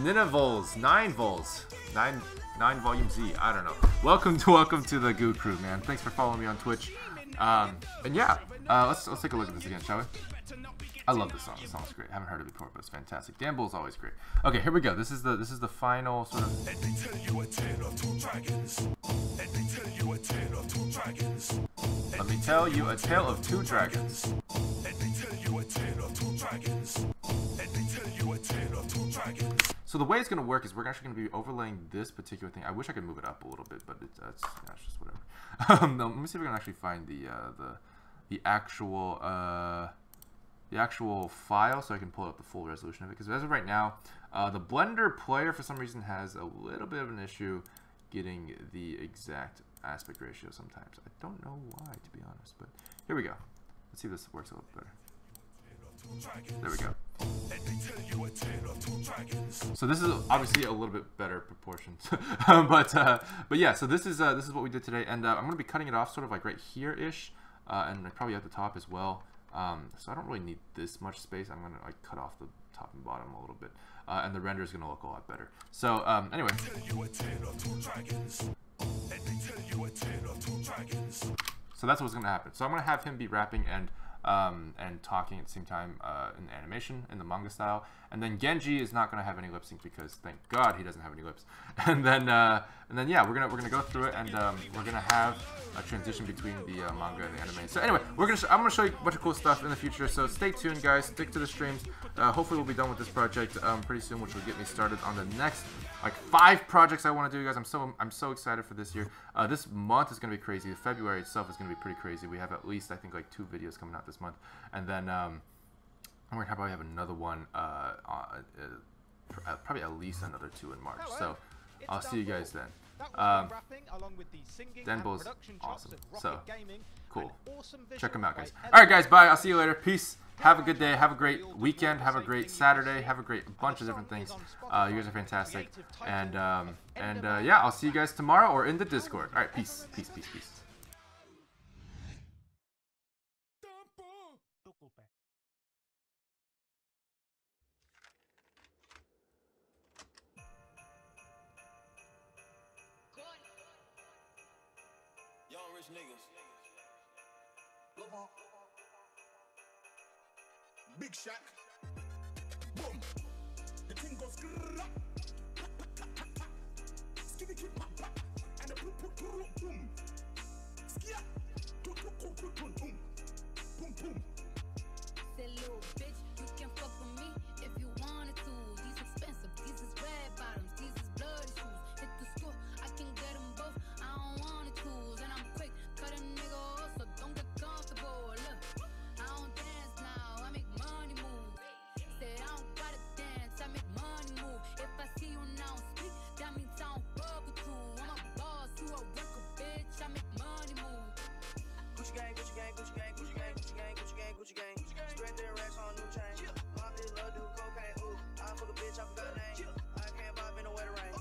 Ninavols, 9 vols, 9 volume Z. I don't know. Welcome to the Goo Crew, man. Thanks for following me on Twitch. And yeah, let's take a look at this again, shall we? I love this song. This song's great. I haven't heard it before, but it's fantastic. Dan Bull's always great. Okay, here we go. This is the final sort of. Let me tell you a tale of two dragons. Let me tell you a tale of two dragons. Let me tell you a tale of two dragons. Let me tell you a tale of two dragons. Let me tell you a tale of two dragons. So the way it's gonna work is we're actually gonna be overlaying this particular thing. I wish I could move it up a little bit, but it's just whatever. No, let me see if we can actually find the actual file so I can pull up the full resolution of it. Because as of right now, the Blender player for some reason has a little bit of an issue getting the exact aspect ratio sometimes. I don't know why, to be honest, but here we go. Let's see if this works a little better. There we go. So this is obviously a little bit better proportions, but yeah. So this is what we did today, and I'm gonna be cutting it off sort of like right here-ish, and probably at the top as well. So I don't really need this much space. I'm gonna like cut off the top and bottom a little bit, and the render is gonna look a lot better. So anyway. So that's what's gonna happen. So I'm gonna have him be rapping and talking at the same time in animation in the manga style, and then Genji is not gonna have any lip sync because thank God he doesn't have any lips. And then yeah, we're gonna go through it, and we're gonna have a transition between the manga and the anime. So anyway, I'm gonna show you a bunch of cool stuff in the future. So stay tuned, guys. Stick to the streams. Hopefully we'll be done with this project pretty soon, which will get me started on the next like 5 projects I want to do, guys. I'm so excited for this year. This month is gonna be crazy. February itself is gonna be pretty crazy. We have at least I think like 2 videos coming out this month, and then we're gonna probably have another one, probably at least another 2 in March. So I'll see you guys then. That was the rapping, along with the singing and Denbo's production chops awesome. of Rocket So Gaming, cool. and awesome Check them out, guys. visuals by All right, guys. Bye. I'll see you later. Peace. Have a good day. Have a great weekend. Have a great Saturday. Have a great bunch of different things. You guys are fantastic. And yeah, I'll see you guys tomorrow or in the Discord. All right. Peace. Peace. Peace. Peace. Young rich niggas. Big Shack. Boom. The thing goes grrrr. Skitty kick pop pop. And the boom. Skia. Boom. Boom boom. Say, little bitch, you can fuck with me if you wanted to. These expensive, these is red bottoms, these is bloody shoes. Hit the school, I can get them both. I don't want to choose, and I'm quick, cut a nigga off, so don't get comfortable. Look, I don't dance now, I make money move. Said I don't gotta dance, I make money move. If I see you now speak, that means I don't fuck with you. I'm a boss, you a worker, bitch. I make money move. Gucci gang, Gucci gang, Gucci gang, Gucci gang, Gucci gang, Gucci gang, Gucci gang. Spread their racks on new chain. My bitch love do cocaine. Ooh, I fuck a bitch, I forgot her name. I can't bob in the wetter rain.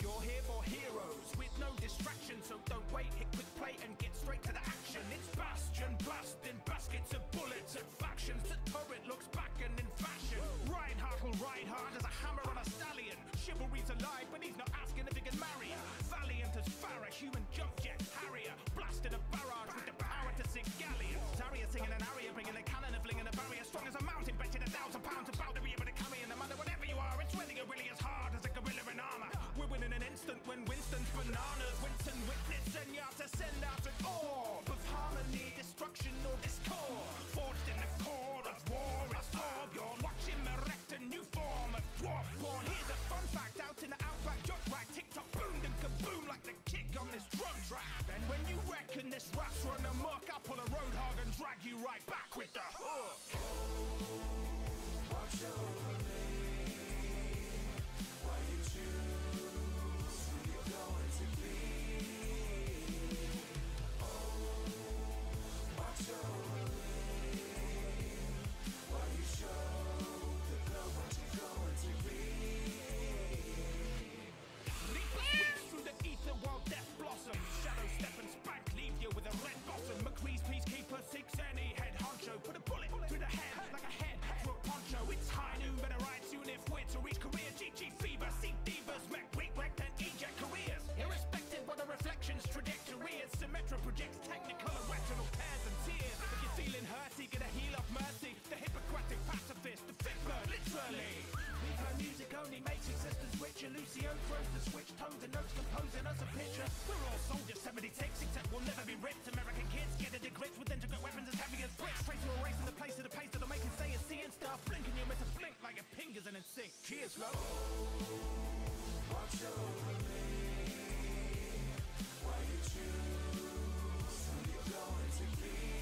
You're here for heroes with no distraction, so don't wait, hit quick play and get straight to the action. It's Bastion, blasting baskets of bullets and factions. The turret looks back and in fashion. Reinhardt will ride hard as a hammer on a stallion. Chivalry's alive, but he's not asking if he can marry her. Valiant as Farah, human jump jet, Harrier. Blasting a barrage with the power to sing galleon. Zarya singing an aria, bringing a cannon and flinging a barrier. Strong as a mountain, betting 1,000 pounds about to be able to carry. And no matter whatever you are, it's really as hard as a gorilla in armor. We're winning an instant when Winston's bananas. Winston witness, and you have to send out an orb of harmony, destruction or discord. Forged in the cord of war, it's orb. You're watching me erect a new form of dwarf born. Here's a fun fact, out in the outback, jump right, tick-tock, boom, and kaboom like the kick on this drum track. And when you reckon this rap's run amok, I'll pull a roadhog and drag you right back with the hook. Watch over me. Why you choose who you're going to be? Watch over me. Why you show the glow what you're going to be? Leap a switch through the ether while death blossoms. Shadow step and spank, leave you with a red bottom. McCree's peacekeeper seeks any head honcho. Put a bullet through the head like a head through a poncho. It's high noon, better ride soon if we're to reach career. GG fever, see divas, mech, weak wrecked and eject careers. Irrespective of the reflections, trajectory is symmetric, projects technical and retinal pairs and tears. If you're feeling hurty, get a heel of mercy. The Hippocratic pacifist, the fit bird, literally. We've heard music only makes existence richer. Lucio throws the switch, tones and notes composing us a picture. We're all soldiers, 70 takes, except we'll never be ripped. American kids get into grips with intricate weapons as heavy as bricks. Straight to erasing the place of the pace that'll make it say and see and stuff. Blinking you miss a blink like your fingers and in sync. Cheers, love. Watch over me. Why you choose who you're going to be?